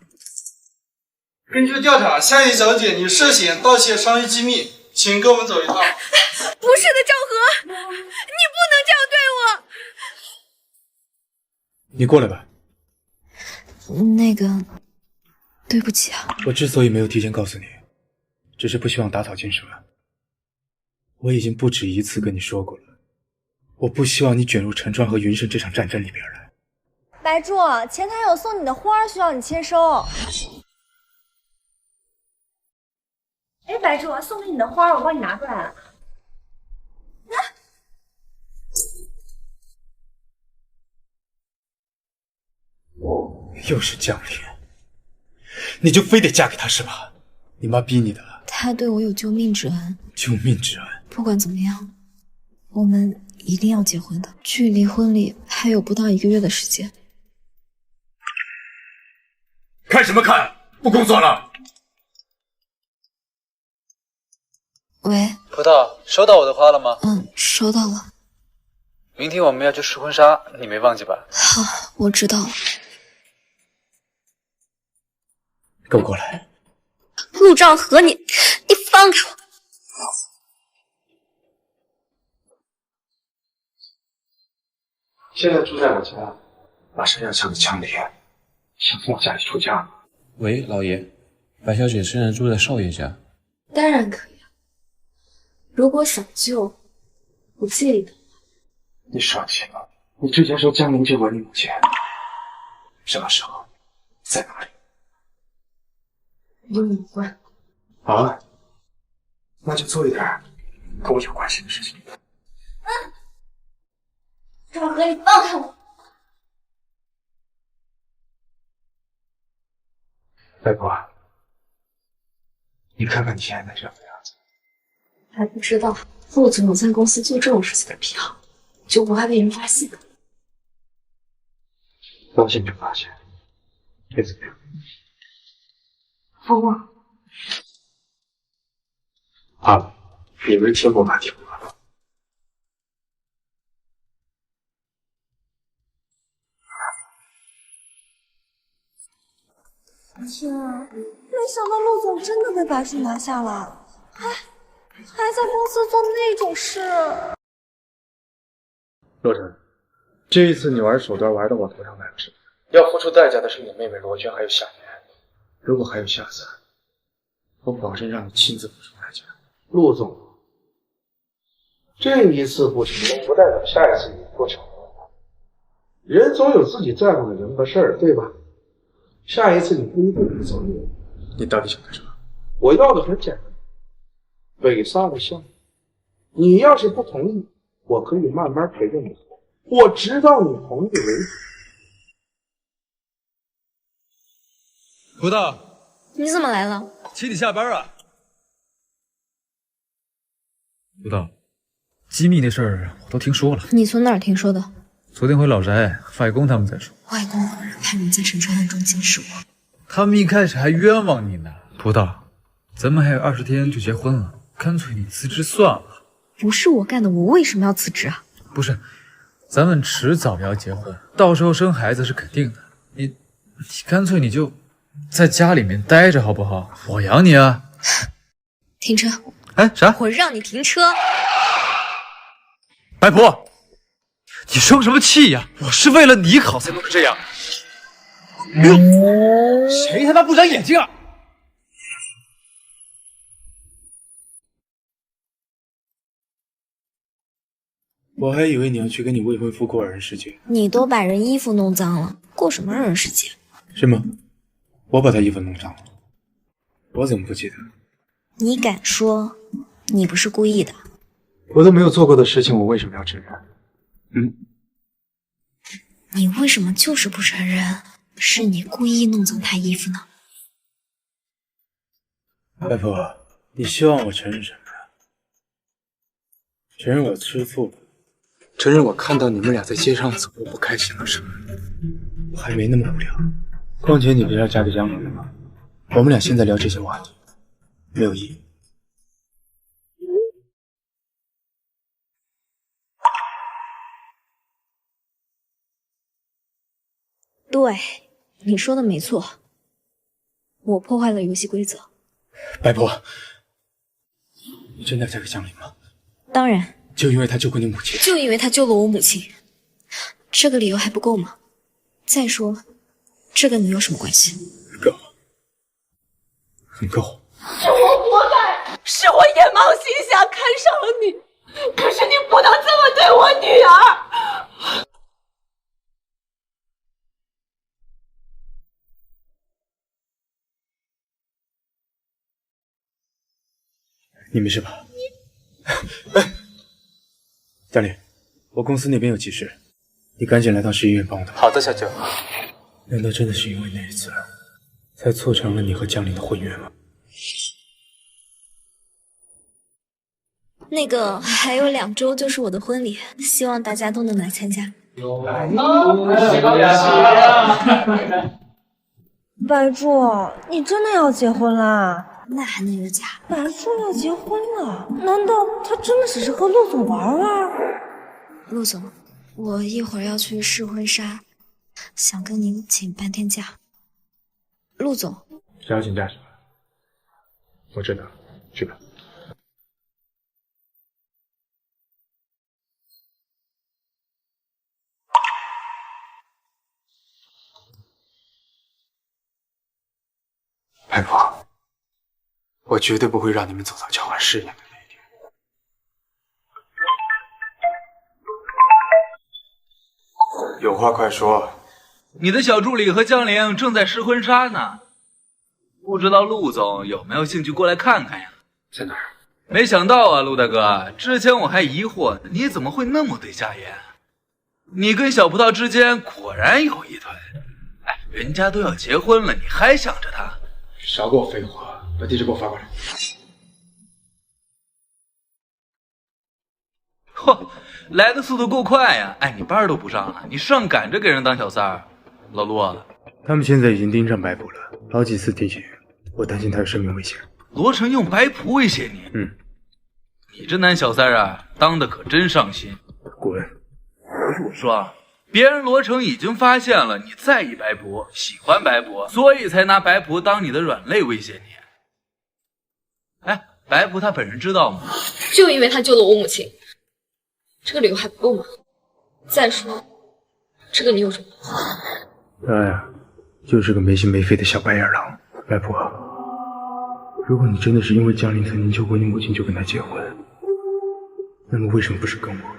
Speaker 21: 根据调查，夏言小姐，你涉嫌盗窃商业机密，请跟我们走一趟。
Speaker 18: 不是的，赵和，你不能这样对我。
Speaker 5: 你过来吧。
Speaker 13: 那个，对不起啊。
Speaker 5: 我之所以没有提前告诉你，只是不希望打草惊蛇。我已经不止一次跟你说过了，我不希望你卷入陈川和云盛这场战争里边来。
Speaker 19: 白柱，前台有送你的花需要你签收。哎，白柱，送给你的花我帮你拿过来了。
Speaker 5: 又是江林，你就非得嫁给他是吧？你妈逼你的。
Speaker 13: 他对我有救命之恩。
Speaker 5: 救命之恩。
Speaker 13: 不管怎么样，我们一定要结婚的。距离婚礼还有不到1个月的时间。
Speaker 5: 看什么看？不工作了？
Speaker 13: 喂，
Speaker 2: 葡萄，收到我的花了吗？
Speaker 13: 收到了。
Speaker 2: 明天我们要去试婚纱，你没忘记吧？
Speaker 13: 好，我知道了。
Speaker 5: 跟我过来。
Speaker 13: 陆兆和，你放开我！
Speaker 5: 现在住在我家，马上要抢你强连，想从我家里出家。
Speaker 20: 喂，老爷，白小姐现在住在少爷家。
Speaker 13: 当然可以啊，如果想救，不介意的。
Speaker 5: 你耍气了？你之前说江林救过你母亲，什么时候？在哪里？
Speaker 13: 与你无关。
Speaker 5: 好，那就做一点跟我有关系的事情。
Speaker 13: 赵和，你放开我！
Speaker 5: 外婆，你看看你现在这样的样子，
Speaker 4: 还不知道陆总有在公司做这种事情的癖好，就不怕被人发现。
Speaker 5: 发现就发现，又怎么样？
Speaker 4: 父王，
Speaker 5: 好了，你们听我把听完了。
Speaker 19: 天啊，没想到陆总真的被白叔拿下了，还在公司做那种事。
Speaker 5: 洛尘，这一次你玩手段玩到我头上来了是吧？要付出代价的是你妹妹罗娟还有夏言，如果还有下次，我保证让你亲自付出代价。
Speaker 11: 陆总，这一次不成功，不代表下一次也不成功。人总有自己在乎的人和事儿，对吧？下一次你不一定能走运。
Speaker 5: 你到底想干什么？
Speaker 11: 我要的很简单，北萨的项目，你要是不同意，我可以慢慢陪着你做，我直到你同意为止。
Speaker 16: 葡萄，
Speaker 13: 你怎么来了？
Speaker 16: 请你下班啊。葡萄，机密那事儿我都听说了。
Speaker 13: 你从哪儿听说的？
Speaker 16: 昨天回老宅，外公他们在说。
Speaker 13: 外公派人在陈川案中监视我。
Speaker 16: 他们一开始还冤枉你呢。葡萄，咱们还有20天就结婚了，干脆你辞职算了。
Speaker 13: 不是我干的，我为什么要辞职啊？
Speaker 16: 不是，咱们迟早要结婚，到时候生孩子是肯定的。你干脆你就在家里面待着好不好？我养你啊。
Speaker 13: 停车！
Speaker 16: 哎，啥？
Speaker 13: 我让你停车！
Speaker 16: 白婆，你生什么气呀？我是为了你好才弄成这样。谁他妈不长眼睛啊！
Speaker 5: 我还以为你要去跟你未婚夫过二人世界。
Speaker 13: 你都把人衣服弄脏了，过什么二人世界？
Speaker 5: 是吗？我把他衣服弄脏了，我怎么不记得？
Speaker 13: 你敢说你不是故意的？
Speaker 5: 我都没有做过的事情，我为什么要承认？
Speaker 13: 你为什么就是不承认是你故意弄脏他衣服呢？
Speaker 5: 外婆，你希望我承认什么呀？承认我吃醋了，承认我看到你们俩在街上走我不开心了是吗？我还没那么无聊。况且你不是要嫁给江龙了吗？我们俩现在聊这些话题没有意义。
Speaker 13: 对，你说的没错，我破坏了游戏规则。
Speaker 5: 白婆，你真的嫁给江林吗？
Speaker 13: 当然，
Speaker 5: 就因为他救过你母亲？
Speaker 13: 就因为他救了我母亲，这个理由还不够吗？再说，这跟你有什么关系？
Speaker 5: 够，很够。
Speaker 18: 是我活该，是我眼冒心瞎看上了你，可是你不能这么对我女儿。
Speaker 5: 你没事吧？哎，江林，我公司那边有急事，你赶紧来到市医院帮我的忙。
Speaker 2: 好的，小舅。
Speaker 5: 难道真的是因为那一次，才促成了你和江林的婚约吗？
Speaker 13: 那个还有2周就是我的婚礼，希望大家都能来参加。
Speaker 19: 白柱，你真的要结婚啦？
Speaker 13: 那还能有假？
Speaker 19: 白柱要结婚了，难道他真的只是和陆总玩玩？
Speaker 13: 陆总，我一会儿要去试婚纱，想跟您请半天假。陆总，
Speaker 5: 想要请假是吧？我知道，去吧。白婆，我绝对不会让你们走到交换誓言的那一天。有话快说。
Speaker 2: 你的小助理和江玲正在试婚纱呢，不知道陆总有没有兴趣过来看看呀？
Speaker 5: 在哪儿？
Speaker 2: 没想到啊，陆大哥，之前我还疑惑你怎么会那么对佳妍，你跟小葡萄之间果然有一腿。哎，人家都要结婚了，你还想着他？
Speaker 5: 少给我废话！把地址给我发过来。
Speaker 2: 嚯，来的速度够快呀！哎，你班都不上了，你上赶着给人当小三儿？老陆，
Speaker 5: 他们现在已经盯上白普了，好几次提醒，我担心他有生命危险。
Speaker 2: 罗成用白普威胁你？你这男小三儿啊，当的可真上心。
Speaker 5: 滚！
Speaker 2: 不是我说，别人罗成已经发现了你在意白普，喜欢白普，所以才拿白普当你的软肋威胁你。哎，白普他本人知道吗？
Speaker 3: 就因为他救了我母亲，这个理由还不够吗？再说，这个你有什么？
Speaker 5: 他呀，就是个没心没肺的小白眼狼。白普，如果你真的是因为江林曾经救过你母亲就跟他结婚，那么为什么不是跟我？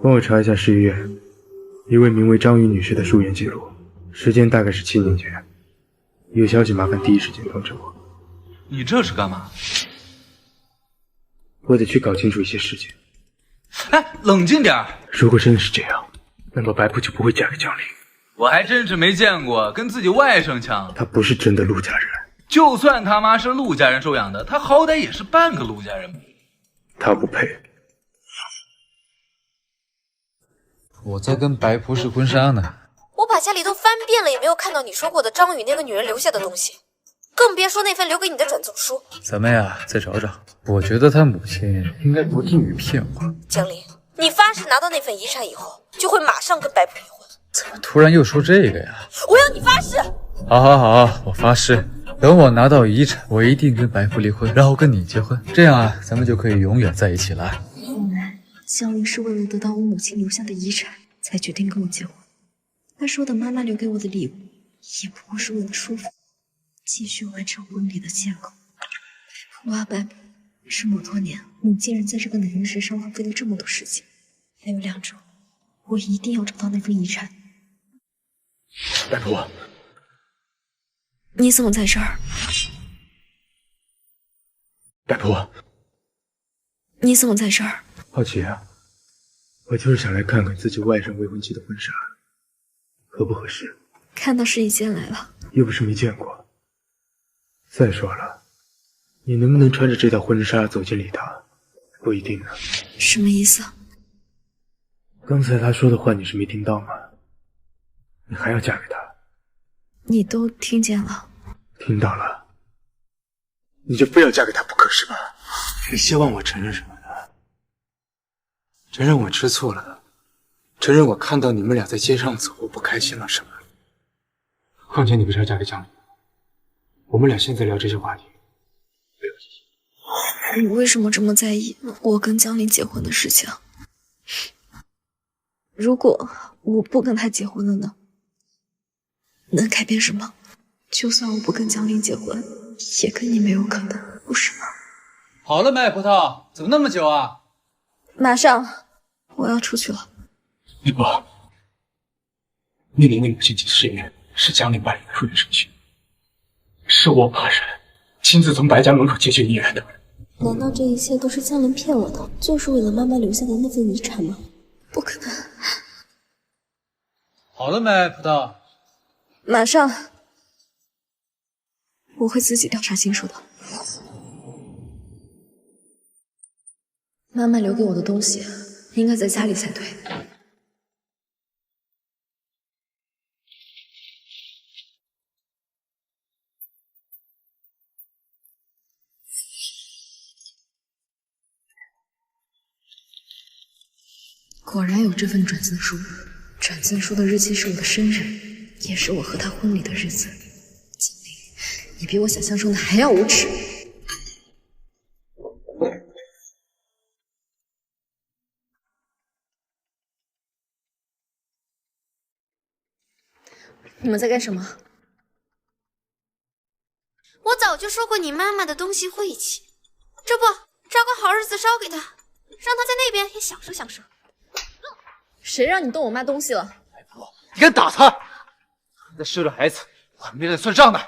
Speaker 5: 帮我查一下市医院一位名为张宇女士的住院记录，时间大概是7年前。有消息麻烦第一时间通知我。
Speaker 2: 你这是干嘛？
Speaker 5: 我得去搞清楚一些事情。
Speaker 2: 哎，冷静点。
Speaker 5: 如果真的是这样，那么白普就不会嫁给江林。
Speaker 2: 我还真是没见过跟自己外甥抢。
Speaker 5: 他不是真的陆家人。
Speaker 2: 就算他妈是陆家人收养的，他好歹也是半个陆家人。
Speaker 5: 他不配。
Speaker 16: 我在跟白普试婚纱呢。
Speaker 1: 我把家里都翻遍了，也没有看到你说过的张宇那个女人留下的东西，更别说那份留给你的转奏书。
Speaker 16: 咱们呀，再找找。我觉得他母亲应该不至于骗我。
Speaker 1: 江林，你发誓拿到那份遗产以后，就会马上跟白普离婚。
Speaker 16: 怎么突然又说这个呀？
Speaker 1: 我要你发誓。
Speaker 16: 好，我发誓，等我拿到遗产，我一定跟白普离婚，然后跟你结婚，这样啊，咱们就可以永远在一起了。
Speaker 13: 原来江林是为了得到我母亲留下的遗产，才决定跟我结婚。他说的妈妈留给我的礼物，也不过是为了说服继续完成婚礼的借口。我啊，白普，这么多年，你竟然在这个男人身上浪费了这么多时间。还有2周，我一定要找到那份遗产。
Speaker 5: 白普，
Speaker 13: 你怎么在这儿？
Speaker 5: 白普，
Speaker 13: 你怎么在这儿？
Speaker 5: 好奇啊，我就是想来看看自己外甥未婚妻的婚纱，合不合适？
Speaker 13: 看到试衣间来了，
Speaker 5: 又不是没见过。再说了，你能不能穿着这套婚纱走进礼堂，不一定呢。
Speaker 13: 什么意思？
Speaker 5: 刚才他说的话你是没听到吗？你还要嫁给他？
Speaker 13: 你都听见了？
Speaker 5: 听到了。你就非要嫁给他不可是吧？你希望我承认什么呢？承认我吃醋了，承认我看到你们俩在街上走我不开心了是吗？况且你不是要嫁给江林，我们俩现在聊这些话题没有意义。
Speaker 13: 你为什么这么在意我跟江林结婚的事情？如果我不跟他结婚了呢？能改变什么？就算我不跟江林结婚，也跟你没有可能，不是吗？
Speaker 16: 好了没，葡萄？怎么那么久啊？
Speaker 13: 马上，我要出去了。
Speaker 5: 李博，你离你母亲10年，是江林办理的入院手续，是我把人亲自从白家门口接去医院的。
Speaker 13: 难道这一切都是江林骗我的，就是为了妈妈留下的那份遗产吗？不可能。
Speaker 16: 好了没，葡萄？
Speaker 13: 马上，我会自己调查清楚的。妈妈留给我的东西应该在家里才对。果然有这份转赠书，转赠书的日期是我的生日，也是我和他婚礼的日子。江林，你比我想象中的还要无耻。你们在干什么？
Speaker 1: 我早就说过你妈妈的东西晦气，这不找个好日子烧给她，让她在那边也享受享受。
Speaker 3: 谁让你动我妈东西了？
Speaker 15: 你敢打她？再生了孩子，我还没来算账呢。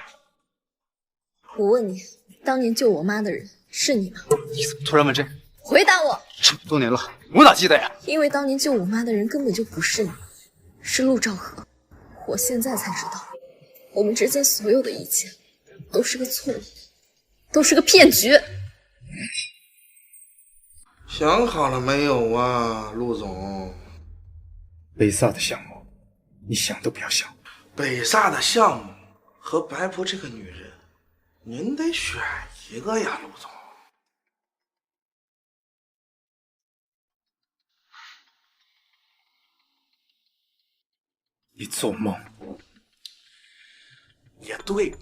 Speaker 13: 我问你，当年救我妈的人是你吗？
Speaker 15: 你怎么突然问这个？
Speaker 13: 回答我！
Speaker 15: 这么多年了，我哪记得呀？
Speaker 13: 因为当年救我妈的人根本就不是你，是陆兆和。我现在才知道，我们之间所有的一切都是个错误，都是个骗局。
Speaker 11: 想好了没有啊，陆总？
Speaker 5: 北萨的项目，你想都不要想。
Speaker 11: 北萨的项目和白婆这个女人，您得选一个呀，陆总。
Speaker 5: 你做梦！
Speaker 11: 也对，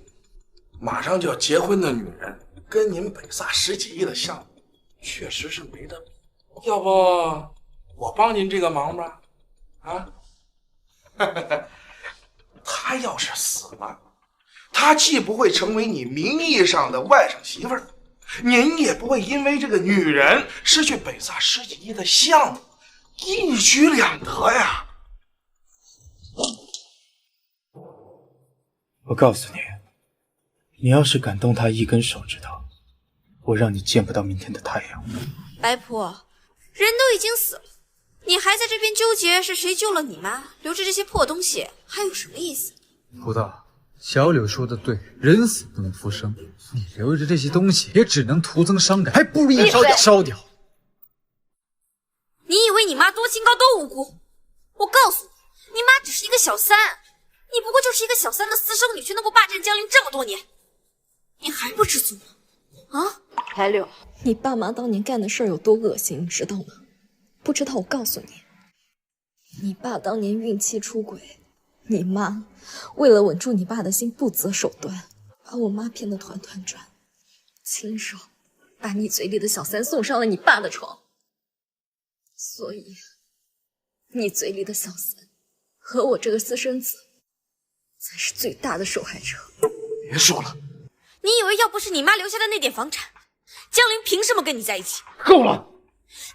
Speaker 11: 马上就要结婚的女人，跟您北萨10几亿的项目，确实是没得比。要不我帮您这个忙吧？啊？她要是死了，她既不会成为你名义上的外甥媳妇儿，您也不会因为这个女人失去北萨10几亿的项目，一举两得呀！
Speaker 5: 我告诉你，你要是敢动他一根手指头，我让你见不到明天的太阳。
Speaker 1: 白婆，人都已经死了，你还在这边纠结是谁救了你妈，留着这些破东西还有什么意思？
Speaker 16: 胡道，小柳说的对，人死不能复生，你留着这些东西也只能徒增伤感，还不如一人烧掉。
Speaker 1: 你以为你妈多清高多无辜？我告诉你，你妈只是一个小三，你不过就是一个小三的私生女，却能够霸占江陵这么多年，你还不知足吗？啊，
Speaker 13: 白柳，你爸妈当年干的事儿有多恶心，你知道吗？不知道，我告诉你，你爸当年孕期出轨，你妈为了稳住你爸的心，不择手段，把我妈骗得团团转，亲手把你嘴里的小三送上了你爸的床。所以，你嘴里的小三和我这个私生子，才是最大的受害者。
Speaker 5: 别说了，
Speaker 1: 你以为要不是你妈留下的那点房产，江陵凭什么跟你在一起？
Speaker 5: 够了！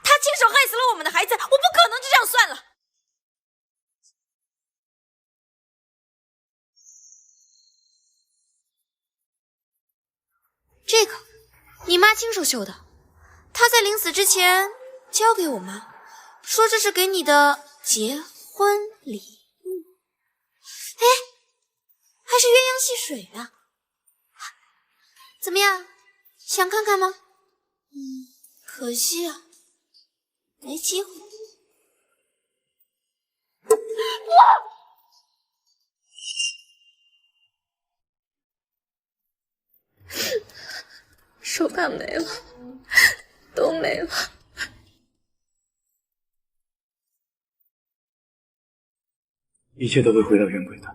Speaker 1: 他亲手害死了我们的孩子，我不可能就这样算了。这个，你妈亲手绣的，她在临死之前交给我妈，说这是给你的结婚礼物。哎，还是鸳鸯戏水呢。怎么样，想看看吗？可惜啊，没机会。
Speaker 13: 手办没了，都没了。
Speaker 5: 一切都会回到原轨的。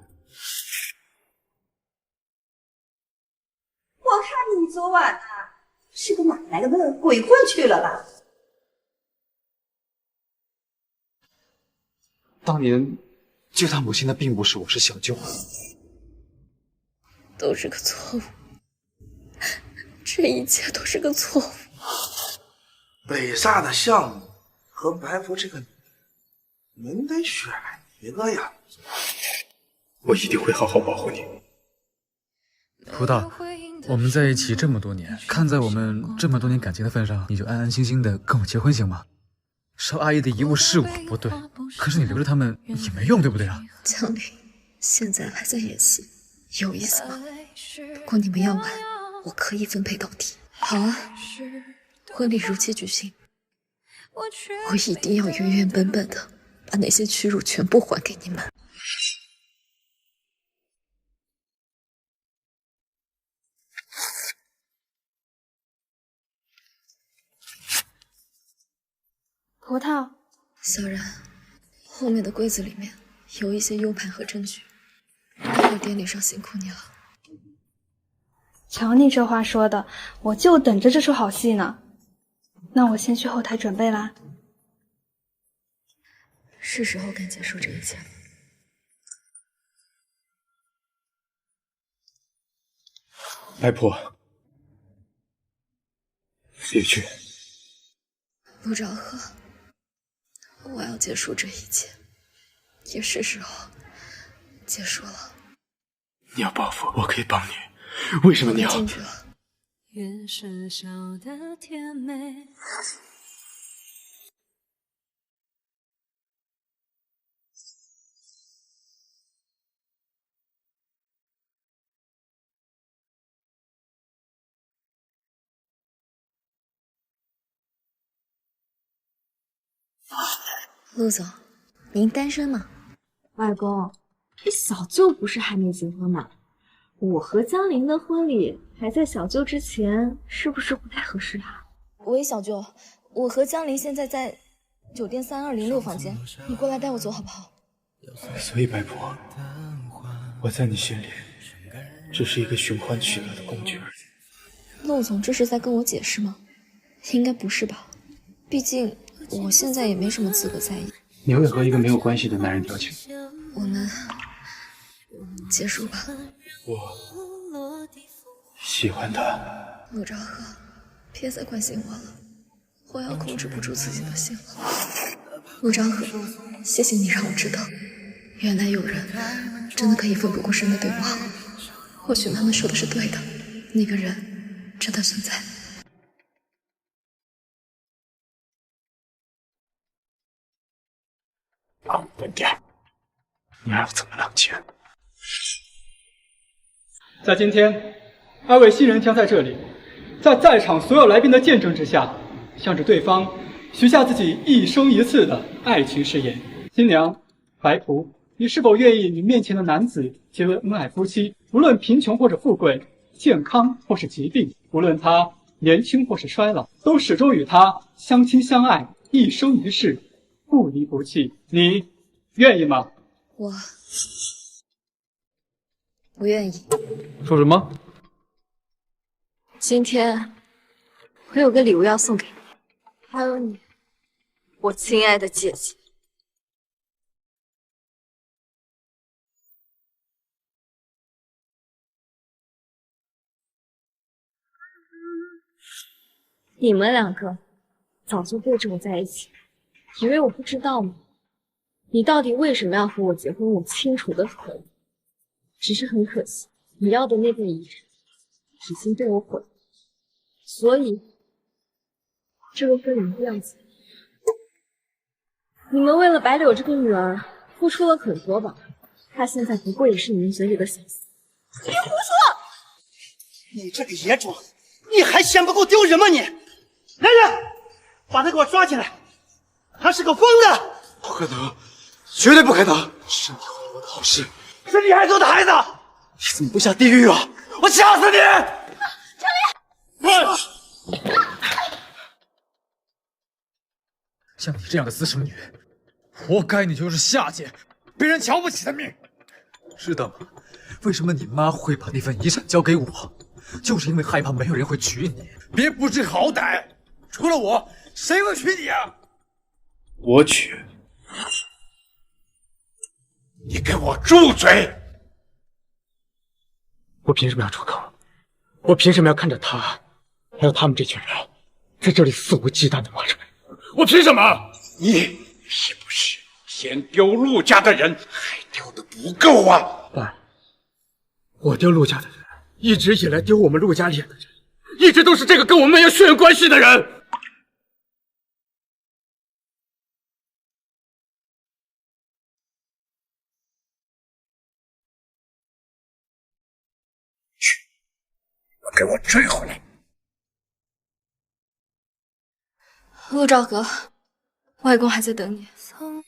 Speaker 10: 我看你昨晚啊，是个哪来的鬼混去了吧？
Speaker 20: 当年救他母亲的并不是我，是小舅。
Speaker 13: 都是个错误，这一切都是个错误。
Speaker 11: 北萨的项目和白福这个，您得选一个呀。
Speaker 5: 我一定会好好保护你。
Speaker 16: 胡道，我们在一起这么多年，看在我们这么多年感情的份上，你就安安心心的跟我结婚行吗？烧阿姨的遗物是我不对，可是你留着他们也没用，对不对啊？
Speaker 13: 江陵现在还在演戏，有意思吗？不过你们要玩，我可以分配到底。好啊，婚礼如期举行，我一定要原原本本的把那些屈辱全部还给你们。
Speaker 18: 葡萄，
Speaker 13: 小然，后面的柜子里面有一些 U 盘和证据。待会典礼上辛苦你了。
Speaker 18: 瞧你这话说的，我就等着这出好戏呢。那我先去后台准备啦。
Speaker 13: 是时候该结束这一切了。
Speaker 5: 白婆，别去。
Speaker 13: 陆兆和，我要结束这一切，也是时候结束了。
Speaker 5: 你要报复，我可以帮你。为什么你要？
Speaker 13: 进去了。
Speaker 6: 越是笑得甜美。
Speaker 13: 陆总，您单身吗？
Speaker 3: 外公，你小舅不是还没结婚吗？我和江林的婚礼还在小舅之前，是不是不太合适啊？
Speaker 13: 喂，小舅，我和江林现在在酒店3206房间，你过来带我走好不好？
Speaker 5: 所以白婆，我在你心里只是一个寻欢取乐的工具而已。
Speaker 13: 陆总这是在跟我解释吗？应该不是吧，毕竟我现在也没什么资格在意。
Speaker 5: 你会和一个没有关系的男人调情？
Speaker 13: 我们结束吧。
Speaker 5: 我喜欢他。
Speaker 13: 陆兆和，别再关心我了，我要控制不住自己的心了。陆兆和，谢谢你让我知道，原来有人真的可以奋不顾身的对我好。或许妈妈说的是对的，那个人真的存在。
Speaker 5: 昂笨点，你还要怎么浪钱？
Speaker 8: 在今天，2位新人将在这里，在场所有来宾的见证之下，向着对方许下自己一生一次的爱情誓言。新娘白仆，你是否愿意与面前的男子结为恩爱夫妻？无论贫穷或者富贵，健康或是疾病，无论他年轻或是衰老，都始终与他相亲相爱，一生一世，不离不弃。你愿意吗？
Speaker 13: 我不愿意。
Speaker 8: 说什么？
Speaker 3: 今天我有个礼物要送给你，还有你，我亲爱的姐姐。你们两个早就背着我在一起，以为我不知道吗？你到底为什么要和我结婚？我清楚的很，只是很可惜，你要的那份遗产已经被我毁了，所以这个婚礼的样子，你们为了白柳这个女儿付出了很多吧？她现在不过也是你们嘴里的小三。
Speaker 14: 你胡说！你这个野种，你还嫌不够丢人吗你？来人，把他给我抓起来！他是个疯子！
Speaker 15: 不可能，绝对不可能！是你毁了我的好事，是你害死我的孩子！你怎么不下地狱啊？我掐死你！
Speaker 16: 江离，像你这样的私生女，活该你就是下贱，被人瞧不起的命。知道吗？为什么你妈会把那份遗产交给我？就是因为害怕没有人会娶你，别不知好歹。除了我，谁会娶你啊？
Speaker 5: 我娶。
Speaker 11: 你给我住嘴！
Speaker 8: 我凭什么要出口？我凭什么要看着他，还有他们这群人在这里肆无忌惮的挖出来？我凭什么？
Speaker 12: 你是不是嫌丢陆家的人还丢的不够啊？
Speaker 8: 爸，我丢陆家的人，一直以来丢我们陆家脸的人，一直都是这个跟我们没有血缘关系的人。
Speaker 12: 给我追回来！
Speaker 13: 陆兆阁，外公还在等你。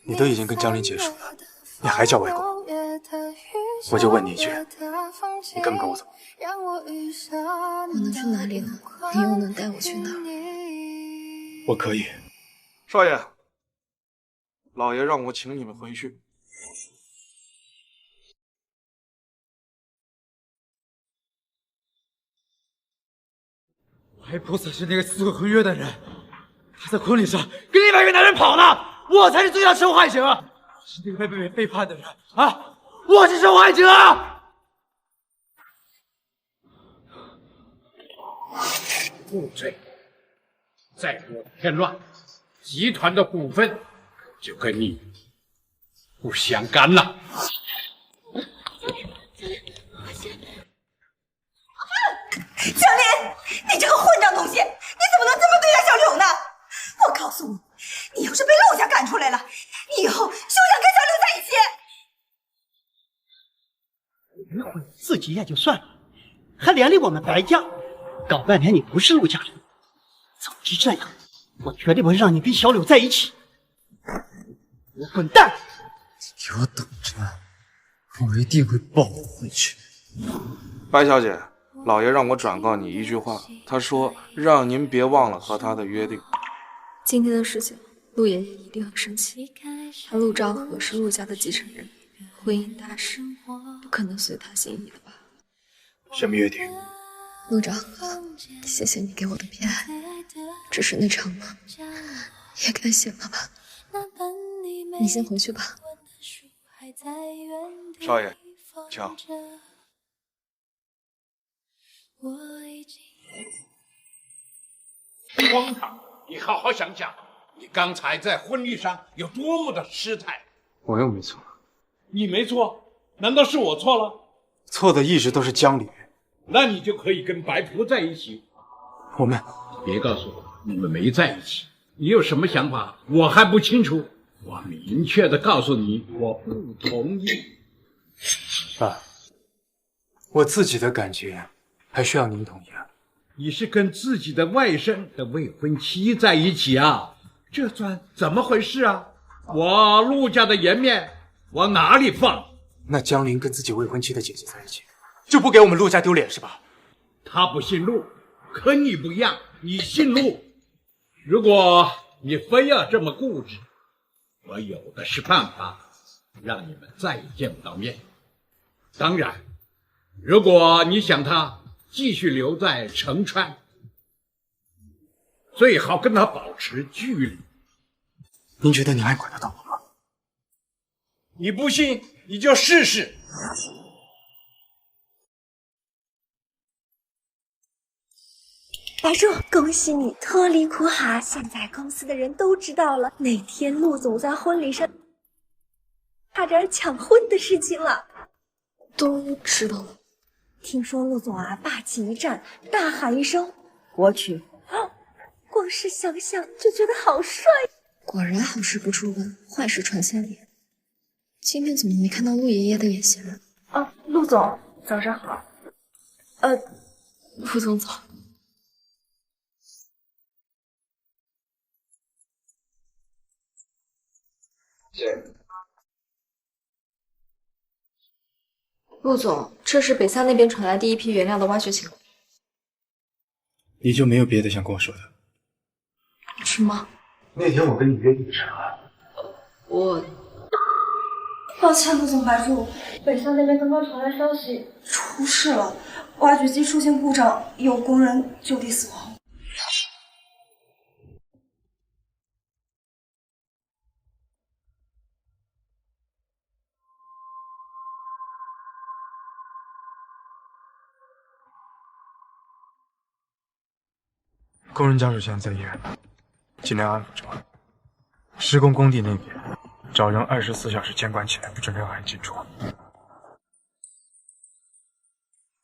Speaker 5: 你都已经跟江林结束了，你还叫外公？我就问你一句，你跟不跟我走？
Speaker 13: 我能去哪里呢？你又能带我去哪儿？
Speaker 5: 我可以。
Speaker 11: 少爷，老爷让我请你们回去。
Speaker 16: 白菩萨是那个撕毁婚约的人，他在婚礼上跟100个男人跑了，我才是最大受害者，是那个被背叛的人啊！我是受害者！
Speaker 12: 不罪，再给我添乱，集团的股份就跟你不相干了。
Speaker 10: 江林，你这个混账东西，你怎么能这么对待小柳呢？我告诉你，你要是被陆家赶出来了，以后休想跟小柳在一起。
Speaker 14: 离婚自己也就算了，还连累我们白家，搞半天你不是陆家人。早知这样，我绝对不会让你跟小柳在一起。
Speaker 21: 我滚蛋！
Speaker 16: 给我等着，我一定会报复回去。
Speaker 11: 白小姐，老爷让我转告你一句话，他说让您别忘了和他的约定。
Speaker 4: 今天的事情，陆爷爷一定很生气。他陆兆和是陆家的继承人，婚姻大事不可能随他心意的吧？
Speaker 5: 什么约定？
Speaker 4: 陆兆和，谢谢你给我的偏爱，只是那场梦，也该谢爸爸。你先回去吧。
Speaker 11: 少爷，请。
Speaker 12: 荒唐！你好好想想，你刚才在婚礼上有多么的失态。
Speaker 5: 我又没错。
Speaker 12: 你没错？难道是我错了？
Speaker 5: 错的一直都是江离。
Speaker 12: 那你就可以跟白蒲在一起。
Speaker 5: 我们
Speaker 12: 别告诉我你们没在一起。你有什么想法？我还不清楚。我明确的告诉你，我不同意。
Speaker 5: 爸，我自己的感觉还需要您同意啊。
Speaker 12: 你是跟自己的外甥的未婚妻在一起啊？这算怎么回事啊？我陆家的颜面往哪里放？
Speaker 5: 那江林跟自己未婚妻的姐姐在一起，就不给我们陆家丢脸是吧？
Speaker 12: 他不姓陆，可你不一样，你姓陆。如果你非要这么固执，我有的是办法，让你们再也见不到面。当然，如果你想他继续留在城川，最好跟他保持距离。
Speaker 5: 您觉得你还管得到我吗？
Speaker 12: 你不信，你就试试。
Speaker 19: 白叔，恭喜你脱离苦海！现在公司的人都知道了，那天陆总在婚礼上差点抢婚的事情了。
Speaker 4: 都知道了。
Speaker 19: 听说陆总啊，霸气一战，大喊一声“我娶”，光是想想就觉得好帅。
Speaker 4: 果然好事不出门，坏事传千里。今天怎么没看到陆爷爷的眼线了？
Speaker 19: 啊，陆总，早上好。
Speaker 4: 陆总早。陆总，这是北萨那边传来第一批原料的挖掘情况。
Speaker 5: 你就没有别的想跟我说的？
Speaker 4: 是吗？
Speaker 5: 那天我跟你约定的事啊。
Speaker 4: 我
Speaker 19: 抱歉，陆总，白叔，北萨那边刚刚传来消息，出事了，挖掘机出现故障，有工人就地死亡。
Speaker 5: 工人家属现在在医院，尽量安抚着。施工工地那边找人24小时监管起来，不准任何人进出。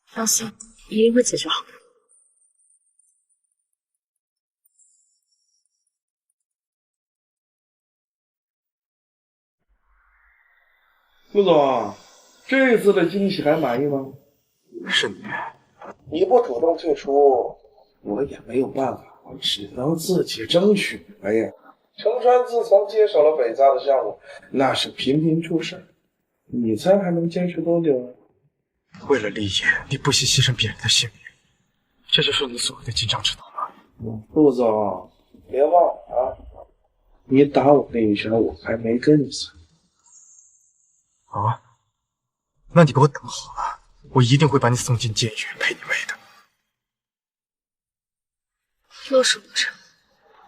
Speaker 4: 放心，一定会解决好的。
Speaker 11: 陆总，这次的惊喜还满意吗？
Speaker 5: 是你。
Speaker 11: 你不主动退出，我也没有办法，我只能自己争取。哎呀，程川自从接手了北萨的项目，那是频频出事，你猜还能坚持多久啊？
Speaker 5: 为了利益，你不惜牺牲别人的性命，这就是你所谓的金章之道吗？
Speaker 11: 陆总，别忘了啊，你打我那一拳，我还没跟你算。
Speaker 5: 好啊，那你给我等好了，我一定会把你送进监狱赔你妹的。
Speaker 4: 又是不成，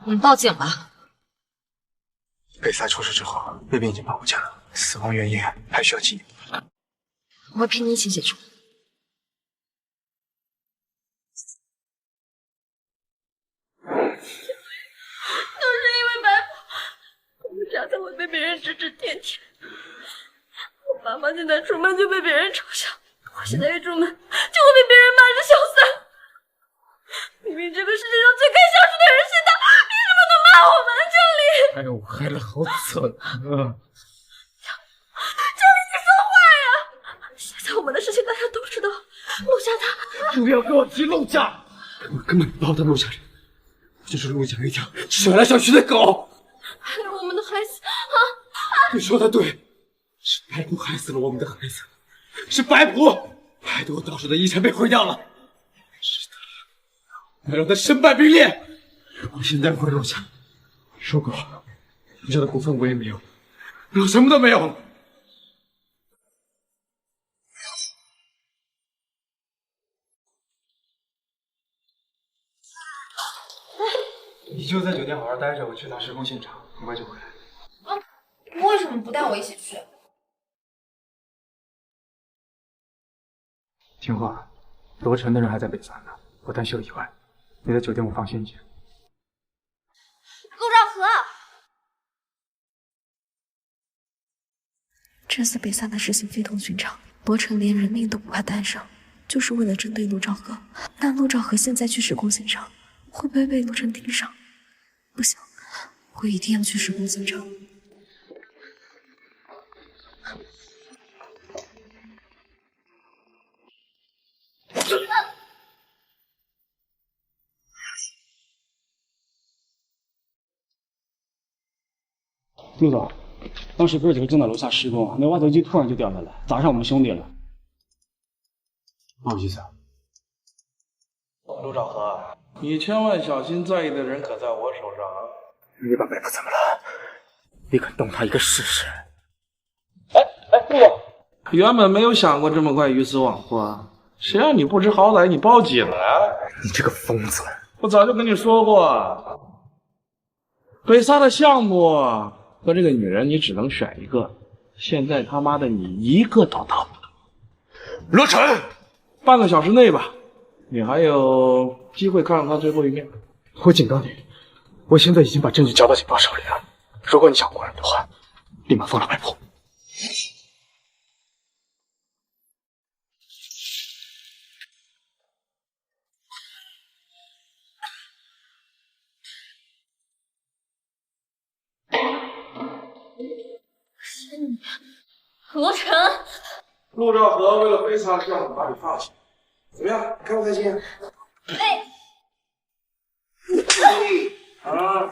Speaker 4: 我们报警吧。
Speaker 5: 北萨出事之后，那边已经报过警了，死亡原因还需要进一步。
Speaker 4: 我会陪你一起解决。
Speaker 18: 都是因为白普，我们家才会被别人指指点点。我爸妈现在出门就被别人嘲笑，我现在一出门就会被别人骂是小三。明明这个世界上最该孝顺的人是他，凭什么能骂我们？这里，
Speaker 16: 哎呦，我害了好惨啊！
Speaker 18: 这里你说话呀！现在我们的事情大家都知道，陆家他
Speaker 15: 不要跟我提陆家，我根本不把他陆家人，我就是陆家一条小来小去的狗。
Speaker 18: 还有我们的孩子啊！
Speaker 15: 你说的对，是白朴害死了我们的孩子，是白朴害得我到手的遗产被毁掉了，是他，要让他身败名裂。我现在回楼下，说过，余家的股份我也没有，我什么都没有了。
Speaker 5: 你就在酒店好好待着，我去趟施工现场，很快就回来。
Speaker 1: 你为什么不带我一起去？
Speaker 5: 听话，罗晨的人还在北三呢，我担心有意外。你在酒店我放心一些。
Speaker 1: 陆兆和，
Speaker 4: 这次北三的事情非同寻常，罗晨连人命都不怕担上，就是为了针对陆兆和。但陆兆和现在去施工现场，会不会被罗晨盯上？不行，我一定要去施工现场。
Speaker 9: 陆总，当时哥几个正在楼下施工，那挖掘机突然就掉下来，砸上我们兄弟了。
Speaker 5: 不好意思啊。
Speaker 22: 陆兆和，你千万小心，在意的人可在我手上啊！
Speaker 5: 你把白朴怎么了？你敢动他一个试试？
Speaker 22: 陆总，原本没有想过这么快鱼死网破，谁让你不知好歹，你报警了？
Speaker 5: 你这个疯子！
Speaker 22: 我早就跟你说过，北沙的项目和这个女人，你只能选一个。现在他妈的你一个都到不了。
Speaker 5: 罗晨，
Speaker 22: 半个小时内吧，你还有机会看到他最后一面。
Speaker 5: 我警告你，我现在已经把证据交到警方手里了。如果你想过人的话，立马放了白朴。
Speaker 1: 是你，罗晨。
Speaker 22: 陆兆和为了非法项目把你放弃，怎么样？开不开心？啊！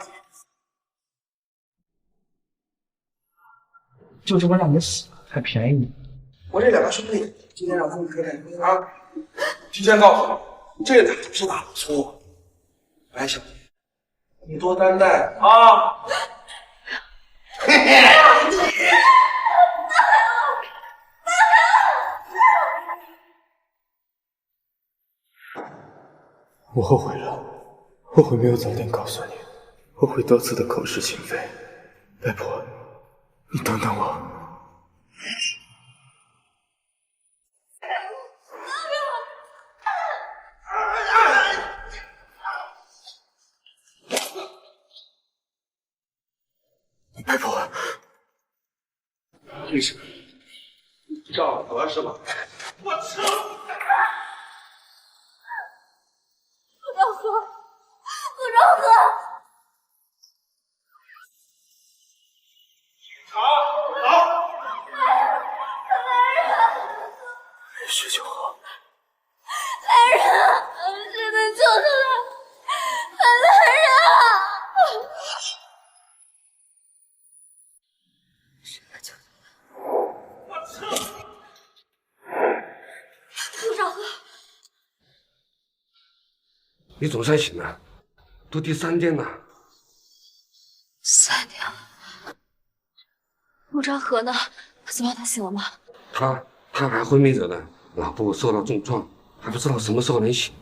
Speaker 22: 就这么让你死了，还便宜你。我这两个兄弟今天让他们开开心啊！提前告诉你，这俩就是大老粗。白小姐，你多担待啊！嘿嘿。
Speaker 5: 我后悔了，后悔没有早点告诉你，后悔多次的口是心非。白朴，你等等我。白朴，
Speaker 22: 你是赵和是吧？我操！
Speaker 1: 陆兆和，陆兆和，
Speaker 22: 好，
Speaker 5: 石九河，
Speaker 1: 来人啊！谁能救出来？来人啊！谁能救出来？
Speaker 22: 我操！
Speaker 1: 陆兆和。
Speaker 22: 你总算醒了，都第3天了。
Speaker 4: 3天了。陆兆和呢？怎么他醒了吗？
Speaker 22: 他还昏迷着呢，脑部受到重创，还不知道什么时候能醒。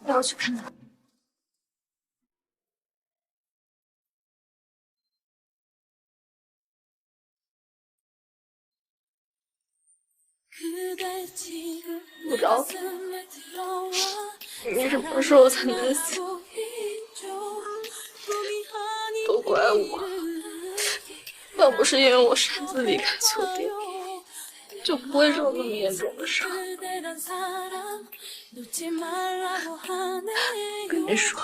Speaker 4: 带我去看看。
Speaker 1: 陆兆和，你什么时候才能醒？都怪我，要不是因为我擅自离开酒店，就不会受那么严重的伤。
Speaker 4: 跟你说，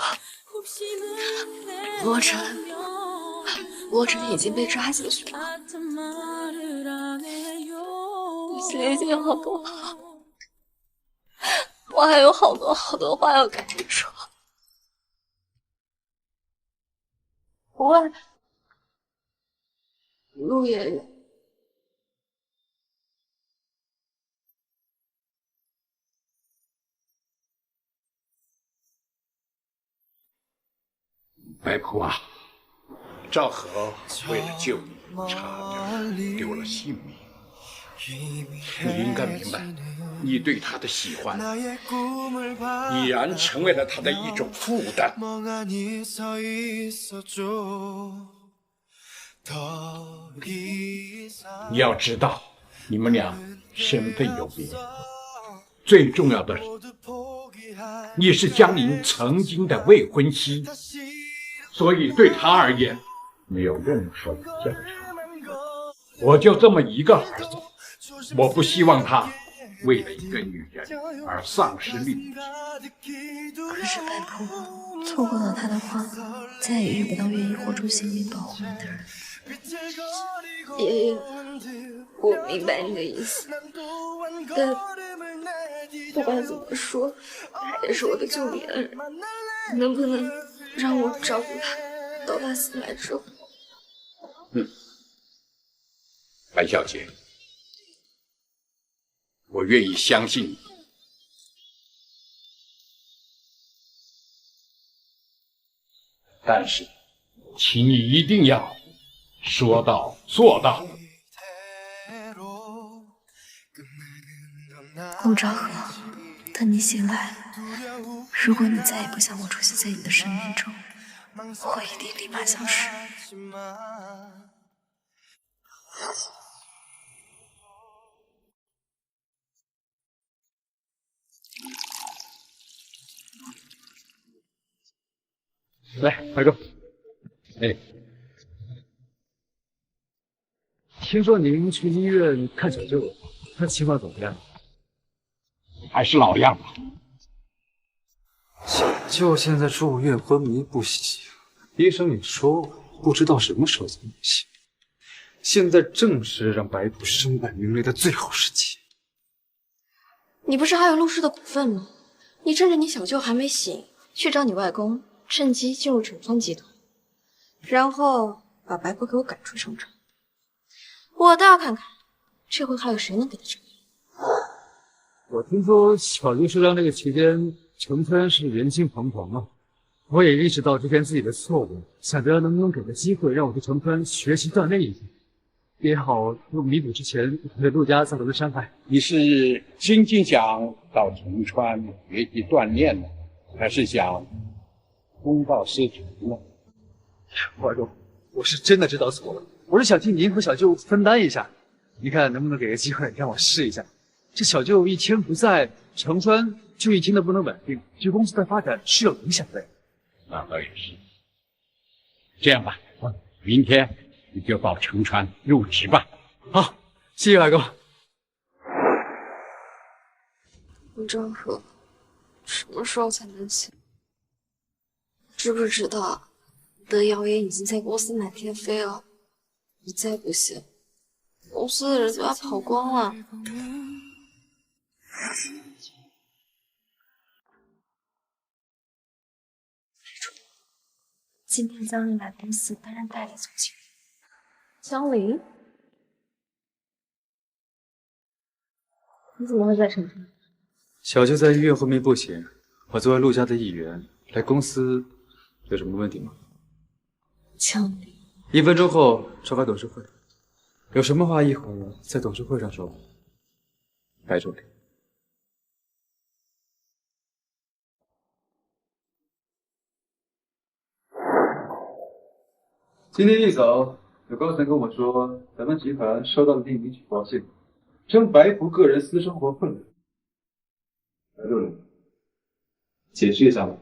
Speaker 4: 罗晨已经被抓进去了。
Speaker 1: 我心里已经好多了，我还有好多好多话要跟你说。
Speaker 18: 不会，陆爷爷。
Speaker 12: 白仆啊，赵和为了救你，差点丢了性命。你应该明白，你对他的喜欢已然成为了他的一种负担。你要知道，你们俩身份有别，最重要的是，你是江林曾经的未婚妻，所以对他而言没有任何的价值。我就这么一个儿子，我不希望他为了一个女人而丧失理智。
Speaker 4: 可是白仆错过了他的话，再也遇不到愿意豁出性命保护你的人。
Speaker 3: 爷爷，我明白你的意思，但不管怎么说，他也是我的救命恩人，能不能让我照顾他到他醒来之后？
Speaker 12: 白小姐，我愿意相信你，但是，请你一定要说到做到。
Speaker 4: 顾昭和，等你醒来，如果你再也不想我出现在你的生命中，我一定立马消失。
Speaker 9: 来，白哥。哎，听说您去医院看小舅，他情况怎么样？
Speaker 12: 还是老样吧。
Speaker 16: 小舅现在住院，昏迷不醒，医生也说不知道什么时候才能醒。现在正是让白仆身败名裂的最好时机。
Speaker 1: 你不是还有陆氏的股份吗？你趁着你小舅还没醒，去找你外公，趁机进入成川集团，然后把白仆给我赶出成川。我倒要看看，这回还有谁能给他正义。
Speaker 9: 我听说小舅受伤这个期间，成川是人心惶惶啊。我也意识到之前自己的错误，想着能不能给个机会让我去成川学习锻炼一下，也好用弥补之前对陆家造成的伤害。
Speaker 12: 你是真心想到成川学习锻炼呢，还是想公报私仇呢？
Speaker 9: 怀公，我是真的知道错了，我是想替您和小舅分担一下，你看能不能给个机会让我试一下？这小舅一天不在，成川就一天的不能稳定，对公司的发展是有影响的。
Speaker 12: 那倒也是。这样吧，明天你就到成川入职吧。
Speaker 9: 好，谢谢外公。
Speaker 3: 陆昭和，什么时候才能醒？知不知道德瑶也已经在公司满天飞了？你再不醒，公司的人都要跑光了。
Speaker 4: 今天江林来公司担任代理总经理。
Speaker 1: 江林，你怎么会在成川？
Speaker 16: 小舅在医院昏迷不醒，我作为陆家的一员来公司，有什么问题吗？
Speaker 4: 江林
Speaker 16: ，1分钟后召开董事会，有什么话一会儿在董事会上说。白助理。今天一早，有高层跟我说，咱们集团收到了另一名举报信，称白仆个人私生活混乱。白助理，解释一下吧。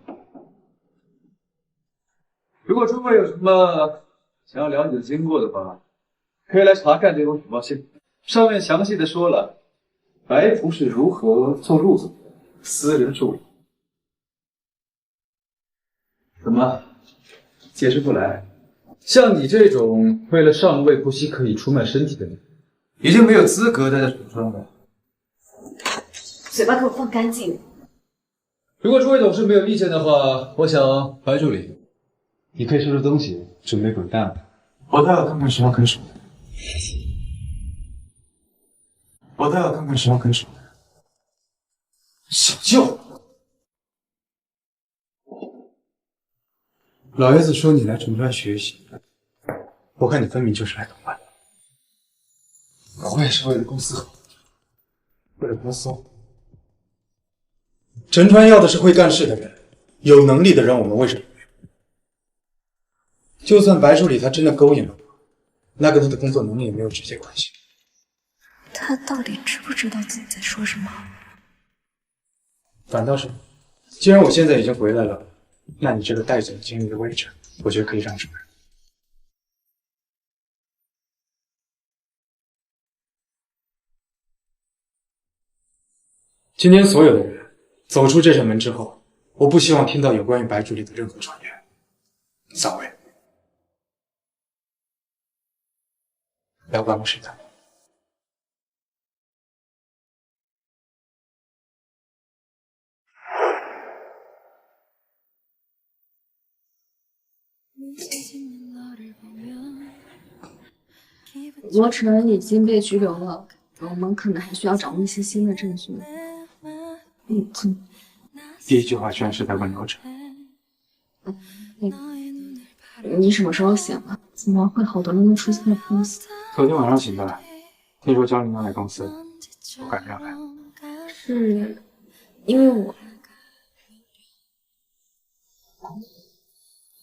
Speaker 16: 如果诸位有什么想要了解的经过的话，可以来查看这封举报信，上面详细的说了白仆是如何做陆总的私人助理。怎么，解释不来？像你这种为了上位不惜可以出卖身体的人，已经没有资格待在成川了。
Speaker 3: 嘴巴给我放干净。
Speaker 16: 如果诸位董事没有意见的话，我想白助理，你可以收拾东西，
Speaker 5: 准备滚蛋了。我倒要看看谁要肯守。我倒要看看谁要肯守。小舅，老爷子说你来城川学习，我看你分明就是来捣乱的。搞我也是为了公司好，为了公司好。城川要的是会干事的人，有能力的人，我们为什么没有？就算白助理他真的勾引了我，那跟他的工作能力也没有直接关系。
Speaker 13: 他到底知不知道自己在说什么？
Speaker 5: 反倒是，既然我现在已经回来了，那你这个带总经理的位置，我觉得可以让出来。今天所有的人走出这扇门之后，我不希望听到有关于白助理的任何传言。散会。来我办公室谈。
Speaker 4: 罗晨已经被拘留了，我们可能还需要掌握一些新的证据。
Speaker 5: 第一句话居然是在问罗晨。
Speaker 4: 你什么时候醒的？怎么会好多人都出现在公司？
Speaker 5: 昨天晚上醒的来，听说江林要来公司，我赶着要来。
Speaker 4: 是因为我？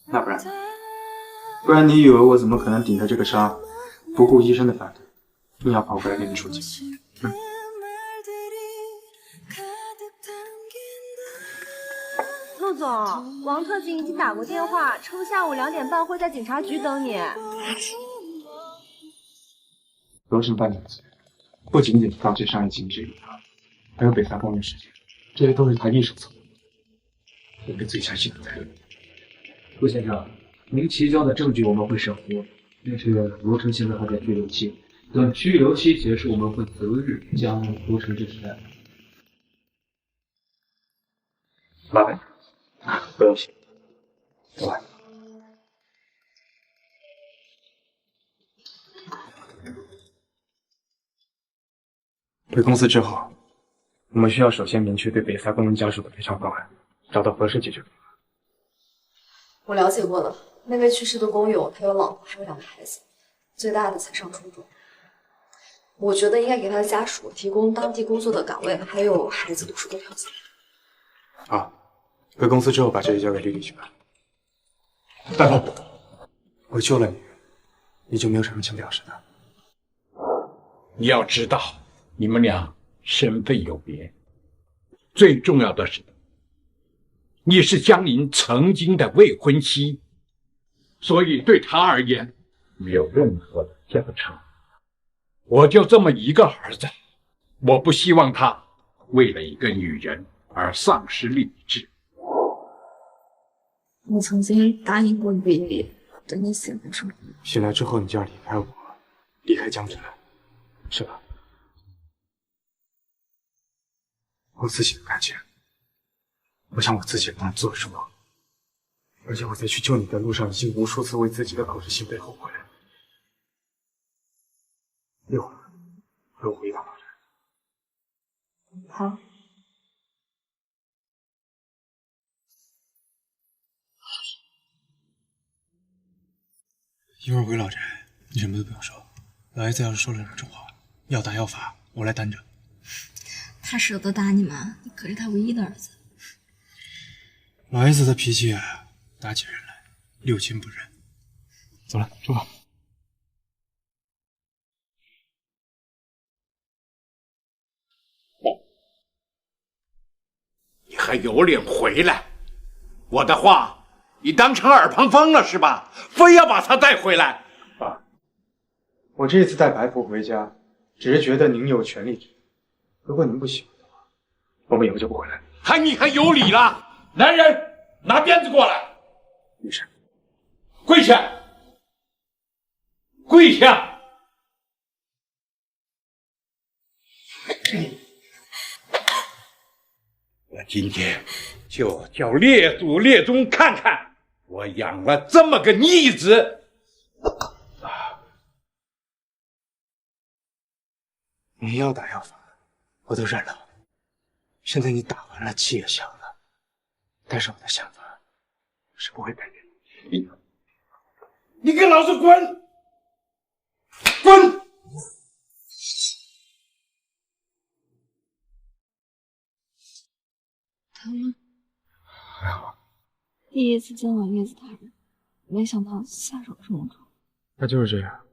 Speaker 5: 那不然？不然你以为我怎么可能顶着这个伤，不顾医生的反对，硬要跑过来跟你出气？
Speaker 10: 陆总，王特警已经打过电话，称下午2点半会在警察局等你。
Speaker 5: 罗晨办的资源，不仅仅是盗窃商业机密这一趴，还有北三公寓事件，这些都是他一手策划，我给自己下心理责任。
Speaker 9: 陆先生，您提交的证据我们会审核，但是罗晨现在还在拘留期，等拘留期结束，我们会择日将罗晨正式逮捕。
Speaker 5: 麻烦。不用谢，走吧。回公司之后，我们需要首先明确对北萨工人家属的赔偿方案，找到合适解决方案。
Speaker 4: 我了解过了，那位去世的工友他有老婆，还有2个孩子，最大的才上初中。我觉得应该给他的家属提供当地工作的岗位，还有孩子读书的条件。
Speaker 5: 好。回公司之后，把这些交给丽丽去办。大头，我救了你，你就没有什么想表示的？
Speaker 12: 你要知道，你们俩身份有别，最重要的是，你是江林曾经的未婚妻，所以对他而言没有任何的加成。我就这么一个儿子，我不希望他为了一个女人而丧失理智。
Speaker 4: 我曾经答应过你的爷爷，等你醒来之后。
Speaker 5: 醒来之后，你就要离开我，离开江城，是吧？我自己的感情，我想我自己能做主，而且我在去救你的路上，已经无数次为自己的口是心非后悔。一会儿陪我回一趟老宅。
Speaker 4: 好。
Speaker 5: 一会儿回老宅，你什么都不用说。老爷子要是说了惹重话，要打要罚，我来担着。
Speaker 13: 他舍得打你吗？你可是他唯一的儿子。
Speaker 5: 老爷子的脾气啊，打起人来6亲不认。走了，出发。
Speaker 12: 你还有脸回来？我的话你当成耳旁风了是吧？非要把他带回来。
Speaker 5: 爸，我这次带白婆回家，只是觉得您有权利。如果您不喜欢的话，我们以后就不回来了。
Speaker 12: 你还有理了？男人，拿鞭子过来！
Speaker 5: 女士，
Speaker 12: 跪下！跪下！我今天就叫列祖列宗看看我养了这么个逆子。
Speaker 5: 你要打要罚，我都忍了。现在你打完了，气也消了，但是我的想法是不会改变的。
Speaker 12: 你给老子滚！滚！
Speaker 4: 疼吗？
Speaker 5: 还好。
Speaker 4: 第一次见我虐子他人，没想到下手这么重。
Speaker 5: 那就是这样，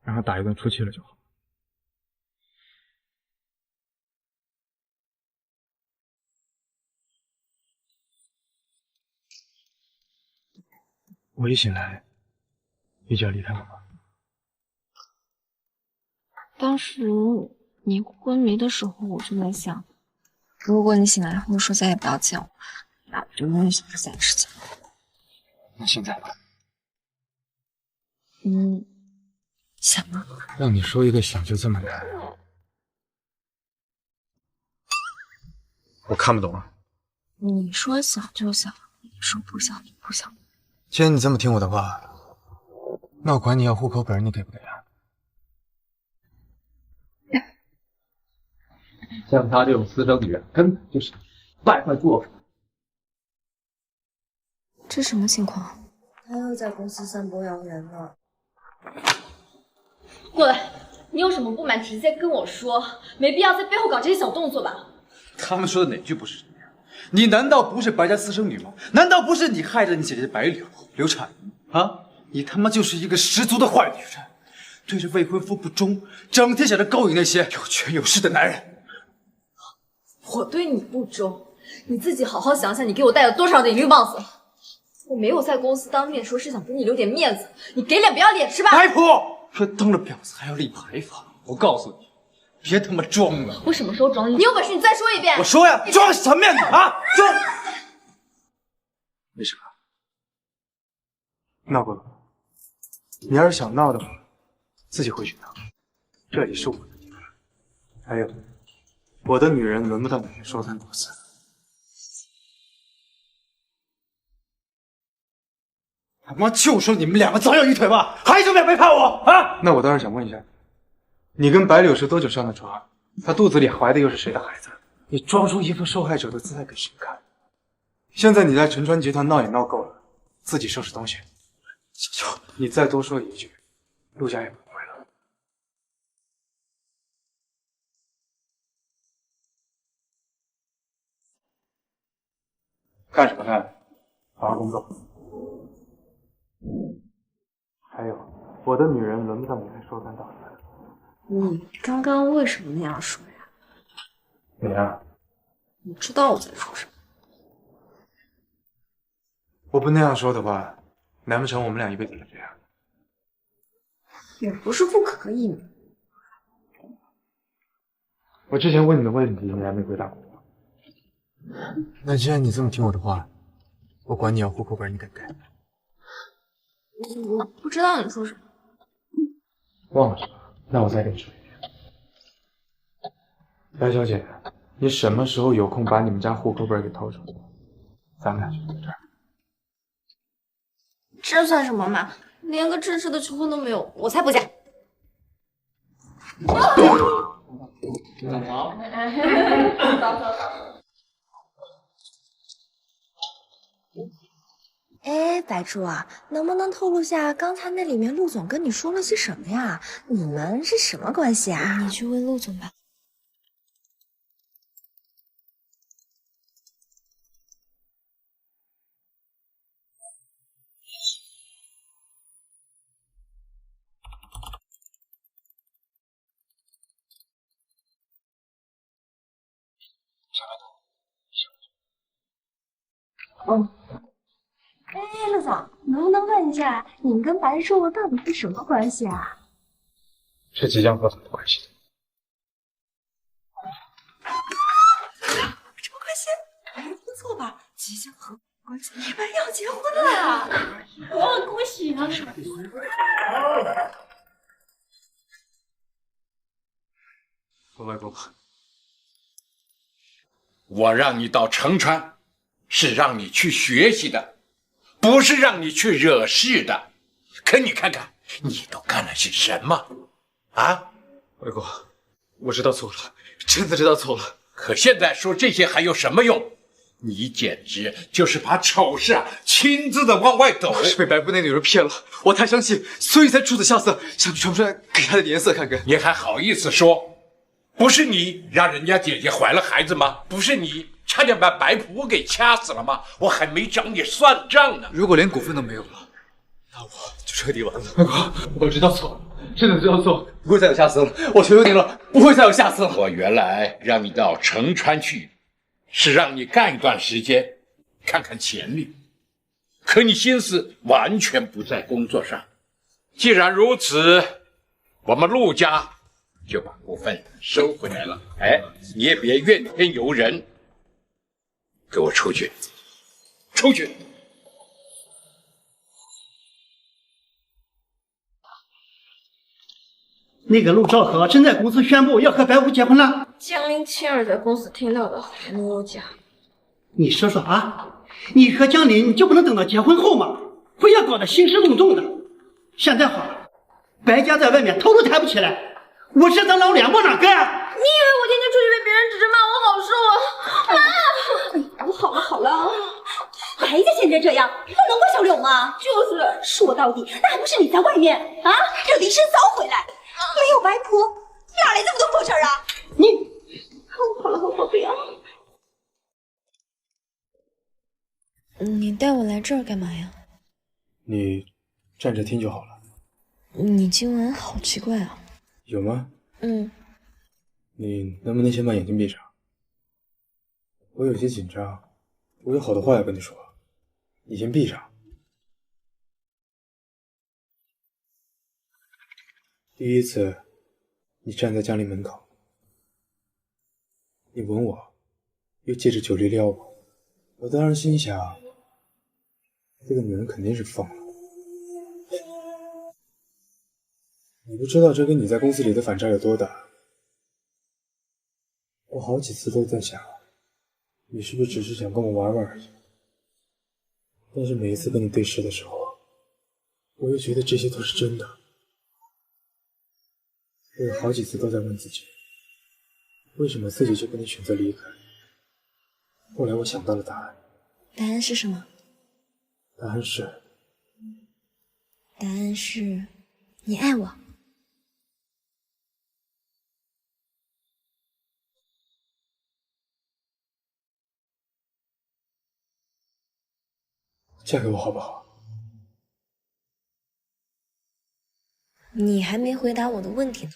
Speaker 5: 让他打一顿出气了就好。我一醒来，你就要离开我了。
Speaker 4: 当时你昏迷的时候，我就在想，如果你醒来后说再也不要见我，那我就永远想不起来事情。
Speaker 5: 那现在呢？
Speaker 4: 想吗？
Speaker 5: 让你说一个想就这么难，我看不懂啊。
Speaker 4: 你说想就想，你说不想就不想。
Speaker 5: 既然你这么听我的话，那我管你要户口本，你给不给啊？
Speaker 9: 像她这种私生女，根本就是败坏作风。
Speaker 4: 这什么情况？
Speaker 19: 他又在公司散播谣言了。
Speaker 3: 过来，你有什么不满直接跟我说，没必要在背后搞这些小动作吧。
Speaker 16: 他们说的哪句不是这样？你难道不是白家私生女吗？难道不是你害着你姐姐白柳流产啊？你他妈就是一个十足的坏女人，对着未婚夫不忠，整天想着勾引那些有权有势的男人。
Speaker 3: 我对你不忠，你自己好好想想，你给我戴了多少顶绿帽子？我没有在公司当面说，是想给你留点面子，你给脸不要脸是吧？
Speaker 16: 白婆，说当了婊子还要立牌坊，我告诉你，别他妈装了！
Speaker 3: 我什么时候装了？你有本事你再说一遍！
Speaker 16: 我说呀，装什么面子啊？装！没什么，
Speaker 5: 闹够了。你要是想闹的话，自己回去闹。这里是我的地方。还有，我的女人轮不到你去说三道四。
Speaker 16: 他妈就说你们两个早有一腿吧，还想不想背叛我啊？
Speaker 5: 那我倒是想问一下，你跟白柳是多久上的床？她肚子里怀的又是谁的孩子？你装出一副受害者的姿态给谁看？现在你在陈川集团闹也闹够了，自己收拾东西。小秋，你再多说一句，陆家也不会了。看什么看？好好工作。还有，我的女人轮不到你来说三道四。
Speaker 4: 你刚刚为什么那样说呀？
Speaker 5: 你啊，
Speaker 4: 你知道我在说什么？
Speaker 5: 我不那样说的话，难不成我们俩一辈子都这样？
Speaker 4: 也不是不可以嘛。
Speaker 5: 我之前问你的问题，你还没回答我。那既然你这么听我的话，我管你要户口本，你给不给？
Speaker 4: 我不知道你说什么。
Speaker 5: 忘了是吧？那我再跟你说一遍。白小姐，你什么时候有空把你们家户口本给掏出来？咱们俩就在这儿。
Speaker 3: 这算什么嘛？连个正式的求婚都没有，我才不嫁！
Speaker 19: 哎，白柱啊，能不能透露下刚才那里面陆总跟你说了些什么呀？你们是什么关系啊？
Speaker 4: 你去问陆总吧。
Speaker 19: 哦。哎，陆总，能不能问一下，你跟白柱到底是什么关系啊？
Speaker 5: 是即将合作的关系。
Speaker 19: 什么关系？没听错吧？即将合关系，你们要结婚了！
Speaker 3: 哇，恭喜啊！
Speaker 5: 我外公，
Speaker 12: 我让你到成川，是让你去学习的，不是让你去惹事的。可你看看，你都干了些什么？啊，
Speaker 16: 外公，我知道错了，真的知道错了。
Speaker 12: 可现在说这些还有什么用？你简直就是把丑事亲自的往外抖。
Speaker 16: 我是被白布那女人骗了，我太生气，所以才出此下策，想去传出来给她的颜色看看。
Speaker 12: 你还好意思说？不是你让人家姐姐怀了孩子吗？不是你差点把白普给掐死了吗？我还没找你算账呢。
Speaker 16: 如果连股份都没有了，那我就彻底完了。外公，我知道错了，真的知道错了，不会再有下次了。我求求您了，不会再有下次了。
Speaker 12: 我原来让你到城川去，是让你干一段时间，看看潜力。可你心思完全不在工作上。既然如此，我们陆家就把股份收回来了。哎，你也别怨天尤人，给我出去！出去！
Speaker 14: 那个陆兆和真在公司宣布要和白虎结婚了。
Speaker 1: 江林亲耳在公司听到的，还能有假？
Speaker 14: 你说说啊，你和江林就不能等到结婚后吗？非要搞得兴师动众的。现在好了，白家在外面头都抬不起来，我是咱老脸往哪搁啊？
Speaker 1: 你以为我天天出去被别人指着骂我好受啊？
Speaker 10: 妈，好了好了，白家现在这样，他能怪小柳吗？就是说到底，那还不是你在外面啊，让林深骚回来，没有白婆，哪来这么多破事啊？你，好了，不要。
Speaker 13: 你带我来这儿干嘛呀？
Speaker 5: 你站着听就好了。
Speaker 13: 你今晚好奇怪啊。
Speaker 5: 有吗？你能不能先把眼睛闭上？我有些紧张，我有好多话要跟你说，你先闭上。第一次，你站在江林门口，你吻我，又借着酒力撩我，我当时心想，这个女人肯定是疯了。你不知道这跟你在公司里的反差有多大。我好几次都在想，你是不是只是想跟我玩玩而已？但是每一次跟你对视的时候，我又觉得这些都是真的。我有好几次都在问自己，为什么自己就不能选择离开？后来我想到了答案。
Speaker 13: 答案是什么？
Speaker 5: 答案是
Speaker 13: 你爱我。
Speaker 5: 嫁给我好不好？
Speaker 13: 你还没回答我的问题呢。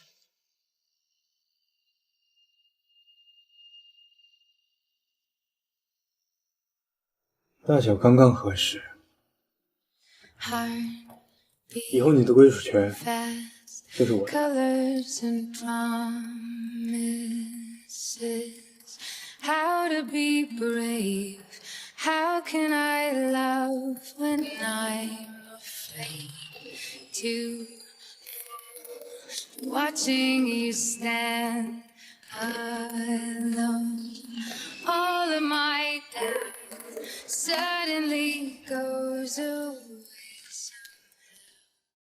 Speaker 5: 大小刚刚合适，以后你的归属权就是我的。
Speaker 6: How can I love when I'm afraid to watching you stand alone? All of my doubt suddenly goes away.